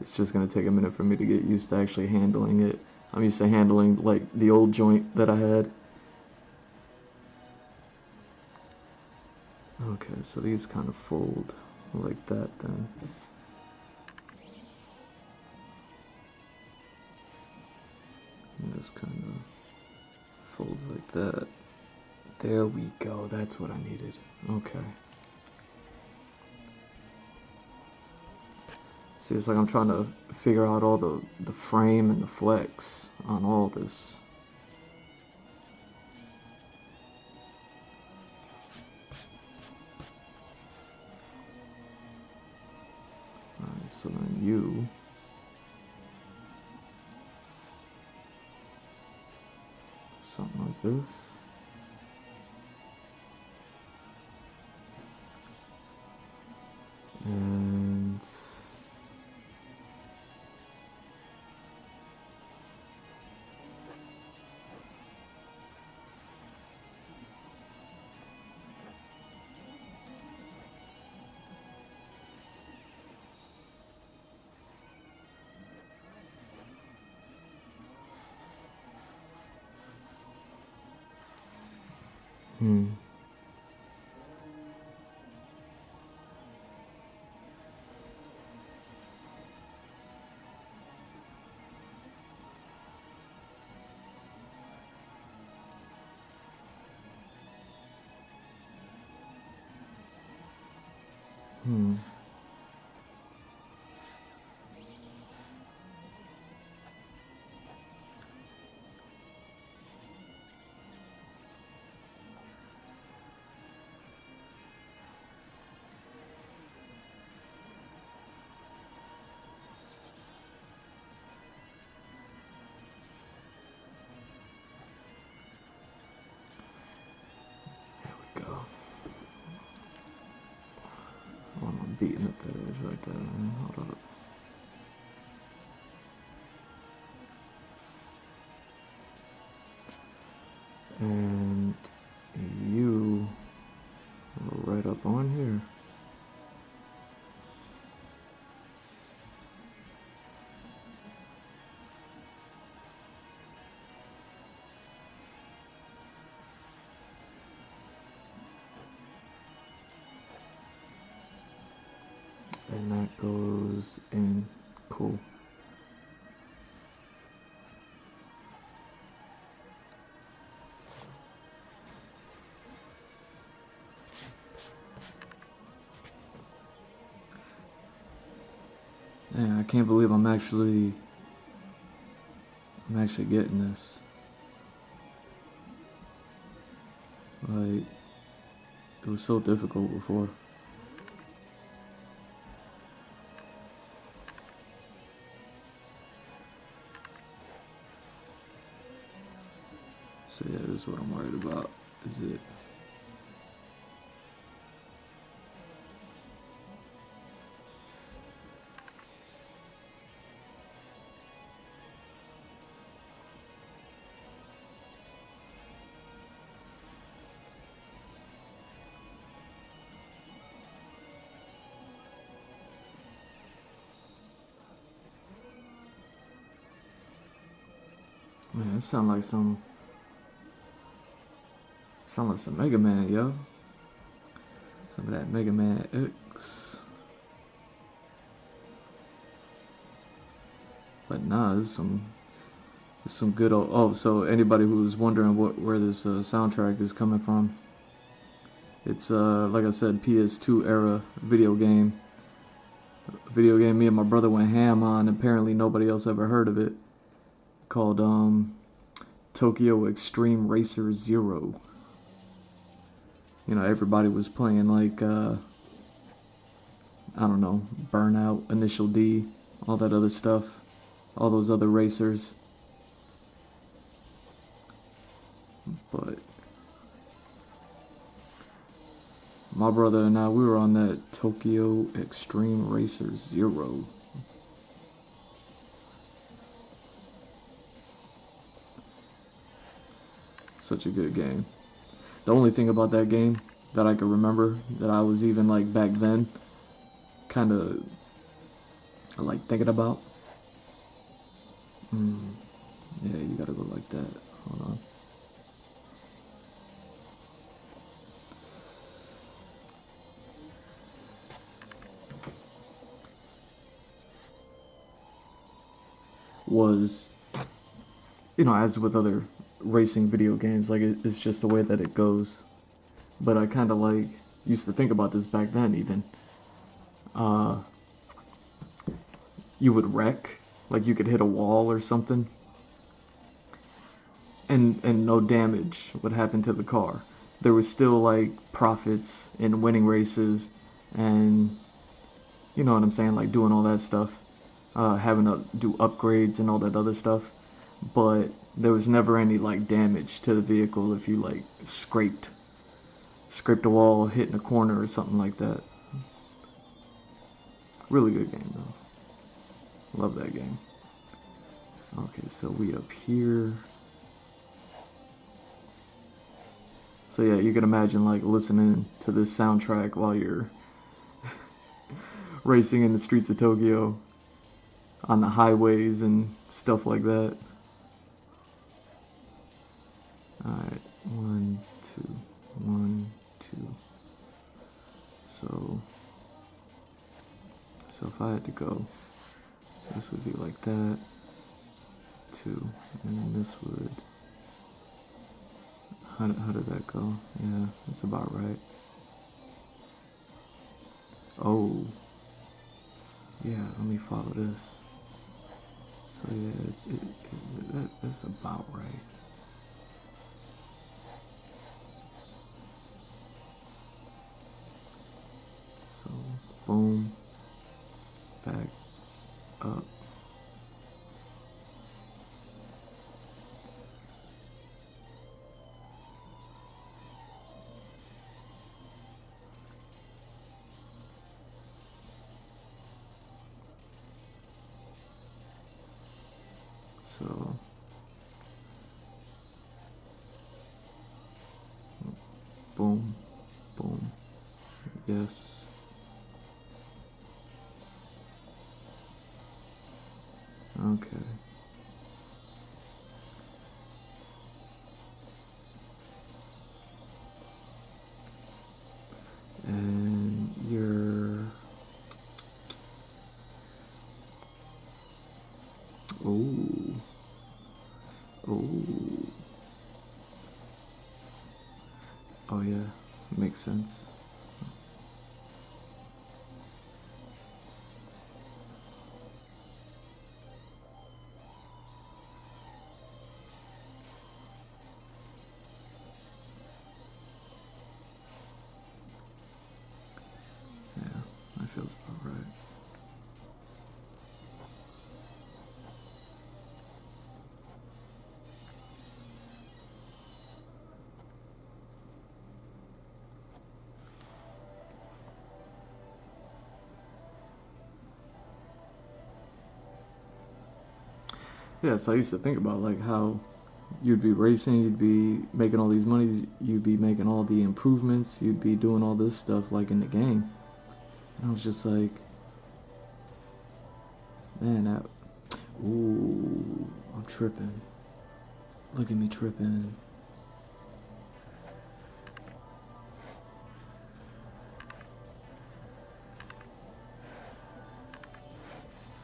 it's just gonna take a minute for me to get used to actually handling it. I'm used to handling like the old joint that I had. Okay, so these kind of fold like that then. just kind of folds like that. There we go. That's what I needed. Okay. See, it's like I'm trying to figure out all the frame and the flex on all this. Alright, so then you something like this. And go. Oh, I'm beating up that edge right there, man. Hold up. And you are right up on here. And that goes in. Cool. Man, I can't believe I'm actually getting this. Like, it was so difficult before. So yeah, this is what I'm worried about, is it. Man, it sound like some Mega Man, yo. Some of that Mega Man X. But nah, it's some good old. Oh, so anybody who's wondering where this soundtrack is coming from, it's like I said, PS2 era video game. Me and my brother went ham on. Apparently nobody else ever heard of it. Called Tokyo Extreme Racer Zero. You know, everybody was playing like I don't know, Burnout, Initial D, all that other stuff, all those other racers. But my brother and I, we were on that Tokyo Extreme Racer Zero. Such a good game. The only thing about that game that I could remember that I was even like back then kind of like thinking about. Yeah, you gotta go like that. Hold on. Was you know, as with other racing video games, like it's just the way that it goes. But I kind of like used to think about this back then even. Uh, you would wreck, like you could hit a wall or something, and no damage would happen to the car. There was still like profits in winning races, and you know what I'm saying, like doing all that stuff, having to do upgrades and all that other stuff. But there was never any like damage to the vehicle if you like scraped a wall, hit in a corner or something like that. Really good game though. Love that game. Okay, so we up here. So yeah, you can imagine like listening to this soundtrack while you're racing in the streets of Tokyo on the highways and stuff like that. Alright, 1, 2, 1, 2. So if I had to go, this would be like that, 2, and then this would, how did that go? Yeah, that's about right. Oh, yeah, let me follow this. So yeah, that's about right. So, boom, back up. So, boom, boom, yes. Okay. And you're, oh, oh yeah, makes sense. Yeah, that feels about right. Yeah, so I used to think about like how you'd be racing, you'd be making all these monies, you'd be making all the improvements, you'd be doing all this stuff like in the game. And I was just like, man, that, ooh, I'm tripping. Look at me tripping.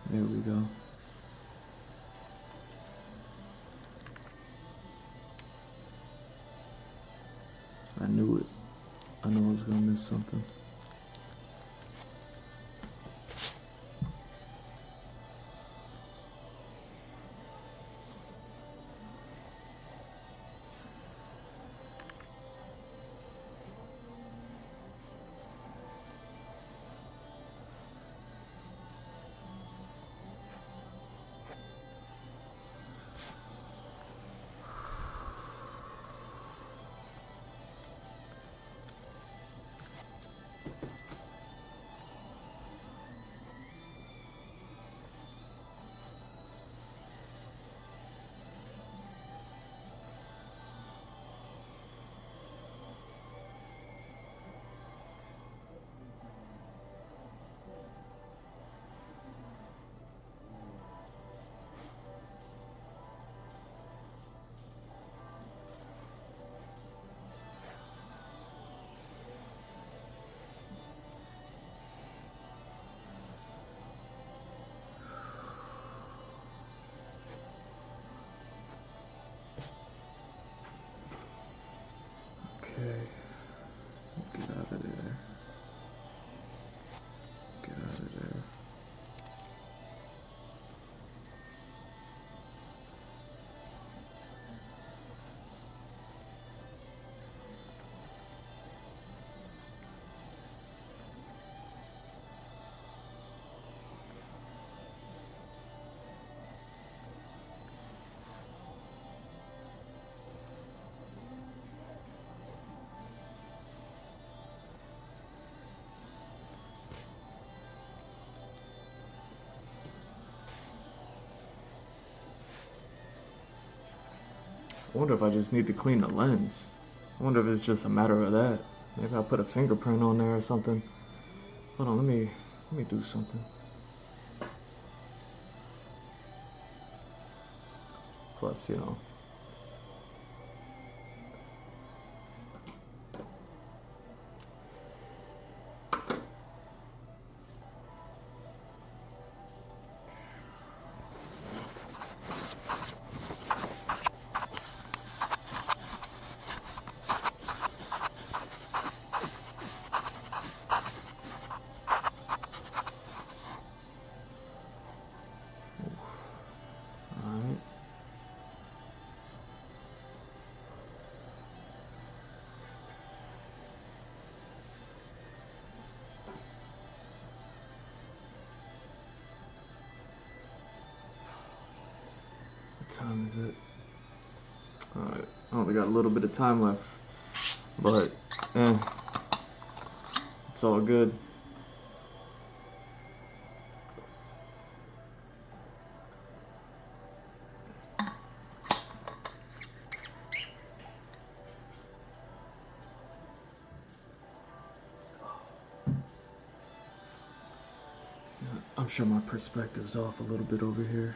There we go. I knew it. I knew I was gonna miss something. Okay. Get out of there. Get out of there. I wonder if I just need to clean the lens. I wonder if it's just a matter of that. Maybe I'll put a fingerprint on there or something. Hold on, let me do something. Plus, you know. Alright. What time is it? Alright, I only got a little bit of time left, but it's all good. I'm sure my perspective's off a little bit over here.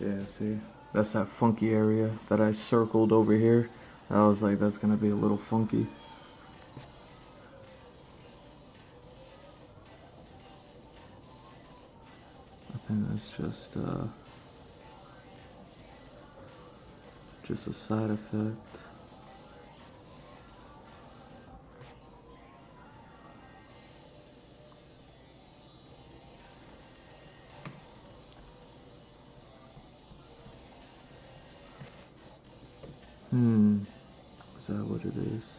Yeah, see, that's that funky area that I circled over here. I was like, that's gonna be a little funky. I think that's just a side effect. Is that what it is?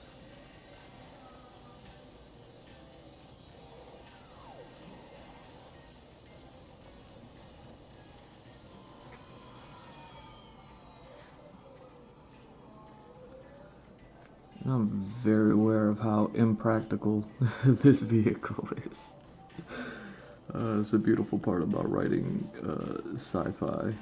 I'm very aware of how impractical this vehicle is. It's a beautiful part about writing sci-fi.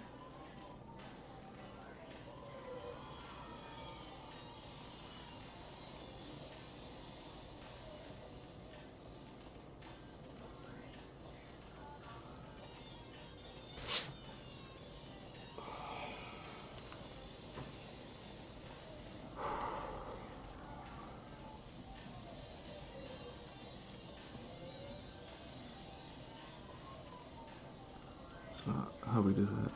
How we do that?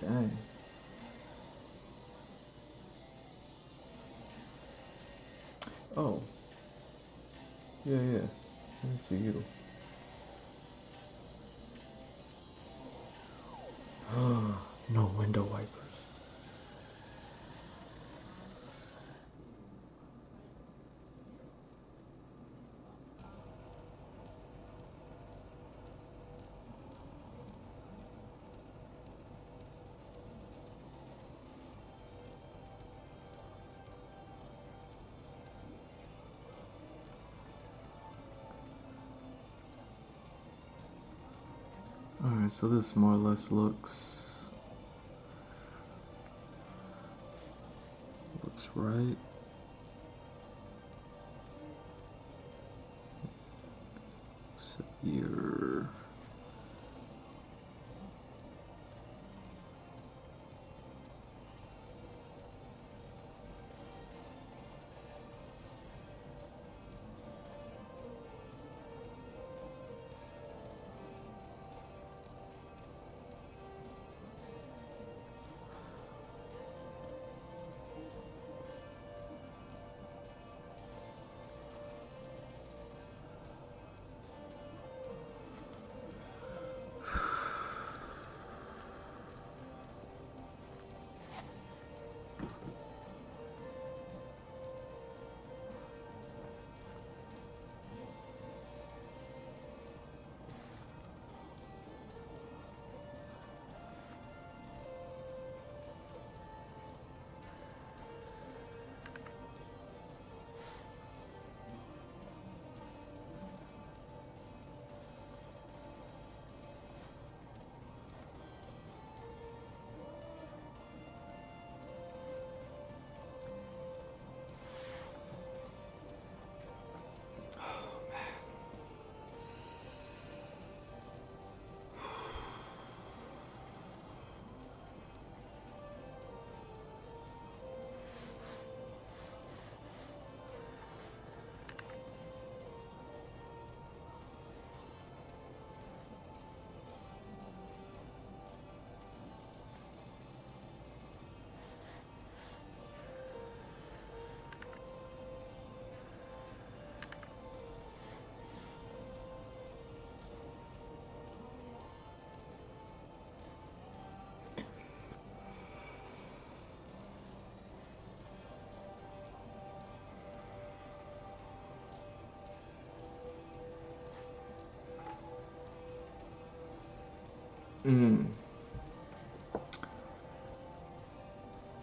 Dang. Oh. Yeah, yeah. Let me see you. No window wipers. Alright, so this more or less looks right. So here.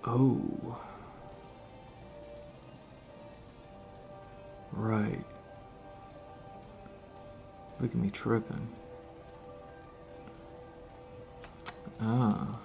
Oh. Right. Look at me tripping. Ah.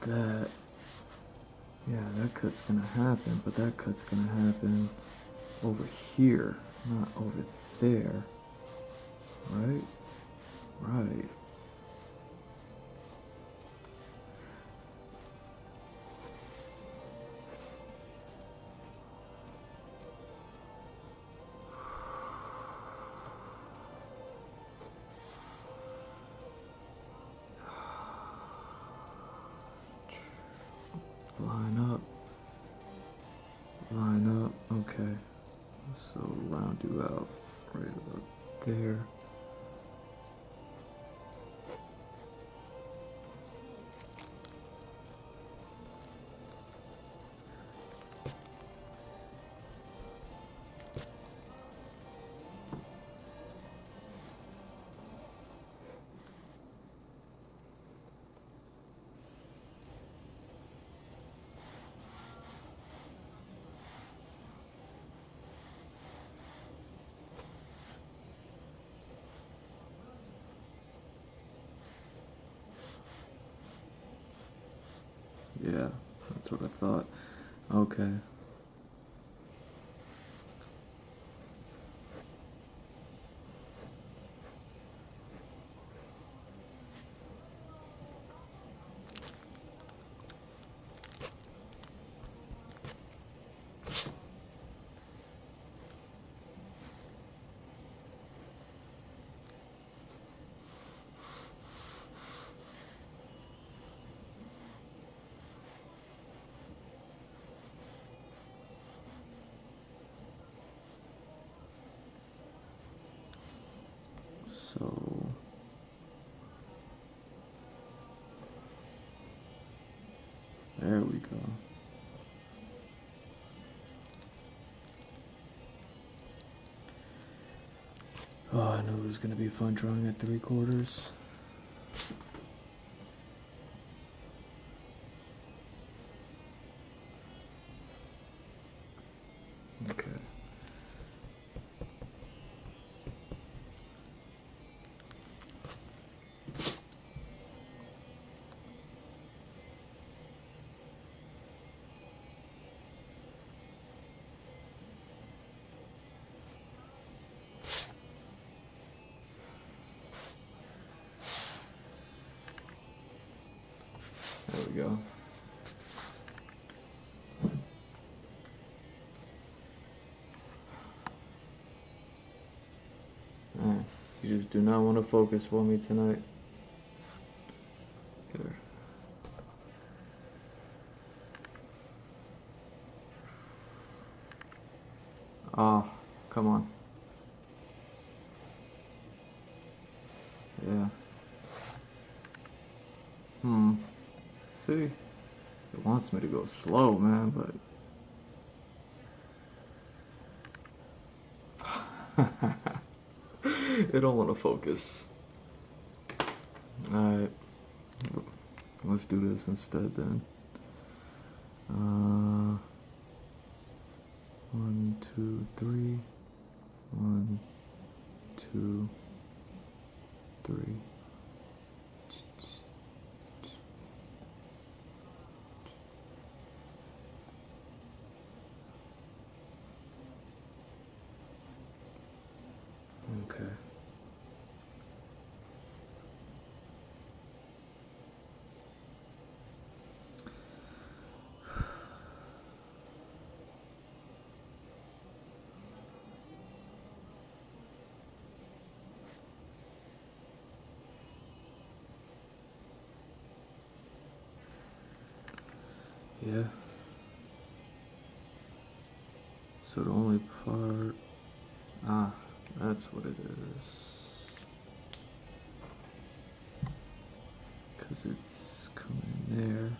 that. Yeah, that cut's gonna happen, but that cut's gonna happen over here, not over there. Right? Right. Line up. Line up. Okay. So round you out right about there. Yeah, that's what I thought. Okay. So there we go. Oh, I knew it was gonna be fun drawing at 3/4. Okay. There we go. Man, you just do not want to focus for me tonight. Here. Ah, come on. Yeah. See? It wants me to go slow, man, but... it don't want to focus. Alright. Let's do this instead then. 1, 2, 3. 1, 2, 3. Okay. Yeah. So the only part... Ah, that's what it is. Because it's coming there.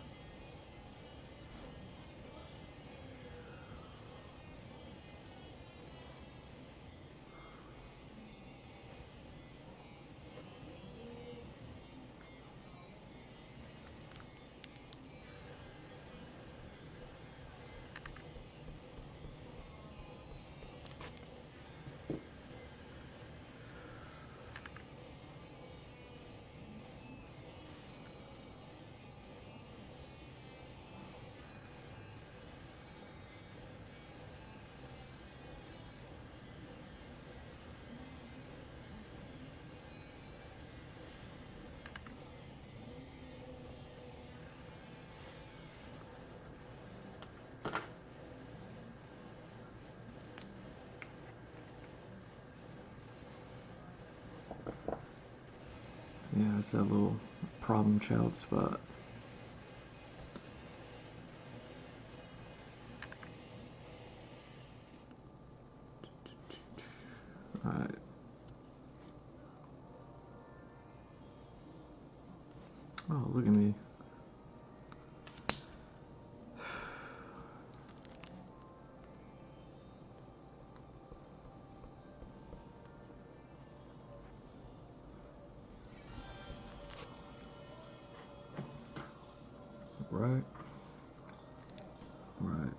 That's that little problem child spot. Alright. Oh, look at me. Right. Right.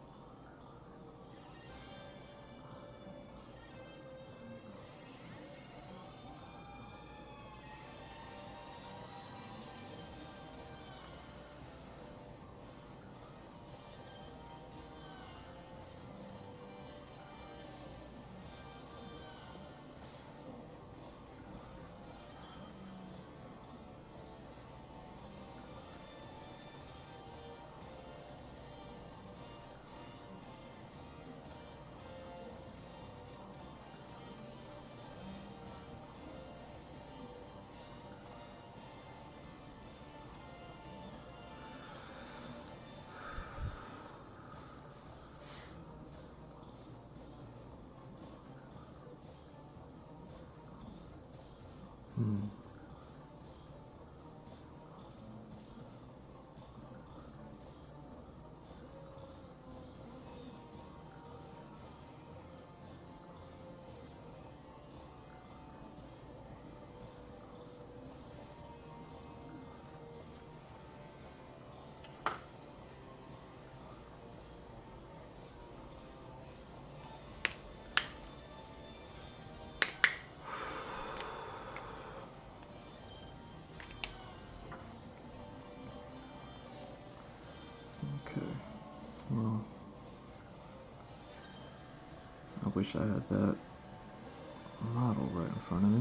Hmm. Okay. Well, I wish I had that model right in front of me.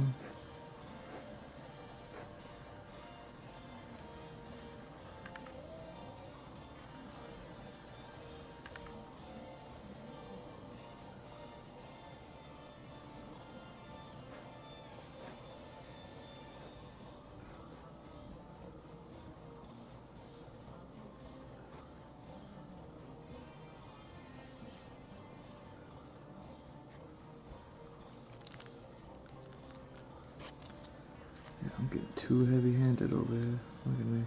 Yeah, I'm getting too heavy-handed over here. Look at me.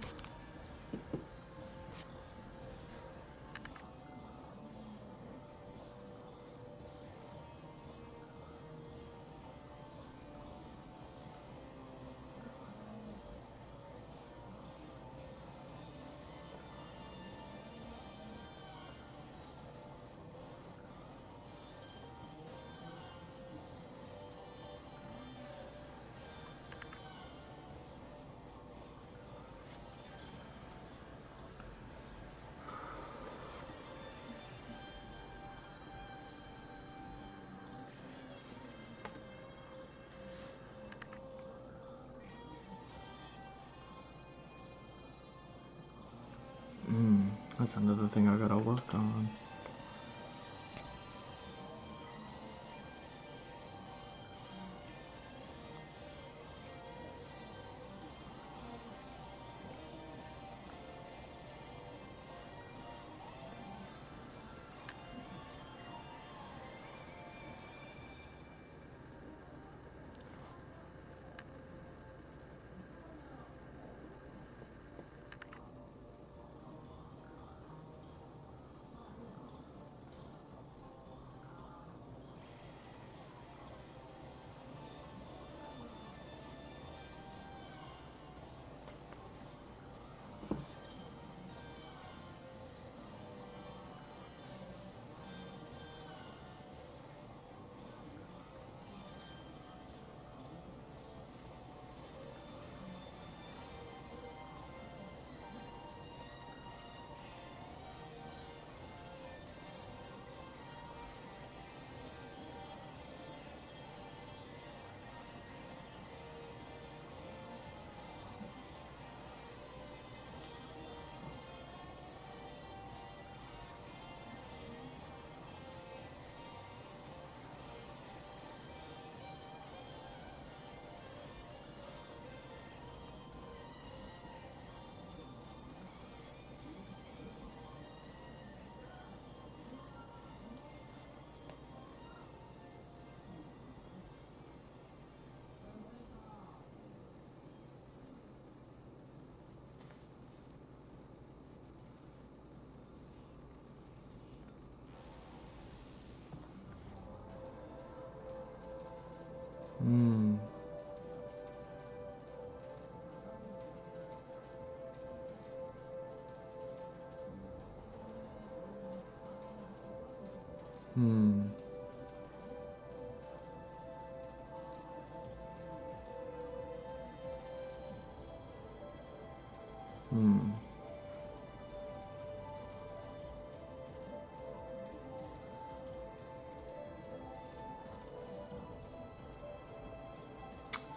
That's another thing I gotta work on.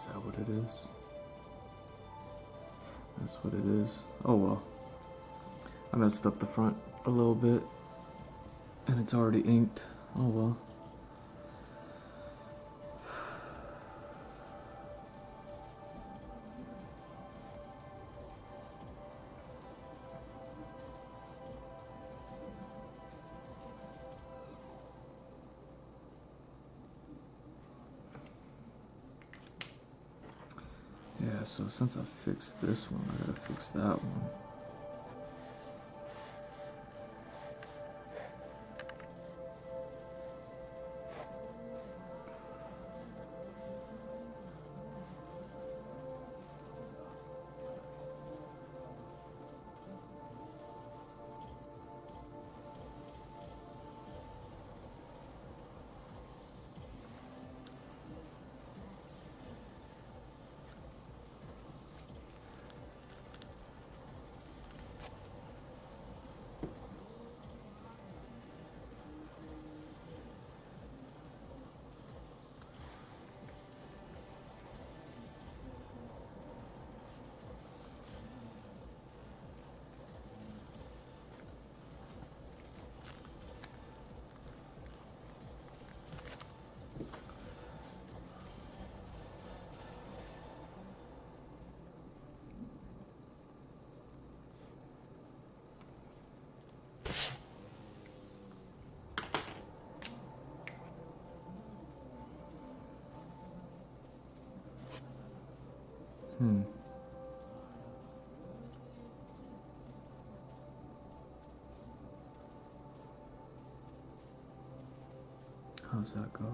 Is that what it is? That's what it is. Oh well. I messed up the front a little bit. And it's already inked. Oh well. Yeah, so since I fixed this one, I gotta fix that one. How's that go?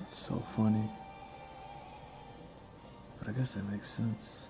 It's so funny. But I guess that makes sense.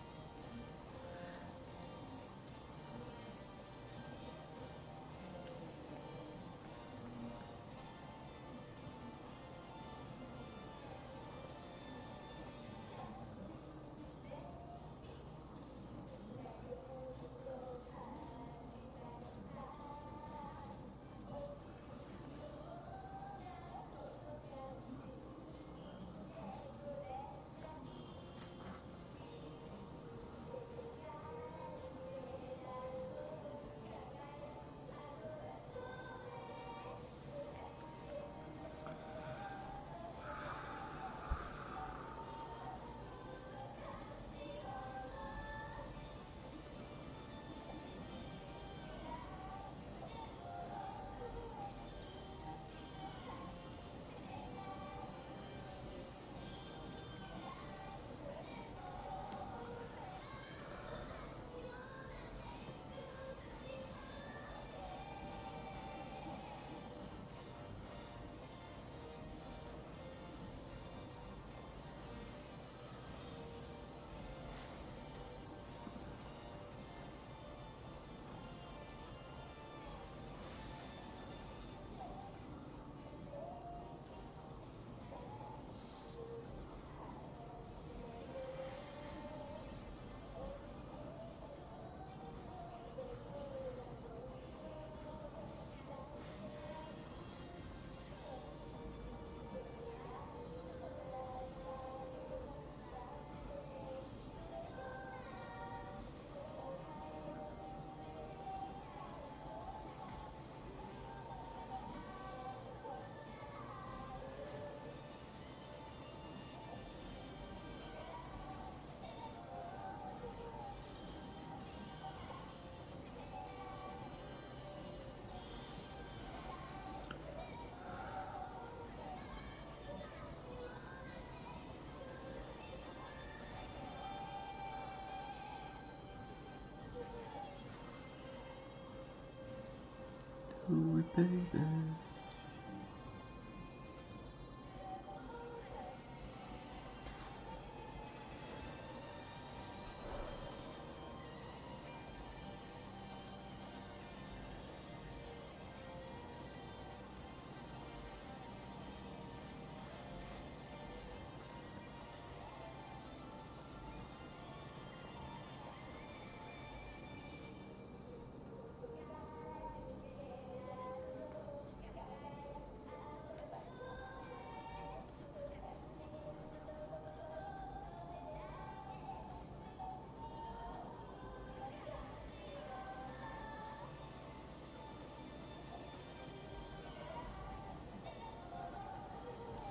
Do it, baby.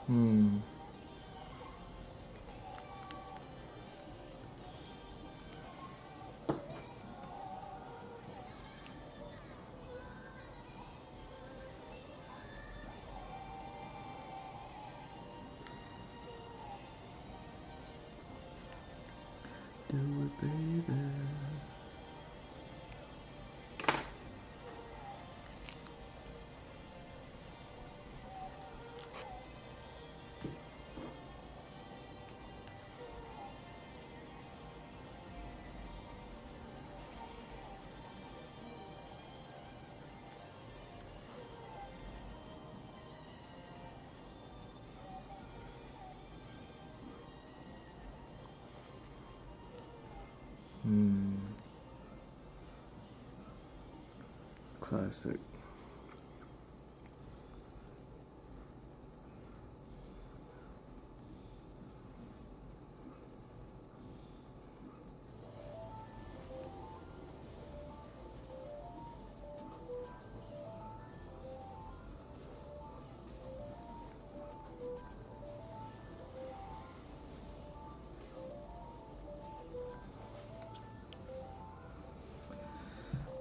Hmm. Do it, baby. Hmm. Classic.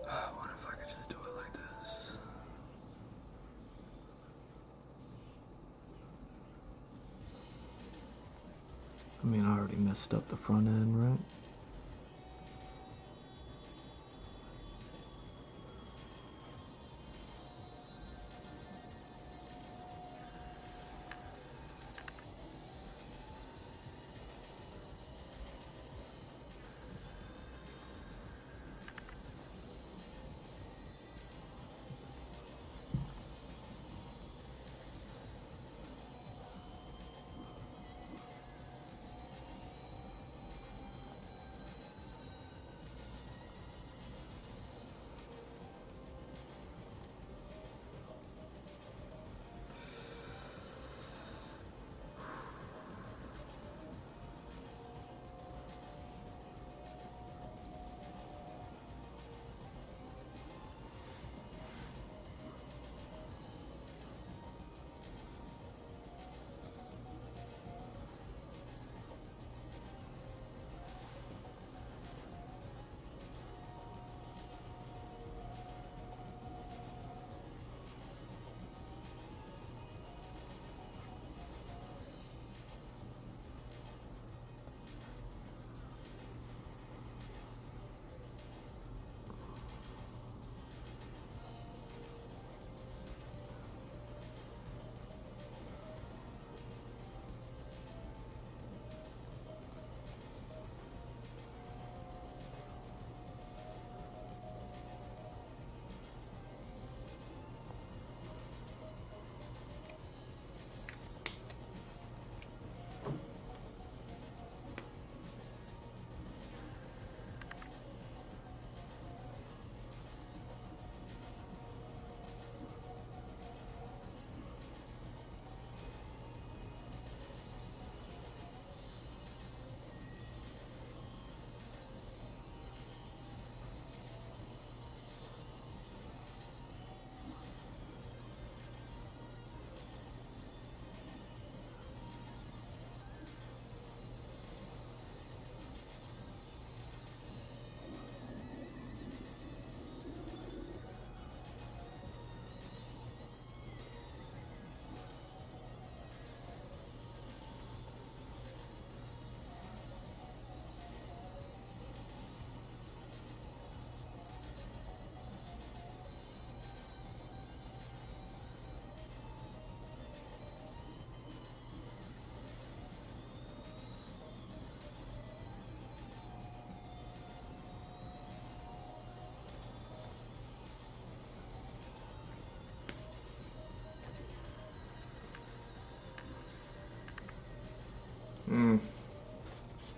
I wonder if I could just do it like this. I mean, I already messed up the front end, right?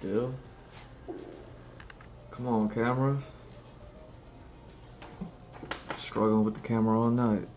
still. Come on, camera. Struggling with the camera all night.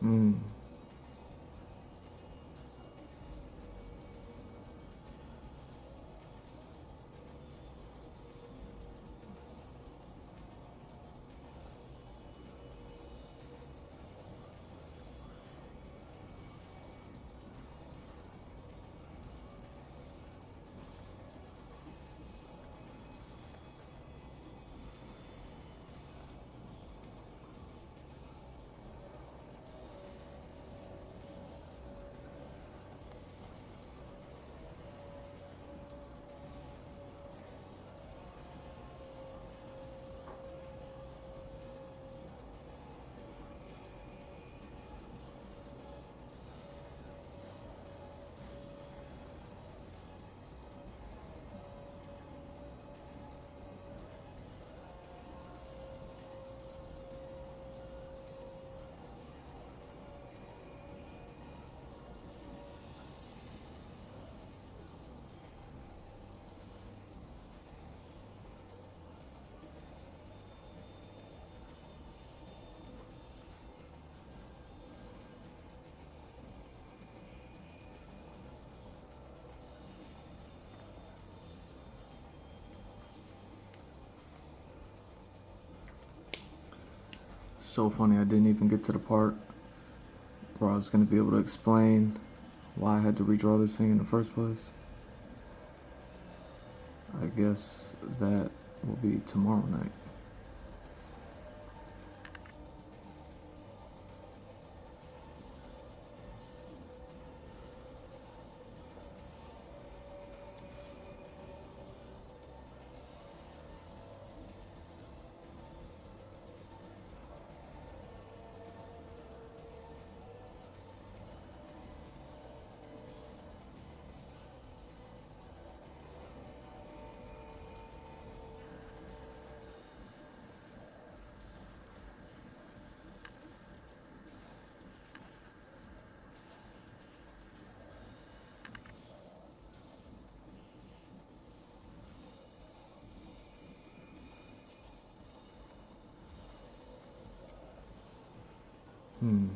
Mm. so funny I didn't even get to the part where I was going to be able to explain why I had to redraw this thing in the first place. I guess that will be tomorrow night. Hmm.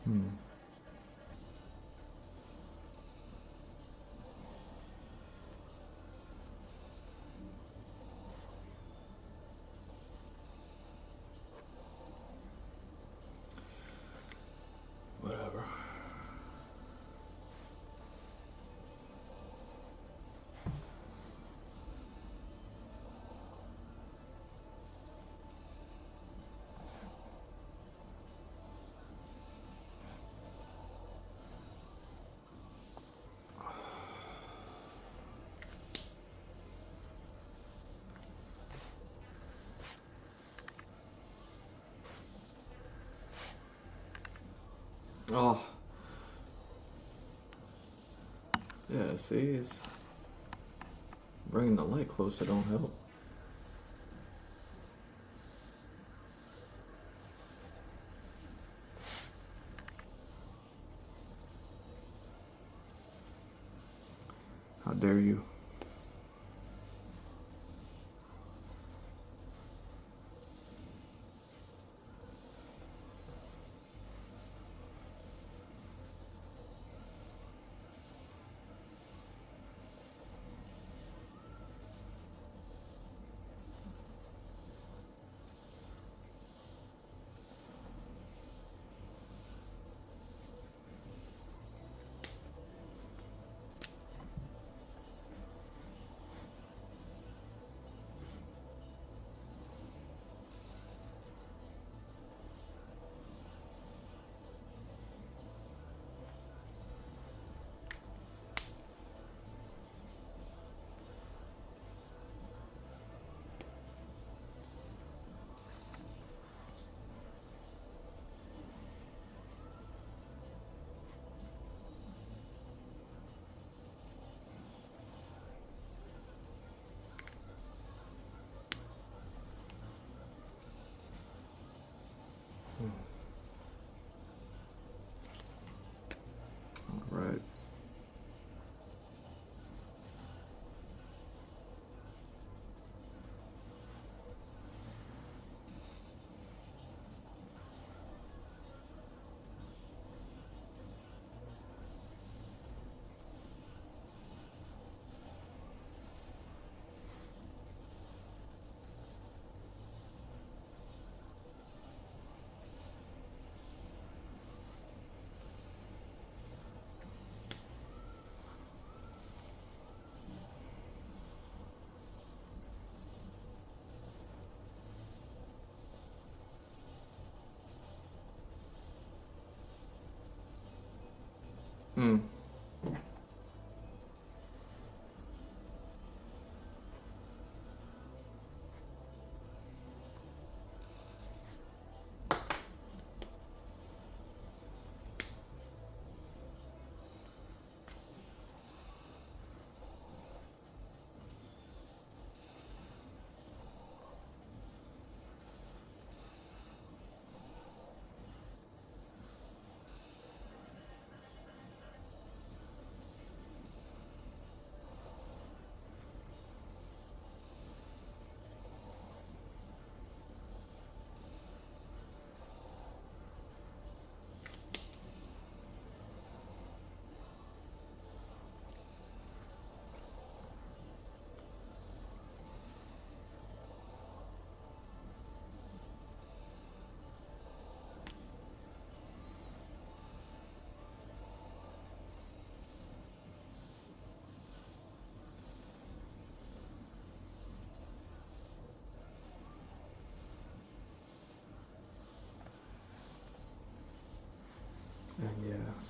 Hmm. Whatever. Oh, yeah, see, it's bringing the light closer don't help. How dare you?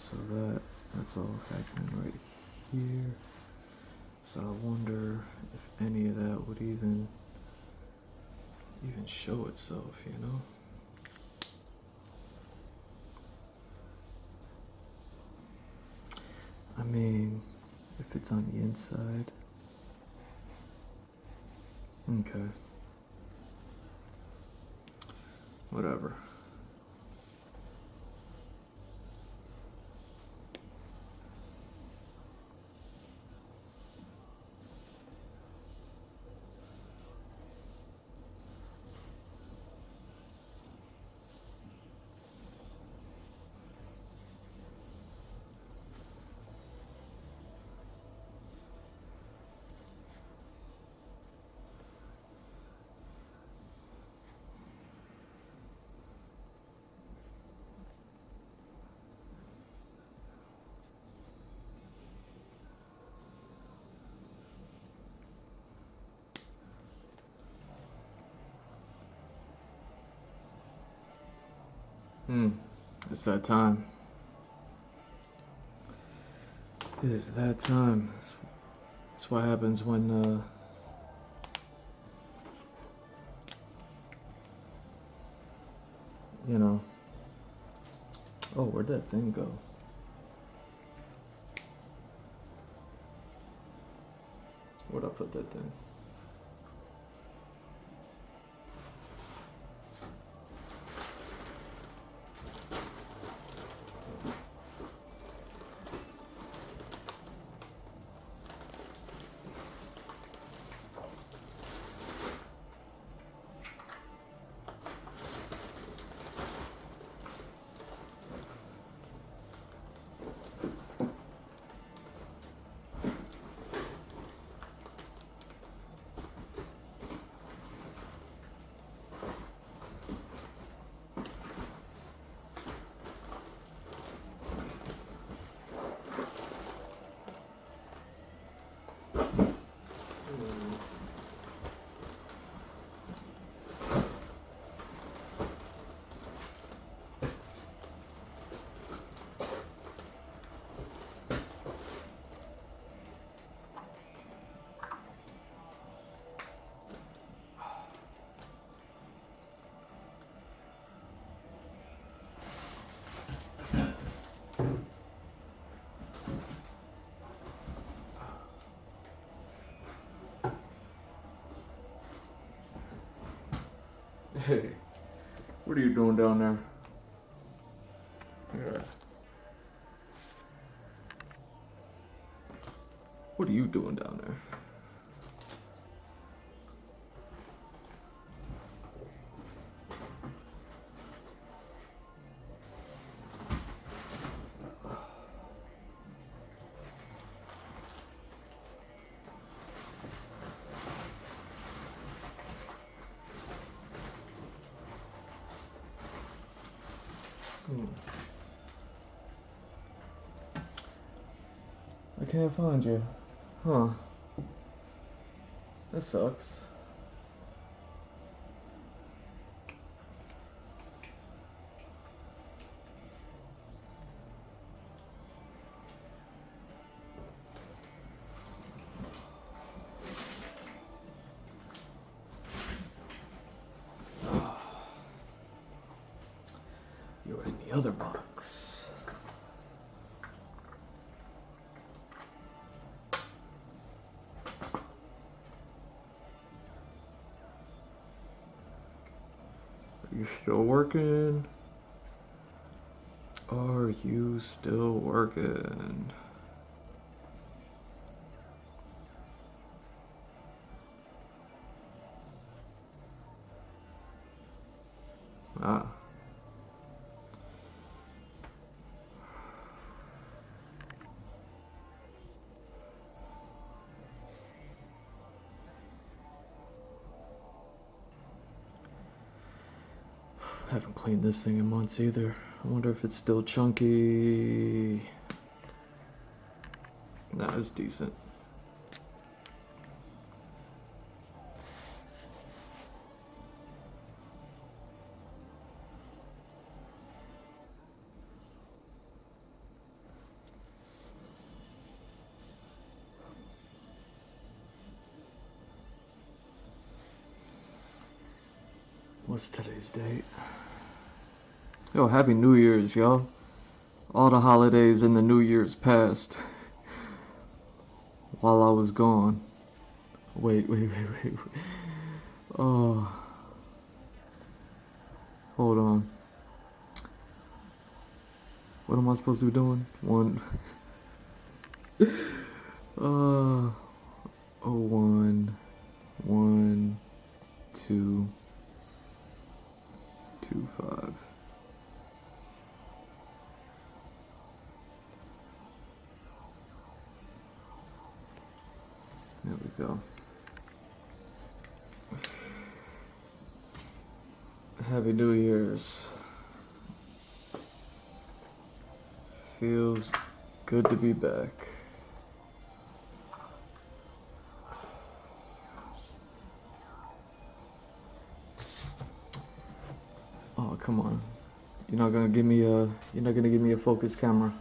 So that's all factoring right here. So I wonder if any of that would even show itself, you know? I mean, if it's on the inside. Okay. Whatever. It's that time. It is that time. That's what happens when, you know. Oh, where'd that thing go? Where'd I put that thing? Hey, what are you doing down there? Yeah. What are you doing down there? I can't find you. Huh. That sucks. You're in the other box. Are you still working? Are you still working? Ah. I haven't cleaned this thing in months either. I wonder if it's still chunky. Nah, it's decent. What's today's date? Yo, Happy New Year's, yo. All the holidays and the New Year's passed while I was gone. Wait. Oh. Hold on. What am I supposed to be doing? One. 1, 1, 2, 2, 5. There we go. Happy New Year's. Feels good to be back. Oh, come on. You're not gonna give me a focus camera.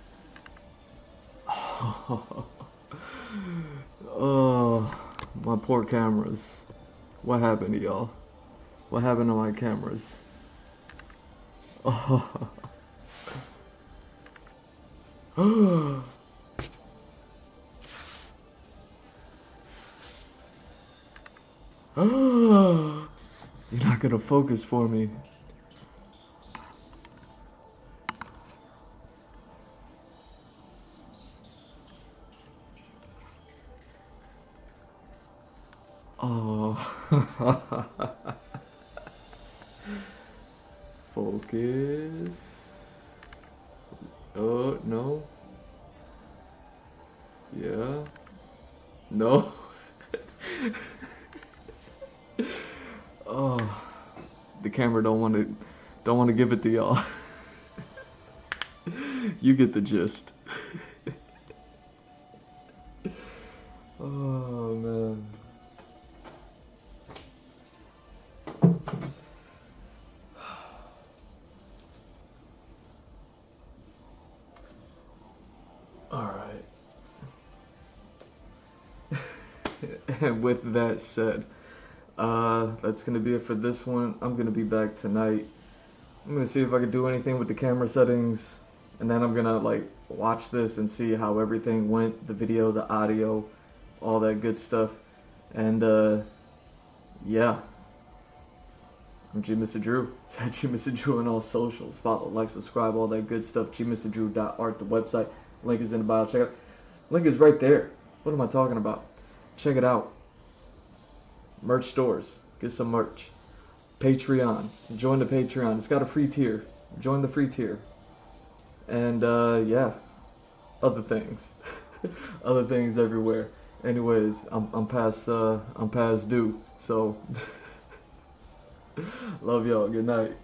Oh, my poor cameras. What happened to y'all? What happened to my cameras? Oh. You're not gonna focus for me. Oh. Focus. Oh, no. Yeah. No. Oh. The camera don't want to give it to y'all. You get the gist. Oh, man. Alright. And with that said, that's gonna be it for this one. I'm gonna be back tonight. I'm gonna see if I can do anything with the camera settings, and then I'm gonna like watch this and see how everything went, the video, the audio, all that good stuff. And yeah. I'm G Mr. Drew. It's at G Mr. Drew on all socials. Follow, like, subscribe, all that good stuff. gmrdrew.art, the website. Link is in the bio. Check it out. Link is right there. What am I talking about? Check it out. Merch stores. Get some merch. Patreon. Join the Patreon. It's got a free tier. Join the free tier. And yeah. Other things. Other things everywhere. Anyways, I'm past due. So love y'all. Good night.